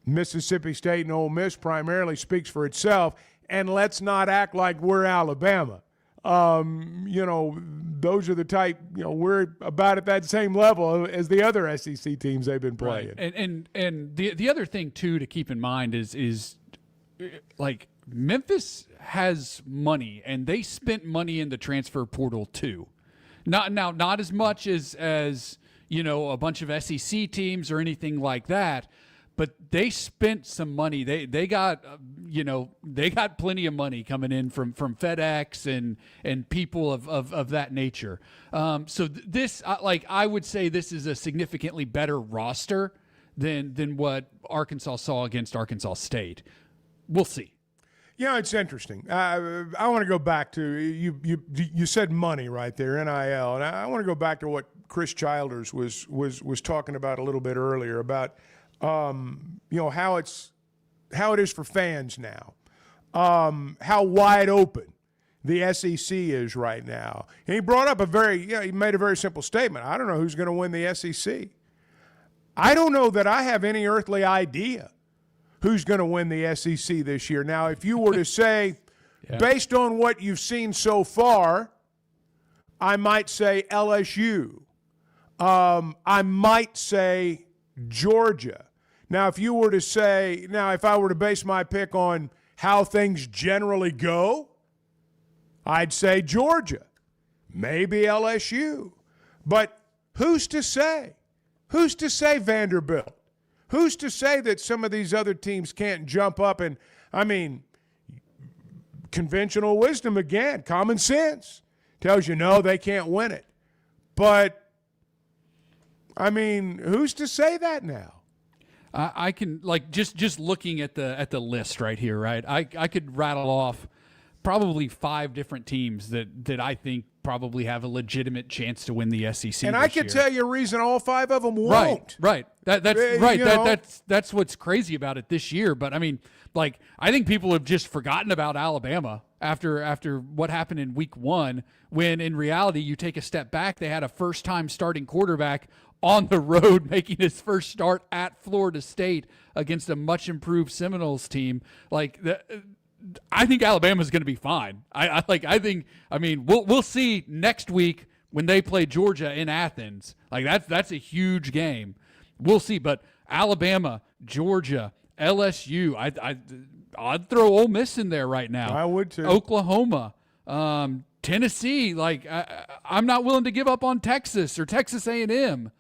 Mississippi State and Ole Miss primarily speaks for itself. And let's not act like we're Alabama. Those are the type, we're about at that same level as the other SEC teams they've been playing. Right. And the other thing, too, to keep in mind is like Memphis has money, and they spent money in the transfer portal, too. Not as much as a bunch of SEC teams or anything like that, but they spent some money. They got plenty of money coming in from FedEx and people of that nature. So this, I would say, this is a significantly better roster than what Arkansas saw against Arkansas State. We'll see. It's interesting. I want to go back to you said money right there, NIL, and I want to go back to what Chris Childers was talking about a little bit earlier about how it is for fans now, how wide open the SEC is right now. And he brought up he made a very simple statement. I don't know who's going to win the SEC. I don't know that I have any earthly idea who's going to win the SEC this year. Now, if you were to say, based on what you've seen so far, I might say LSU. I might say Georgia. Now, if I were to base my pick on how things generally go, I'd say Georgia, maybe LSU. But who's to say? Who's to say Vanderbilt? Who's to say that some of these other teams can't jump up and, conventional wisdom again, common sense tells you no, they can't win it. But I mean, who's to say that now? I can just looking at the list right here, right? I could rattle off probably 5 different teams that I think probably have a legitimate chance to win the SEC. And I can tell you a reason all 5 of them won't. Right. That's right. That's what's crazy about it this year. But I mean, like, I think people have just forgotten about Alabama after what happened in week 1, when in reality you take a step back, they had a first-time starting quarterback on the road making his first start at Florida State against a much improved Seminoles team. I think Alabama's going to be fine. We'll see next week when they play Georgia in Athens. Like, that's a huge game. We'll see, but Alabama, Georgia, LSU, I'd throw Ole Miss in there right now. I would too. Oklahoma, Tennessee. Like, I'm not willing to give up on Texas or Texas A&M.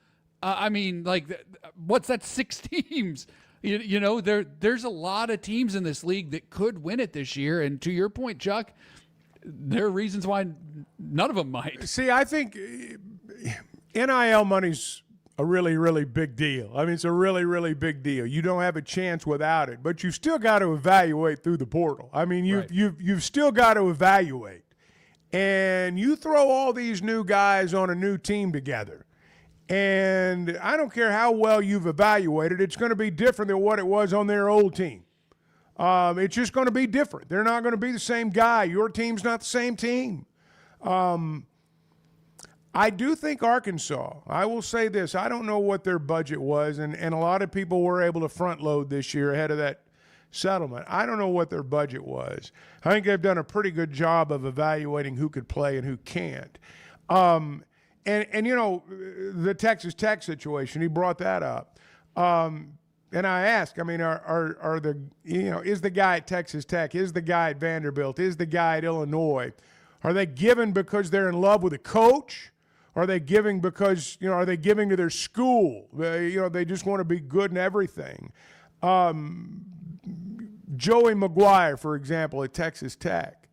What's that? 6 teams. You know, there's a lot of teams in this league that could win it this year. And to your point, Chuck, there are reasons why none of them might. See, I think NIL money's a really, really big deal. I mean, it's a really, really big deal. You don't have a chance without it, but you've still got to evaluate through the portal. I mean, you've still got to evaluate. And you throw all these new guys on a new team together. And I don't care how well you've evaluated, it's going to be different than what it was on their old team. It's just going to be different. They're not going to be the same guy. Your team's not the same team. I do think Arkansas, I will say this, I don't know what their budget was, and a lot of people were able to front load this year ahead of that settlement. I don't know what their budget was. I think they've done a pretty good job of evaluating who could play and who can't. And you know, the Texas Tech situation, he brought that up. And I asked, I mean, are the, you know, is the guy at Texas Tech, is the guy at Vanderbilt, is the guy at Illinois, are they giving because they're in love with a coach? Are they giving because, you know, are they giving to their school? They just want to be good in everything. Joey McGuire, for example, at Texas Tech.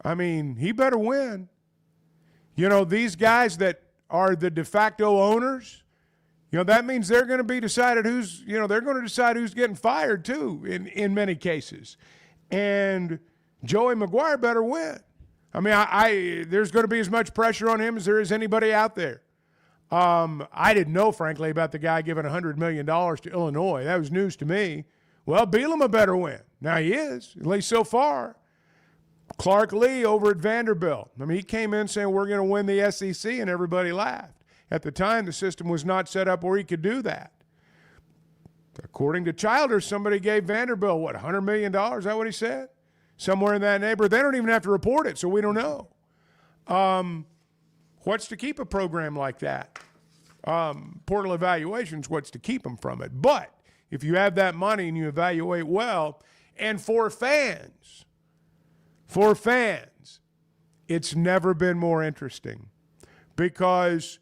I mean, he better win. You know, these guys that are the de facto owners, you know, that means they're going to be decided who's, you know, they're going to decide who's getting fired too in many cases. And Joey McGuire better win. I mean, there's going to be as much pressure on him as there is anybody out there. I didn't know, frankly, about the guy giving $100 million to Illinois. That was news to me. Well, Bielema better win. Now he is, at least so far. Clark Lee over at Vanderbilt. I mean, he came in saying we're going to win the SEC, and everybody laughed. At the time, the system was not set up where he could do that. According to Childers, somebody gave Vanderbilt, what, $100 million? Is that what he said? Somewhere in that neighborhood. They don't even have to report it, so we don't know. What's to keep a program like that? Portal evaluations, what's to keep them from it? But if you have that money and you evaluate well, and for fans, it's never been more interesting, because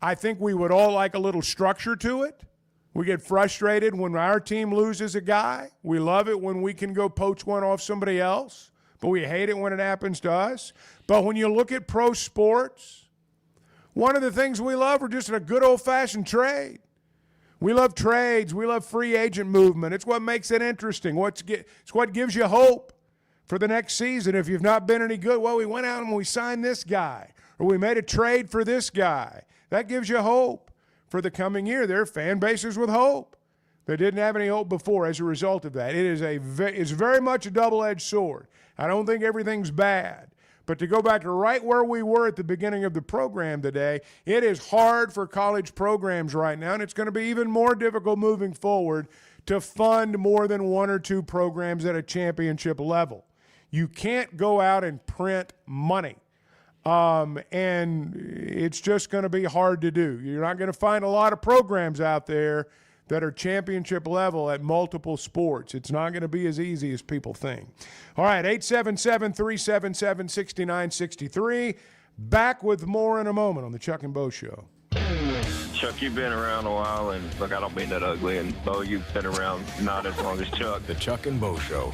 I think we would all like a little structure to it. We get frustrated when our team loses a guy. We love it when we can go poach one off somebody else, but we hate it when it happens to us. But when you look at pro sports, one of the things we love are just a good old-fashioned trade. We love trades. We love free agent movement. It's what makes it interesting. It's what gives you hope for the next season. If you've not been any good, well, we went out and we signed this guy, or we made a trade for this guy. That gives you hope for the coming year. There are fan bases with hope that didn't have any hope before as a result of that. It's very much a double-edged sword. I don't think everything's bad. But to go back to right where we were at the beginning of the program today, it is hard for college programs right now, and it's going to be even more difficult moving forward to fund more than 1 or 2 programs at a championship level. You can't go out and print money. And it's just going to be hard to do. You're not going to find a lot of programs out there that are championship level at multiple sports. It's not going to be as easy as people think. All right, 877-377-6963. Back with more in a moment on the Chuck and Bo Show. Chuck, you've been around a while, and look, I don't mean that ugly, and Bo, you've been around not as long as Chuck. The Chuck and Bo Show.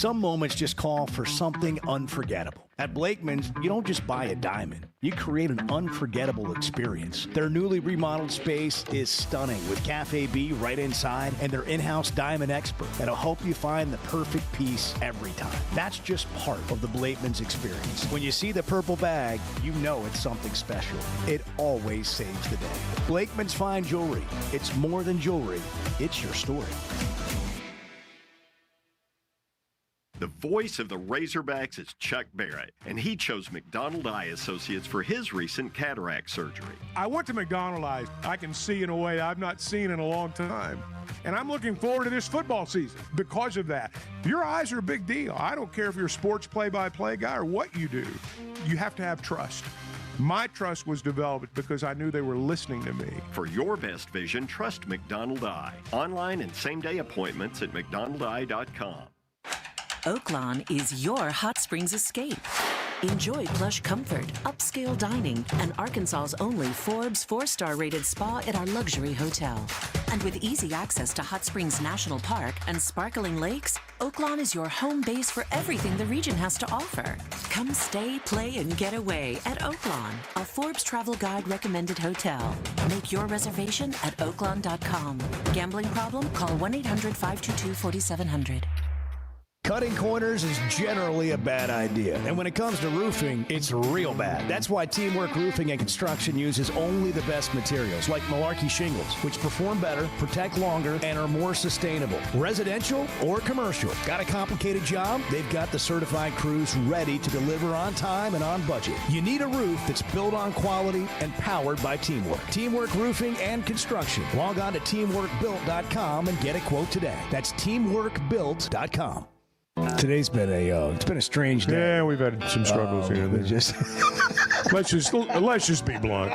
Some moments just call for something unforgettable. At Blakeman's, you don't just buy a diamond. You create an unforgettable experience. Their newly remodeled space is stunning with Cafe B right inside and their in-house diamond expert that'll help you find the perfect piece every time. That's just part of the Blakeman's experience. When you see the purple bag, you know it's something special. It always saves the day. Blakeman's Fine Jewelry. It's more than jewelry. It's your story. The voice of the Razorbacks is Chuck Barrett, and he chose McDonald Eye Associates for his recent cataract surgery. I went to McDonald Eyes. I can see in a way I've not seen in a long time. And I'm looking forward to this football season because of that. Your eyes are a big deal. I don't care if you're a sports play-by-play guy or what you do. You have to have trust. My trust was developed because I knew they were listening to me. For your best vision, trust McDonald Eye. Online and same-day appointments at McDonaldEye.com. Oaklawn is your hot springs escape. Enjoy plush comfort, upscale dining, and Arkansas's only Forbes 4-star rated spa at our luxury hotel. And with easy access to Hot Springs National Park and sparkling lakes, Oaklawn is your home base for everything the region has to offer. Come stay, play, and get away at Oaklawn, a Forbes Travel Guide recommended hotel. Make your reservation at oaklawn.com. Gambling problem? Call 1-800-522-4700. Cutting corners is generally a bad idea. And when it comes to roofing, it's real bad. That's why Teamwork Roofing and Construction uses only the best materials, like Malarkey shingles, which perform better, protect longer, and are more sustainable. Residential or commercial. Got a complicated job? They've got the certified crews ready to deliver on time and on budget. You need a roof that's built on quality and powered by Teamwork. Teamwork Roofing and Construction. Log on to teamworkbuilt.com and get a quote today. That's teamworkbuilt.com. Today's been it's been a strange day. Yeah, we've had some struggles here and there. Let's just be blunt.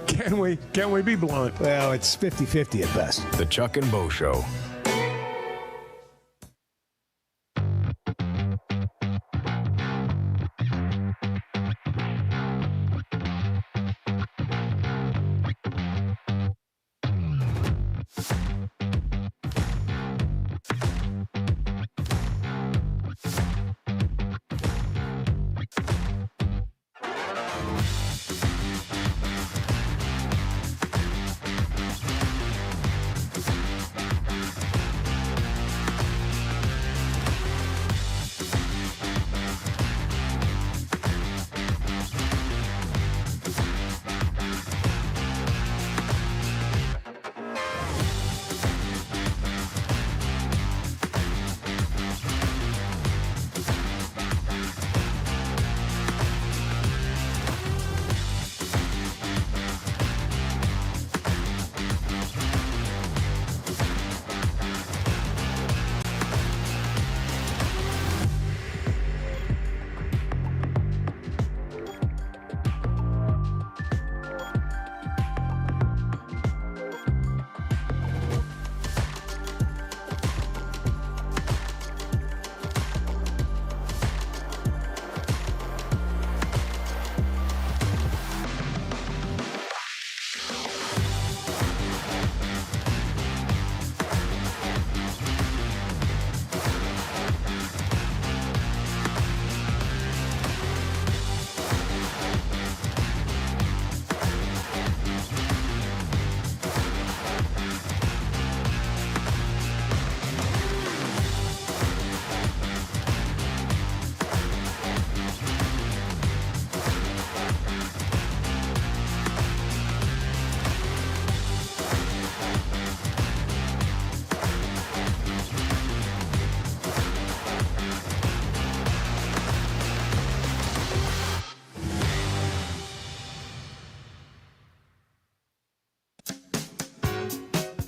Can we be blunt? Well, it's 50-50 at best. The Chuck and Bo Show.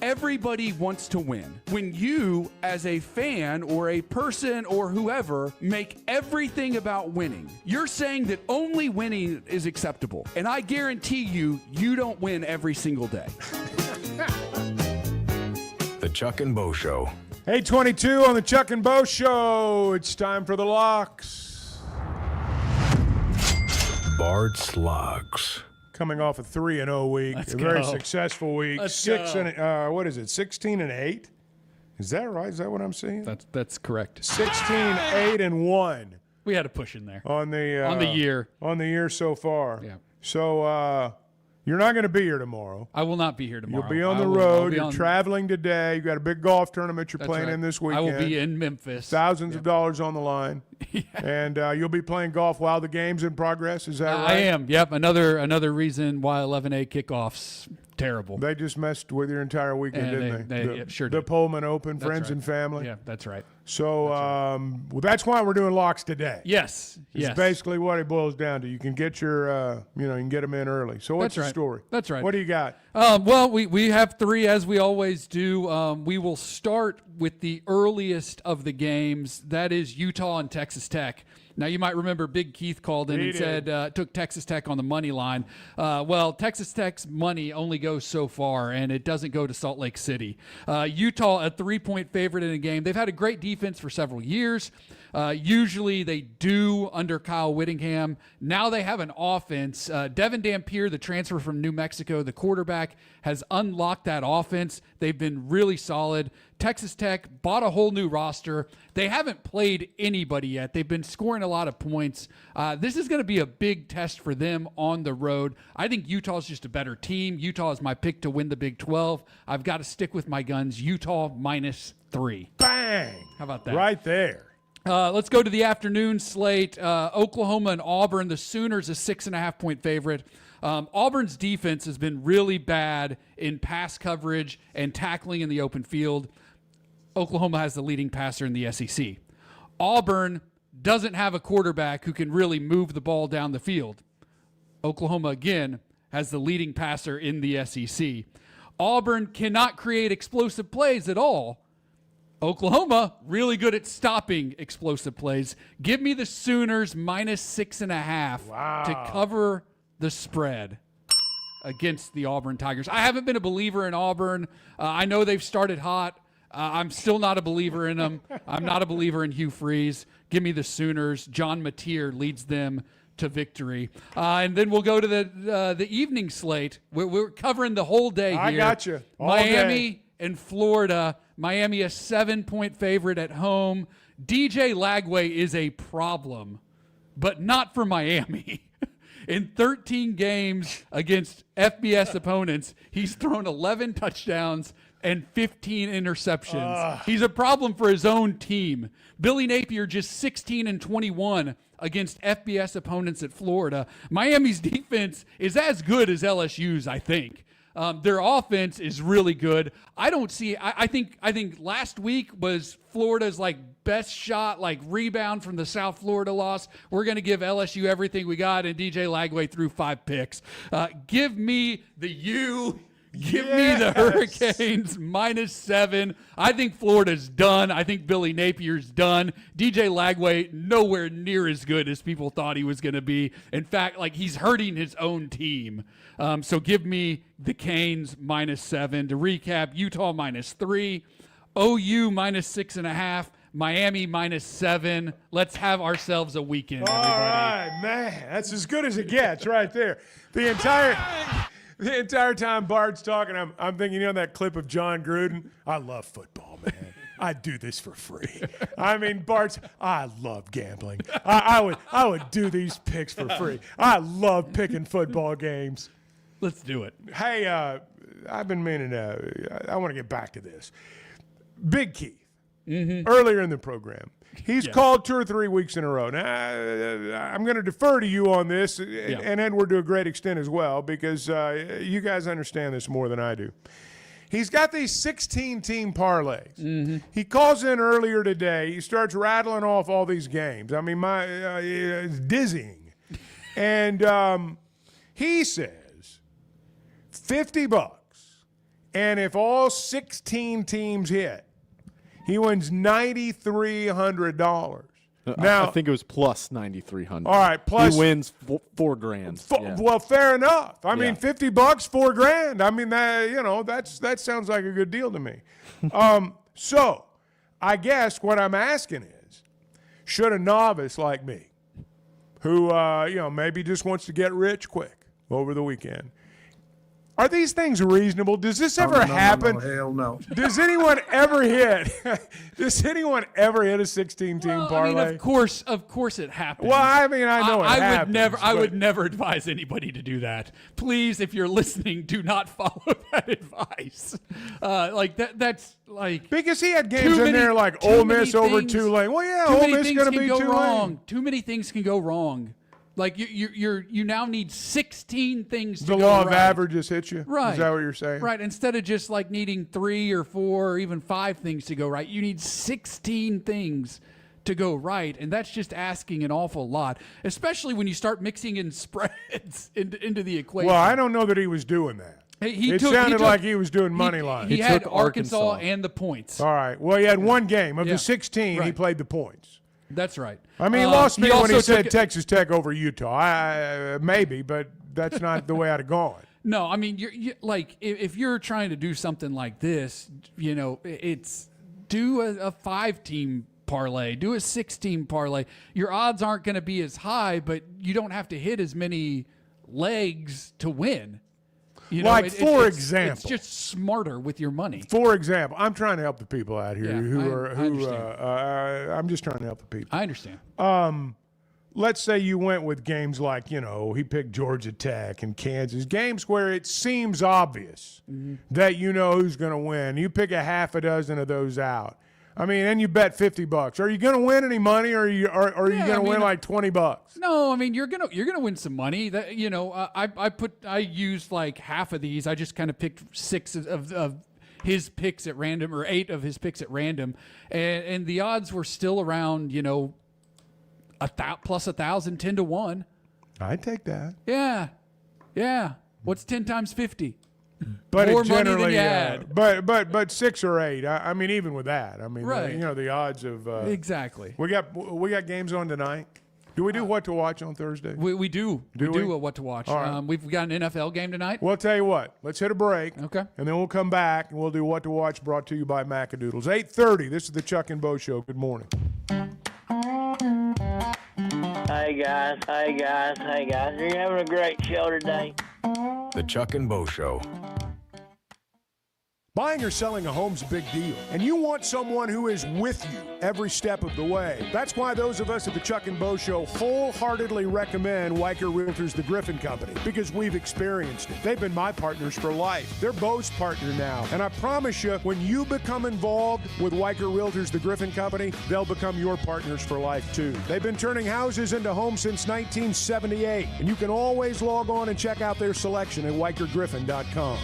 Everybody wants to win. When you, as a fan or a person or whoever, make everything about winning, you're saying that only winning is acceptable. And I guarantee you, you don't win every single day. The Chuck and Bo Show. 8:22 on the Chuck and Bo Show. It's time for the locks. Bart's Locks. Coming off a 3-0 week, a very successful week. Let's 16 and 8. Is that right? Is that what I'm seeing? That's correct. 16-8-1. We had a push in there on the year. On the year so far. Yeah. So you're not going to be here tomorrow. I will not be here tomorrow. You'll be on the road. You're traveling today. You got a big golf tournament you're playing in this weekend. I will be in Memphis. Thousands of dollars on the line. And you'll be playing golf while the game's in progress. Is that right? I am. Yep. Another reason why 11A kickoffs terrible. They just messed with your entire weekend, didn't they? Sure the did. Pullman Open, That's friends right. and family. Yeah, that's right. So, well, that's why we're doing locks today. Yes. It's basically what it boils down to. You can get your, you can get them in early. So what's the story? That's right. What do you got? Well, we have three, as we always do. We will start with the earliest of the games. That is Utah and Texas Tech. Now, you might remember Big Keith called in and said took Texas Tech on the money line. Well, Texas Tech's money only goes so far, and it doesn't go to Salt Lake City. Utah, a 3-point favorite in a game. They've had a great defense for several years. Usually they do under Kyle Whittingham. Now they have an offense. Devin Dampier, the transfer from New Mexico, the quarterback, has unlocked that offense. They've been really solid. Texas Tech bought a whole new roster. They haven't played anybody yet. They've been scoring a lot of points. This is going to be a big test for them on the road. I think Utah's just a better team. Utah is my pick to win the Big 12. I've got to stick with my guns. Utah -3. Bang! How about that? Right there. Let's go to the afternoon slate. Oklahoma and Auburn. The Sooners a 6.5-point favorite. Auburn's defense has been really bad in pass coverage and tackling in the open field. Oklahoma has the leading passer in the SEC. Auburn doesn't have a quarterback who can really move the ball down the field. Oklahoma, again, has the leading passer in the SEC. Auburn cannot create explosive plays at all. Oklahoma, really good at stopping explosive plays. Give me the Sooners -6.5 to cover the spread against the Auburn Tigers. I haven't been a believer in Auburn. I know they've started hot. I'm still not a believer in them. I'm not a believer in Hugh Freeze. Give me the Sooners. John Mateer leads them to victory. And then we'll go to the evening slate. We're covering the whole day here. I got you. All Miami day. and Florida. Miami a 7-point favorite at home. DJ Lagway is a problem, but not for Miami. In 13 games against FBS opponents, he's thrown 11 touchdowns and 15 interceptions. He's a problem for his own team. Billy Napier just 16-21 against FBS opponents at Florida. Miami's defense is as good as LSU's, I think. Their offense is really good. I don't see. I think last week was Florida's best shot, rebound from the South Florida loss. We're going to give LSU everything we got, and DJ Lagway threw 5 picks. Give me the U. Give me the Hurricanes -7. I think Florida's done. I think Billy Napier's done. DJ Lagway nowhere near as good as people thought he was going to be. In fact, he's hurting his own team. So give me the Canes -7. To recap, Utah -3, OU -6.5, Miami -7. Let's have ourselves a weekend, everybody. All right, man. That's as good as it gets right there. The entire time Bart's talking, I'm thinking, that clip of John Gruden? I love football, man. I do this for free. I mean, I love gambling. I would do these picks for free. I love picking football games. Let's do it. Hey, I've been meaning I want to get back to this. Big Keith, earlier in the program, he's called 2 or 3 weeks in a row. Now, I'm going to defer to you on this, and Edward to a great extent as well, because you guys understand this more than I do. He's got these 16-team parlays. He calls in earlier today. He starts rattling off all these games. I mean, it's dizzying. And he says $50, and if all 16 teams hit, he wins $9,300. Now, I think it was plus 9,300. All right, plus he wins $4,000. Well, fair enough. I mean, $50, $4,000. I mean, that sounds like a good deal to me. So, I guess what I'm asking is, should a novice like me, who maybe just wants to get rich quick over the weekend, Are these things reasonable? Does this ever happen? No, hell no. Does anyone ever hit? Does anyone ever hit a 16-team parlay? I mean, of course it happens. Well, I mean, I know it happens. I would never advise anybody to do that. Please, if you're listening, do not follow that advice. That's like because he had games in there like Ole Miss over Tulane. Well, yeah, Ole Miss going to be go Tulane. Wrong. Too many things can go wrong. Like you now need 16 things to go right. The law of averages hit you? Right. Is that what you're saying? Right. Instead of just like needing 3 or 4 or even 5 things to go right, you need 16 things to go right. And that's just asking an awful lot, especially when you start mixing in spreads into the equation. Well, I don't know that he was doing that. It sounded like he was doing money line. He had Arkansas and the points. All right. Well, he had one game. Of the 16, he played the points. That's right. I mean, he lost me when he said Texas Tech over Utah. Maybe, but that's not the way I'd have gone. No, I mean, you're like if you're trying to do something like this, it's do a 5-team parlay, do a 6-team parlay. Your odds aren't going to be as high, but you don't have to hit as many legs to win. For example, it's just smarter with your money. For example, I'm trying to help the people out here I'm just trying to help the people. I understand. Let's say you went with games like, he picked Georgia Tech and Kansas, games where it seems obvious that you know who's going to win. You pick a half a dozen of those out. I mean, and you bet $50. Are you going to win any money, or are you going to win like $20? No, I mean you're gonna win some money. That I used like half of these. I just kind of picked 6 of his picks at random, or 8 of his picks at random, and the odds were still around plus 1,000, 10 to 1. I'd take that. Yeah. What's 10 times 50? But more it money generally, than you had. But 6 or 8. I mean, even with that, I mean, right. The odds of exactly. We got games on tonight. Do we do what to watch on Thursday? We do. We do a what to watch. All right. We've got an NFL game tonight. Well, I'll tell you what. Let's hit a break. Okay. And then we'll come back and we'll do what to watch. Brought to you by Macadoodles. 8:30. This is the Chuck and Bo Show. Good morning. Hey guys. You're having a great show today. The Chuck and Bo Show. Buying or selling a home's a big deal, and you want someone who is with you every step of the way. That's why those of us at the Chuck and Bo Show wholeheartedly recommend Weicher Realtors The Griffin Company, because we've experienced it. They've been my partners for life. They're Bo's partner now, and I promise you, when you become involved with Weicher Realtors The Griffin Company, they'll become your partners for life too. They've been turning houses into homes since 1978, and you can always log on and check out their selection at WeicherGriffin.com.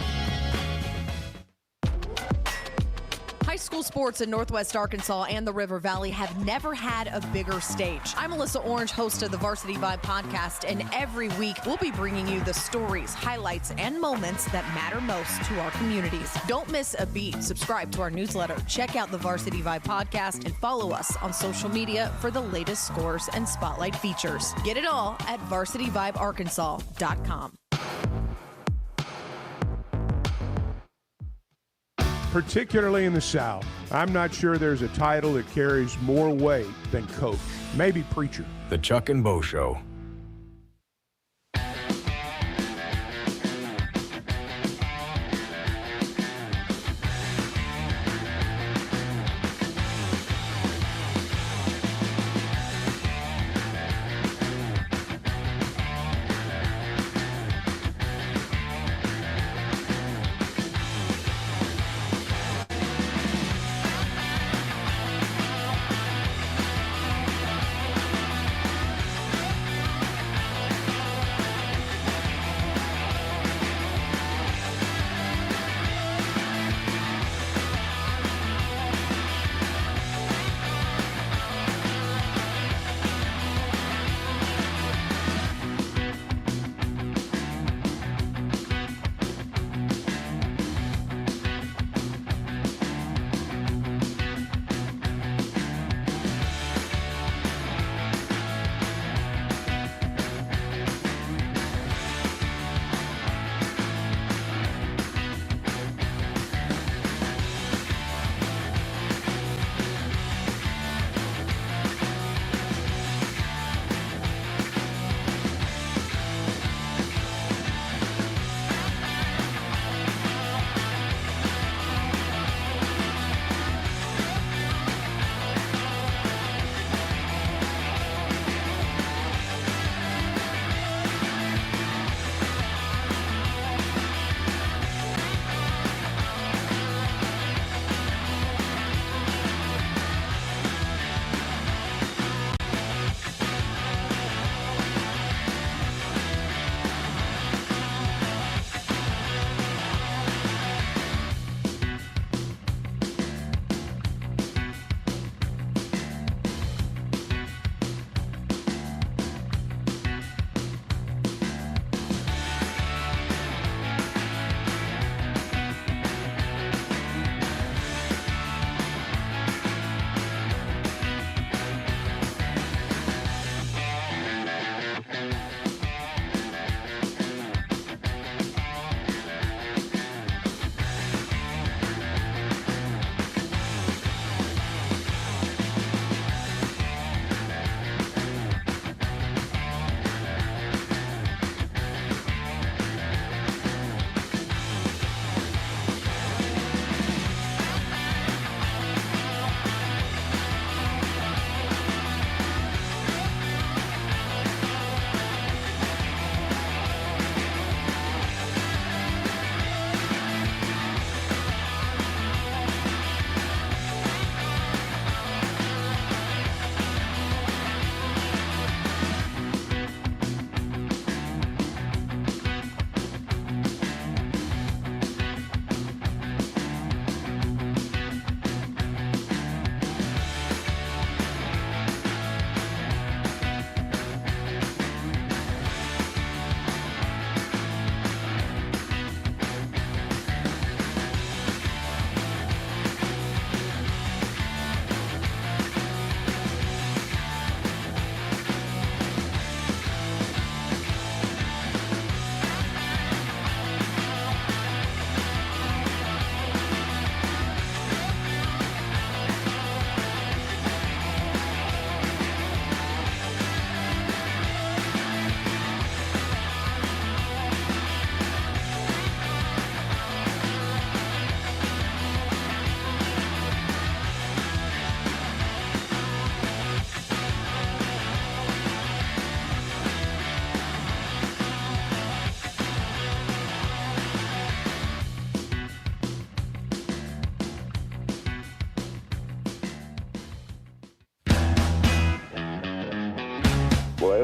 High school sports in Northwest Arkansas and the River Valley have never had a bigger stage. I'm Melissa Orange, host of the Varsity Vibe podcast, and every week we'll be bringing you the stories, highlights, and moments that matter most to our communities. Don't miss a beat. Subscribe to our newsletter, check out the Varsity Vibe podcast, and follow us on social media for the latest scores and spotlight features. Get it all at varsityvibearkansas.com. Particularly in the South, I'm not sure there's a title that carries more weight than coach. Maybe preacher. The Chuck and Bo Show.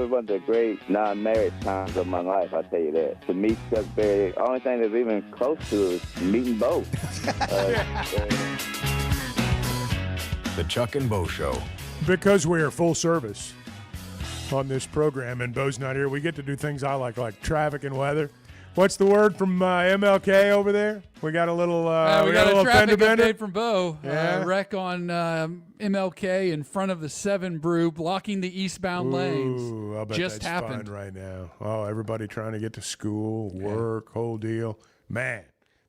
was one of the great non-marriage times of my life, I'll tell you that. To meet Chuck Berry, the only thing that's even close to is meeting Bo. The Chuck and Bo Show. Because we are full service on this program and Bo's not here, we get to do things I like traffic and weather. What's the word from MLK over there? We got a little we got a little traffic fender bender? update from Bo. Yeah. Wreck on MLK in front of the 7 Brew, blocking the eastbound lanes. Ooh, I bet Just that's happened. fun right now. Oh, everybody trying to get to school, work, whole deal. Man,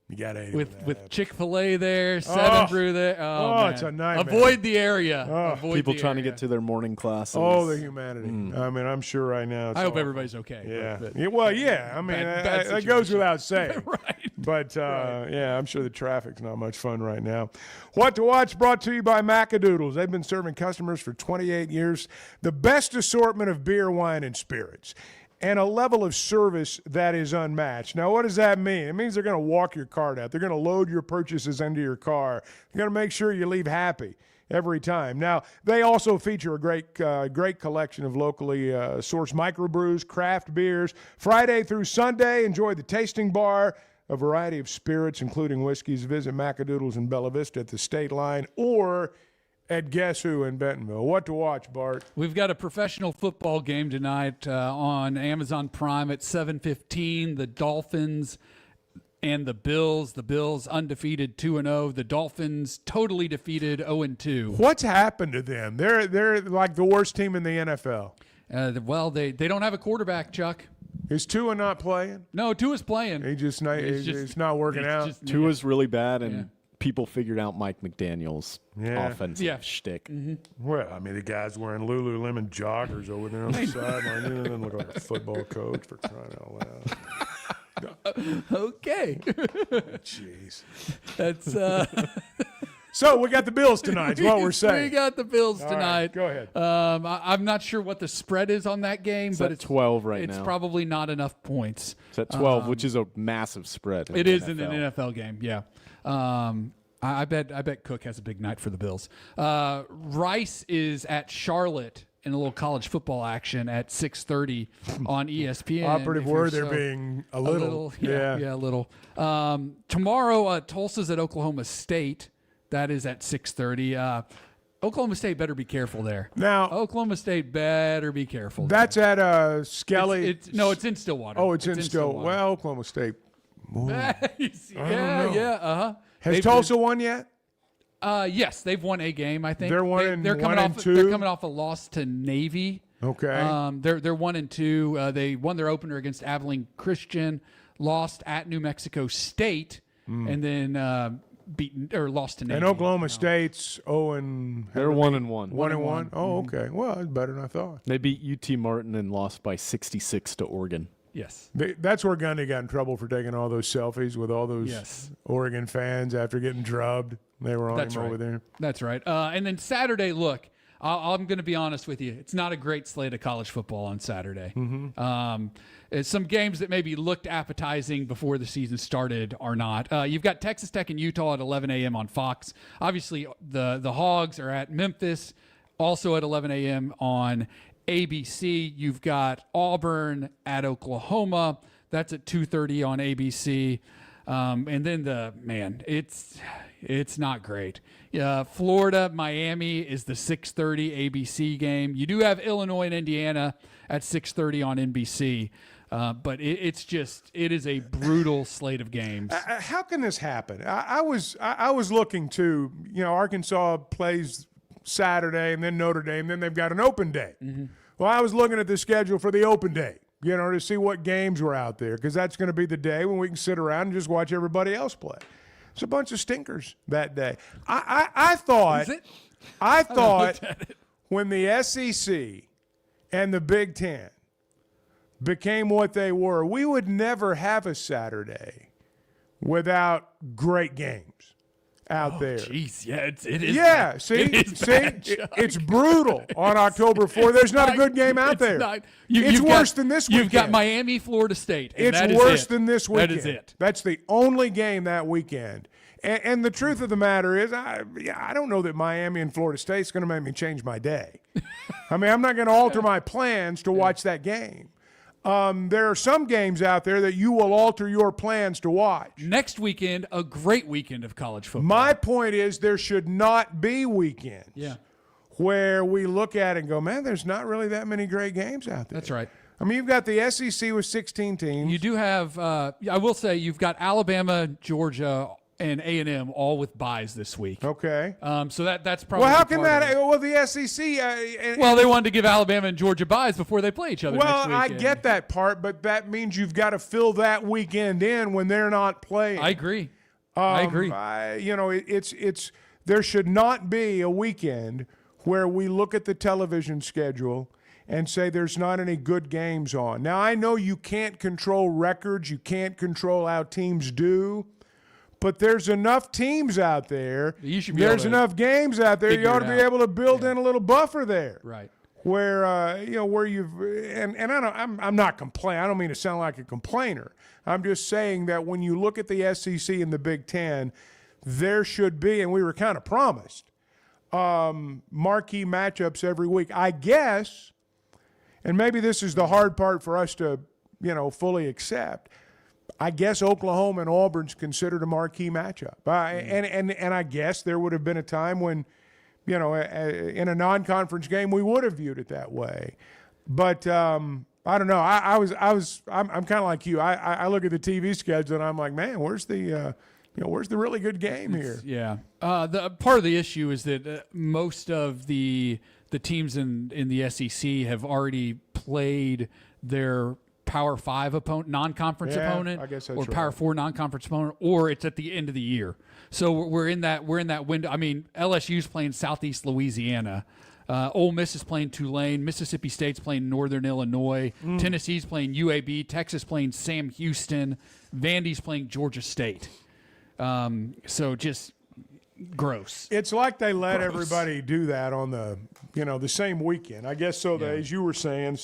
you got to with Chick-fil-A there, 7 Brew there. Oh, man. It's a nightmare. Avoid the area. Oh. Avoid People the trying to area. get to their morning classes. Oh, the humanity. I mean, I'm sure right now. It's I hope awful. everybody's okay. Yeah. but- Yeah, well, yeah. I mean, Bad that goes situation. without saying. Right. But, yeah, I'm sure the traffic's not much fun right now. What to Watch brought to you by Macadoodles. They've been serving customers for 28 years. The best assortment of beer, wine, and spirits. And a level of service that is unmatched. Now, what does that mean? It means they're going to walk your cart out. They're going to load your purchases into your car. They're going to make sure you leave happy every time. Now, they also feature a great collection of locally sourced microbrews, craft beers. Friday through Sunday, enjoy the tasting bar, a variety of spirits, including whiskeys. Visit Macadoodles in Bella Vista at the state line or at Guess Who in Bentonville. What to watch, Bart? We've got a professional football game tonight on Amazon Prime at 7:15. The Dolphins and the Bills. The Bills undefeated 2-0. The Dolphins totally defeated 0-2. What's happened to them? They're like the worst team in the NFL. Well, they don't have a quarterback, Chuck. Is Tua not playing? No, Tua's playing. It's not working out. Tua's really bad, and people figured out Mike McDaniel's Yeah. offensive shtick. Well, I mean, the guy's wearing Lululemon joggers over there on the sideline. He doesn't look like a football coach, for crying out loud. Okay. Jeez. That's So we got the Bills tonight, is what we're saying. We got the Bills All right, tonight. go ahead. I'm not sure what the spread is on that game, but at 12 right it's now. probably not enough points. It's at 12, which is a massive spread. It is in an NFL game, yeah. I bet Cook has a big night for the Bills. Rice is at Charlotte in a little college football action at 6:30 on ESPN. Operative if you're word, they're being a little. Yeah, a little. Tomorrow, Tulsa's at Oklahoma State. That is at 6:30. Oklahoma State better be careful there. Now, Oklahoma State better be careful. That's at Skelly. No, it's in Stillwater. Oh, it's in Stillwater. Well, Oklahoma State. Ooh. Yeah. Has Tulsa won yet? Yes, they've won a game. I think They're they're coming off. They're coming off a loss to Navy. Okay. They're 1-2. They won their opener against Abilene Christian, lost at New Mexico State, and then lost to Navy. And Oklahoma State's 0-. They're 1-1. 1-1. Oh, okay. Well, that's better than I thought. They beat UT Martin and lost by 66 to Oregon. Yes. That's where Gundy got in trouble for taking all those selfies with all those Oregon fans after getting drubbed. They were on him over there. That's right. And then Saturday, look, I'm going to be honest with you. It's not a great slate of college football on Saturday. It's some games that maybe looked appetizing before the season started are not. You've got Texas Tech and Utah at 11 a.m. on Fox. Obviously, the Hogs are at Memphis, also at 11 a.m. on ABC. You've got Auburn at Oklahoma. That's at 2:30 on ABC. And then it's not great. Florida, Miami is the 6:30 ABC game. You do have Illinois and Indiana at 6:30 on NBC. But it is a brutal slate of games. How can this happen? I was looking to, Arkansas plays Saturday and then Notre Dame, then they've got an open day. Well, I was looking at the schedule for the open day, to see what games were out there, because that's going to be the day when we can sit around and just watch everybody else play. It's a bunch of stinkers that day. I thought when the SEC and the Big Ten became what they were, we would never have a Saturday without great games out there. Jeez, yeah, it is. Yeah, bad. see, It's brutal on October 4th. There's not a good game out there. It's worse than this weekend. You've got Miami, Florida State. And it's worse than this weekend. That is it. That's the only game that weekend. And the truth of the matter is, I don't know that Miami and Florida State is going to make me change my day. I mean, I'm not going to alter my plans to watch that game. There are some games out there that you will alter your plans to watch. Next weekend, a great weekend of college football. My point is there should not be weekends where we look at it and go, man, there's not really that many great games out there. That's right. I mean, you've got the SEC with 16 teams. You do have, I will say, you've got Alabama, Georgia, and A&M all with byes this week. Okay. So that's probably. Well, how can that? Well, the SEC. Well, they wanted to give Alabama and Georgia byes before they play each other. Well, next I weekend. get that part, but that means you've got to fill that weekend in when they're not playing. I agree. I agree. It's there should not be a weekend where we look at the television schedule and say there's not any good games on. Now, I know you can't control records. You can't control how teams do. But there's enough teams out there. There's enough games out there. You ought to be able to build in a little buffer there. Right. Where where you've I'm not complaining. I don't mean to sound like a complainer. I'm just saying that when you look at the SEC and the Big Ten, there should be, and we were kind of promised, marquee matchups every week. I guess, and maybe this is the hard part for us to fully accept. I guess Oklahoma and Auburn's considered a marquee matchup. And I guess there would have been a time when, in a non-conference game, we would have viewed it that way. But I don't know. I'm kind of like you. I look at the TV schedule and I'm like, man, where's the really good game here? Yeah. The part of the issue is that most of the teams in the SEC have already played their Power 5 opponent, non-conference opponent, I guess that's or right. Power 4 non-conference opponent, or it's at the end of the year. So we're in that window. I mean, LSU's playing Southeast Louisiana. Ole Miss is playing Tulane. Mississippi State's playing Northern Illinois. Tennessee's playing UAB. Texas playing Sam Houston. Vandy's playing Georgia State. So just gross. It's like they let everybody do that on the same weekend. I guess so. As you were saying,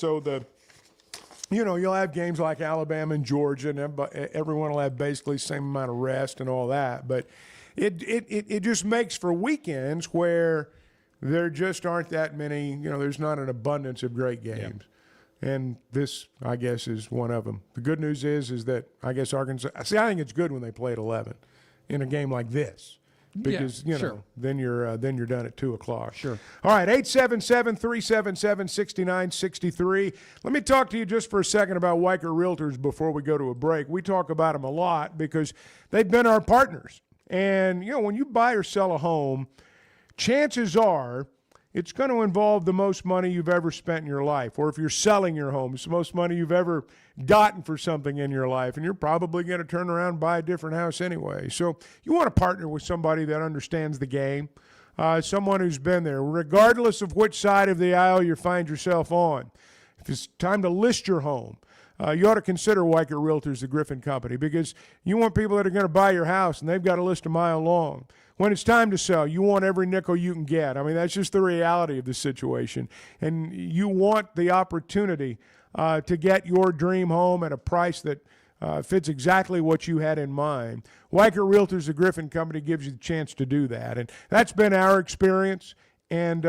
you'll have games like Alabama and Georgia, and everyone will have basically the same amount of rest and all that. But it just makes for weekends where there just aren't that many. There's not an abundance of great games, and this, I guess, is one of them. The good news is that I guess Arkansas. I think it's good when they play at 11 in a game like this. Because then you're done at 2:00. Sure. All right, 877-377-6963. Let me talk to you just for a second about Weicker Realtors before we go to a break. We talk about them a lot because they've been our partners. And when you buy or sell a home, chances are it's going to involve the most money you've ever spent in your life. Or if you're selling your home, it's the most money you've ever gotten for something in your life. And you're probably going to turn around and buy a different house anyway. So you want to partner with somebody that understands the game, someone who's been there, regardless of which side of the aisle you find yourself on. If it's time to list your home, you ought to consider Weicker Realtors, the Griffin Company, because you want people that are going to buy your house, and they've got a list a mile long. When it's time to sell, you want every nickel you can get. I mean, that's just the reality of the situation. And you want the opportunity to get your dream home at a price that fits exactly what you had in mind. Weicker Realtors, the Griffin Company, gives you the chance to do that. And that's been our experience, and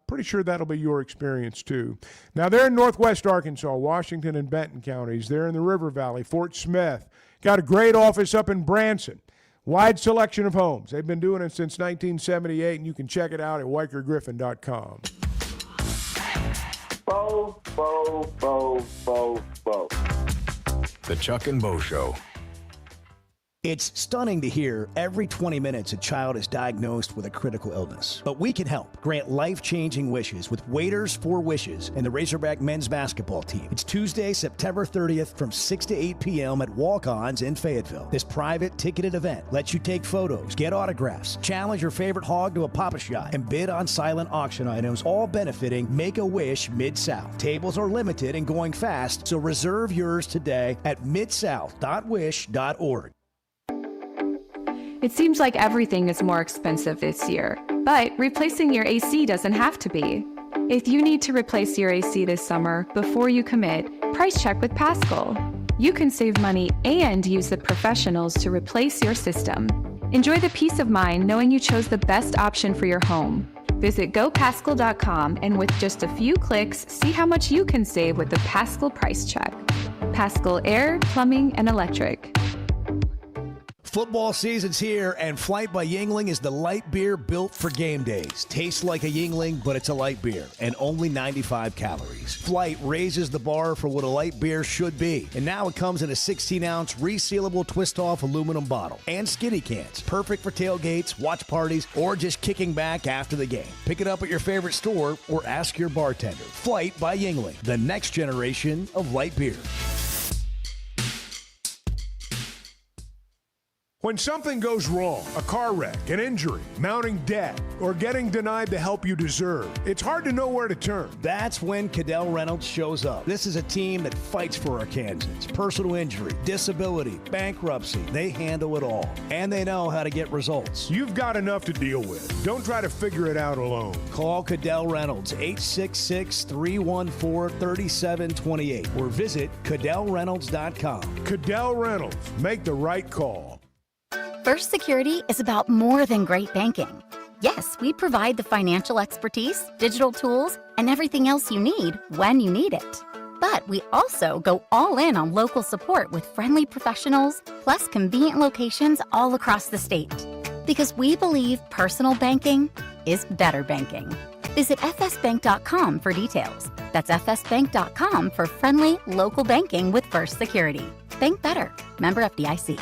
pretty sure that'll be your experience too. Now, they're in Northwest Arkansas, Washington and Benton counties. They're in the River Valley, Fort Smith. Got a great office up in Branson. Wide selection of homes. They've been doing it since 1978, and you can check it out at WeicherGriffin.com. Bo. The Chuck and Bo Show. It's stunning to hear every 20 minutes a child is diagnosed with a critical illness. But we can help. Grant life-changing wishes with Waiters for Wishes and the Razorback men's basketball team. It's Tuesday, September 30th from 6 to 8 p.m. at Walk-Ons in Fayetteville. This private ticketed event lets you take photos, get autographs, challenge your favorite hog to a Pop-A-Shot, and bid on silent auction items, all benefiting Make-A-Wish Mid-South. Tables are limited and going fast, so reserve yours today at midsouth.wish.org. It seems like everything is more expensive this year, but replacing your AC doesn't have to be. If you need to replace your AC this summer, before you commit, price check with Paschal. You can save money and use the professionals to replace your system. Enjoy the peace of mind knowing you chose the best option for your home. Visit gopascal.com and with just a few clicks, see how much you can save with the Paschal Price Check. Paschal Air, Plumbing, and Electric. Football season's here, and Flight by Yuengling is the light beer built for game days. Tastes like a Yuengling, but it's a light beer, and only 95 calories. Flight raises the bar for what a light beer should be, and now it comes in a 16-ounce resealable twist-off aluminum bottle and skinny cans. Perfect for tailgates, watch parties, or just kicking back after the game. Pick it up at your favorite store or ask your bartender. Flight by Yuengling, the next generation of light beer. When something goes wrong, a car wreck, an injury, mounting debt, or getting denied the help you deserve, it's hard to know where to turn. That's when Cadell Reynolds shows up. This is a team that fights for Arkansans. Personal injury, disability, bankruptcy, they handle it all. And they know how to get results. You've got enough to deal with. Don't try to figure it out alone. Call Cadell Reynolds, 866-314-3728, or visit CadellReynolds.com. Cadell Reynolds. Make the right call. First Security is about more than great banking. Yes, we provide the financial expertise, digital tools, and everything else you need when you need it. But we also go all in on local support with friendly professionals, plus convenient locations all across the state. Because we believe personal banking is better banking. Visit fsbank.com for details. That's fsbank.com for friendly, local banking with First Security. Bank better. Member FDIC.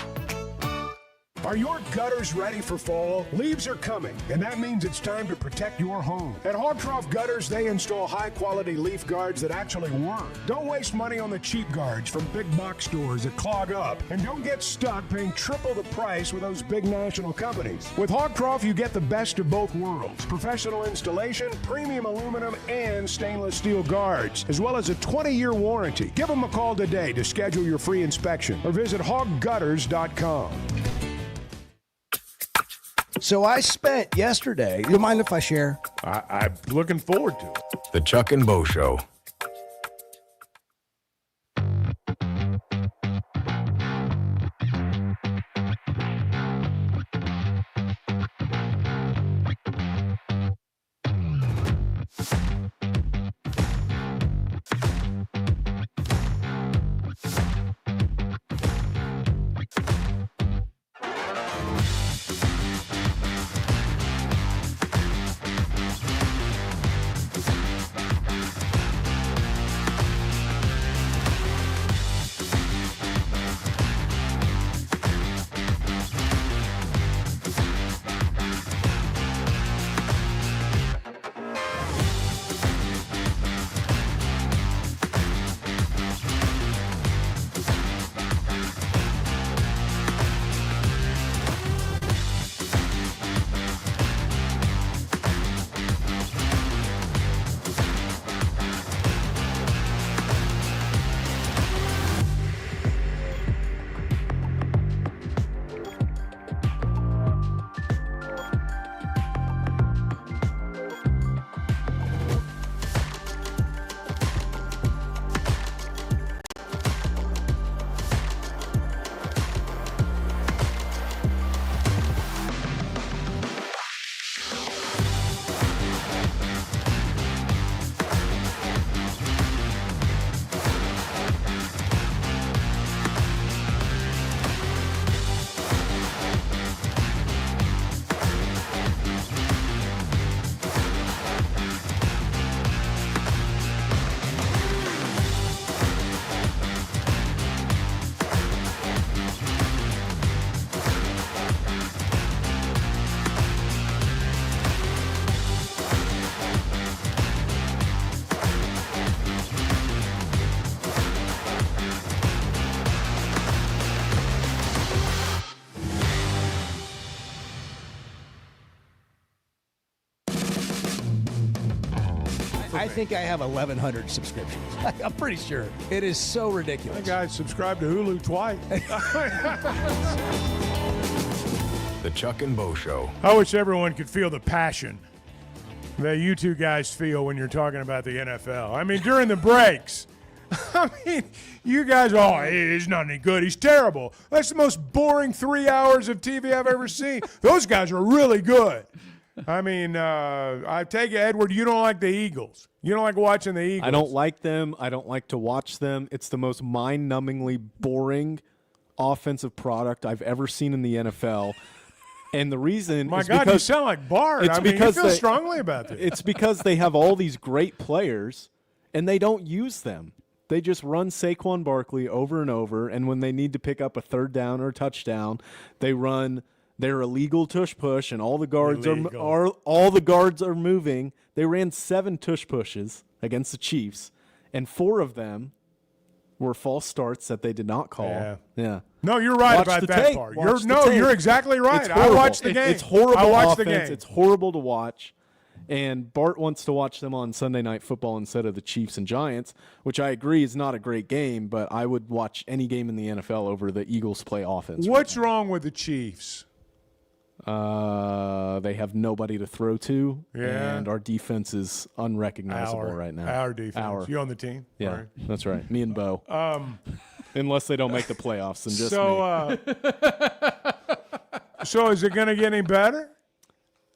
Are your gutters ready for fall? Leaves are coming, and that means it's time to protect your home. At Hog Trough Gutters, they install high-quality leaf guards that actually work. Don't waste money on the cheap guards from big box stores that clog up, and don't get stuck paying triple the price with those big national companies. With Hog Trough, you get the best of both worlds. Professional installation, premium aluminum, and stainless steel guards, as well as a 20-year warranty. Give them a call today to schedule your free inspection, or visit hoggutters.com. So I spent yesterday. You mind if I share? I'm looking forward to it. The Chuck and Bo Show. I think I have 1,100 subscriptions. I'm pretty sure. It is so ridiculous. That guy subscribed to Hulu twice. The Chuck and Bo Show. I wish everyone could feel the passion that you two guys feel when you're talking about the NFL. I mean, during the breaks, I mean, you guys, he's not any good. He's terrible. That's the most boring 3 hours of TV I've ever seen. Those guys are really good. I mean, I take it, Edward, you don't like the Eagles. You don't like watching the Eagles. I don't like them. I don't like to watch them. It's the most mind-numbingly boring offensive product I've ever seen in the NFL. And the reason My is God, because you sound like Bart. I mean, you feel strongly about this. It's because they have all these great players, and they don't use them. They just run Saquon Barkley over and over, and when they need to pick up a third down or a touchdown, they run their illegal tush push, and all the guards are moving. They ran 7 tush pushes against the Chiefs, and 4 of them were false starts that they did not call. Yeah. No, you're right Watch about the that tape. part. Watch the tape. You're exactly right. It's I horrible. watched the game. It's horrible I watched offense. the game. It's horrible to watch. And Bart wants to watch them on Sunday Night Football instead of the Chiefs and Giants, which I agree is not a great game, but I would watch any game in the NFL over the Eagles play offense. What's wrong with the Chiefs? They have nobody to throw to, Yeah. and our defense is unrecognizable right now. Our defense. You on the team? Yeah, All right. that's right. Me and Bo. Unless they don't make the playoffs, and just me. So is it going to get any better?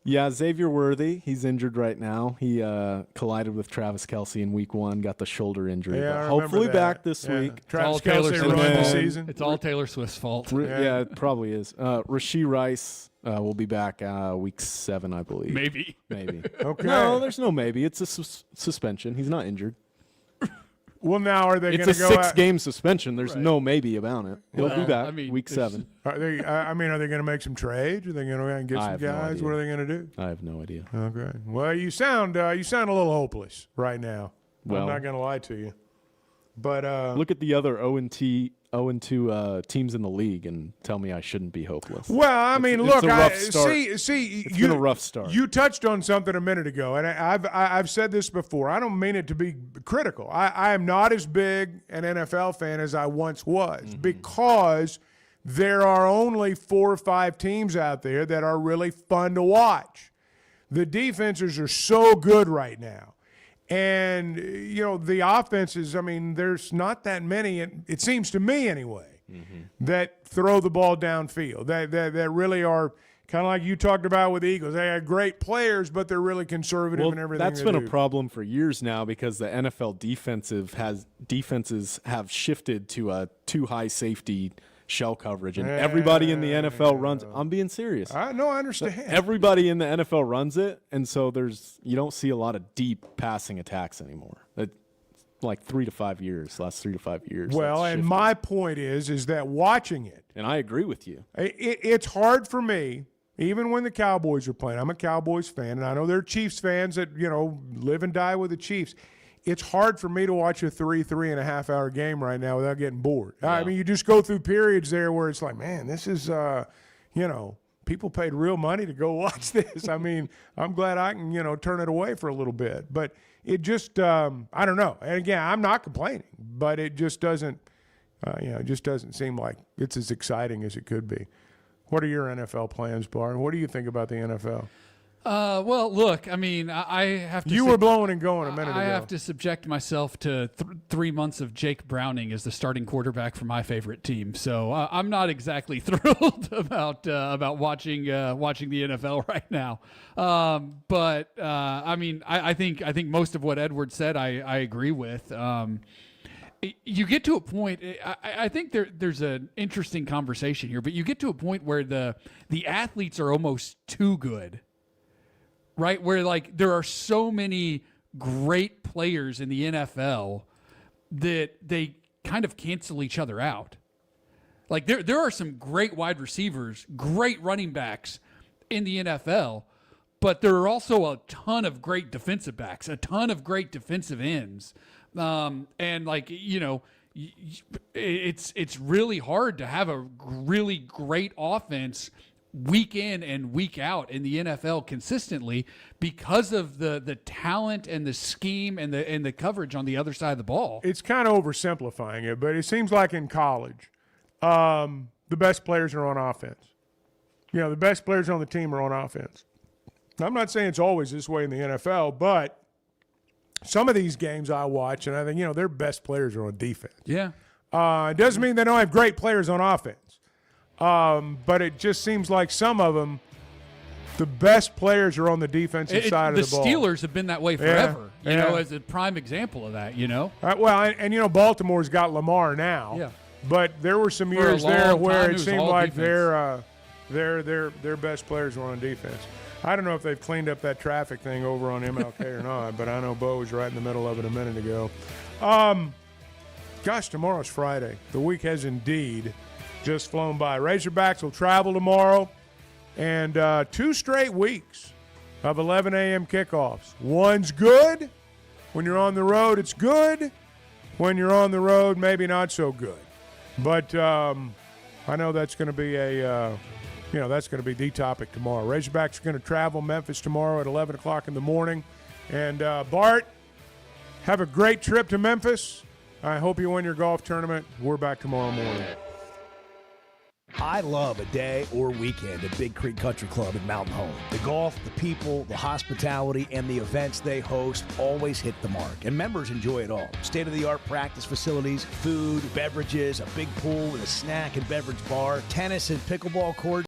Yeah, Xavier Worthy, he's injured right now. He collided with Travis Kelce in week 1, got the shoulder injury. Yeah, but I hopefully remember that. back this Yeah. week. Travis Kelce ruined the season. It's all Taylor Swift's fault. Yeah, it probably is. Rasheed Rice will be back week 7, I believe. Maybe. Okay. No, there's no maybe. It's a suspension. He's not injured. Well, now are they going It's to a go 6-game suspension. There's no maybe about it. He'll be back week 7. Are they going to make some trades? Are they going to get some guys? What are they going to do? I have no idea. Okay. Well, you sound a little hopeless right now. Well, I'm not going to lie to you. But look at the other 0-2 teams in the league and tell me I shouldn't be hopeless. Well, I mean, it's look, a rough start. see, It's been a rough start. You touched on something a minute ago, and I've said this before. I don't mean it to be critical. I am not as big an NFL fan as I once was because there are only 4 or 5 teams out there that are really fun to watch. The defenses are so good right now. And, the offenses, I mean, there's not that many, it seems to me anyway, that throw the ball downfield, that really are kind of like you talked about with the Eagles. They have great players, but they're really conservative in everything that's they been do. a problem for years now because the NFL defenses have shifted to a too high safety shell coverage, and everybody in the NFL runs. I'm being serious. I understand. Everybody in the NFL runs it, and so you don't see a lot of deep passing attacks anymore. Like 3 to 5 years, last 3 to 5 years. Well, and my point is that watching it, and I agree with you. It's hard for me, even when the Cowboys are playing. I'm a Cowboys fan, and I know there are Chiefs fans that live and die with the Chiefs. It's hard for me to watch a 3.5 hour game right now without getting bored. Yeah. I mean, you just go through periods there where it's like, man, this is, people paid real money to go watch this. I mean, I'm glad I can, turn it away for a little bit. But it just, I don't know. And again, I'm not complaining, but it just doesn't, it just doesn't seem like it's as exciting as it could be. What are your NFL plans, Bart? What do you think about the NFL? Well, look, I mean, I have to. You were blowing and going a minute ago. I have to subject myself to 3 months of Jake Browning as the starting quarterback for my favorite team. So I'm not exactly thrilled about watching the NFL right now. But I mean, I think most of what Edward said, I agree with. You get to a point. I think there's an interesting conversation here, but you get to a point where the athletes are almost too good. Right, where like there are so many great players in the NFL that they kind of cancel each other out. Like there are some great wide receivers, great running backs in the NFL, but there are also a ton of great defensive backs, a ton of great defensive ends, and like it's really hard to have a really great offense week in and week out in the NFL consistently because of the talent and the scheme and the coverage on the other side of the ball. It's kind of oversimplifying it, but it seems like in college, the best players are on offense. The best players on the team are on offense. I'm not saying it's always this way in the NFL, but some of these games I watch, and I think, their best players are on defense. Yeah. It doesn't mean they don't have great players on offense. But it just seems like some of them The best players are on the defensive side of the ball. The Steelers have been that way forever, you know, as a prime example of that, you know. And you know, Baltimore's got Lamar now. Yeah. But there were some For a years long there where time, it it was seemed all like defense. their best players were on defense. I don't know if they've cleaned up that traffic thing over on MLK or not, but I know Bo was right in the middle of it a minute ago. Gosh, tomorrow's Friday. The week has indeed just flown by. Razorbacks will travel tomorrow, and 2 straight weeks of 11 a.m. kickoffs. One's good. When you're on the road, it's good. When you're on the road, maybe not so good. But I know that's going to be that's going to be the topic tomorrow. Razorbacks are going to travel Memphis tomorrow at 11 o'clock in the morning. And Bart, have a great trip to Memphis. I hope you win your golf tournament. We're back tomorrow morning. I love a day or weekend at Big Creek Country Club in Mountain Home. The golf, the people, the hospitality, and the events they host always hit the mark, and members enjoy it all. State-of-the-art practice facilities, food, beverages, a big pool with a snack and beverage bar, tennis and pickleball courts,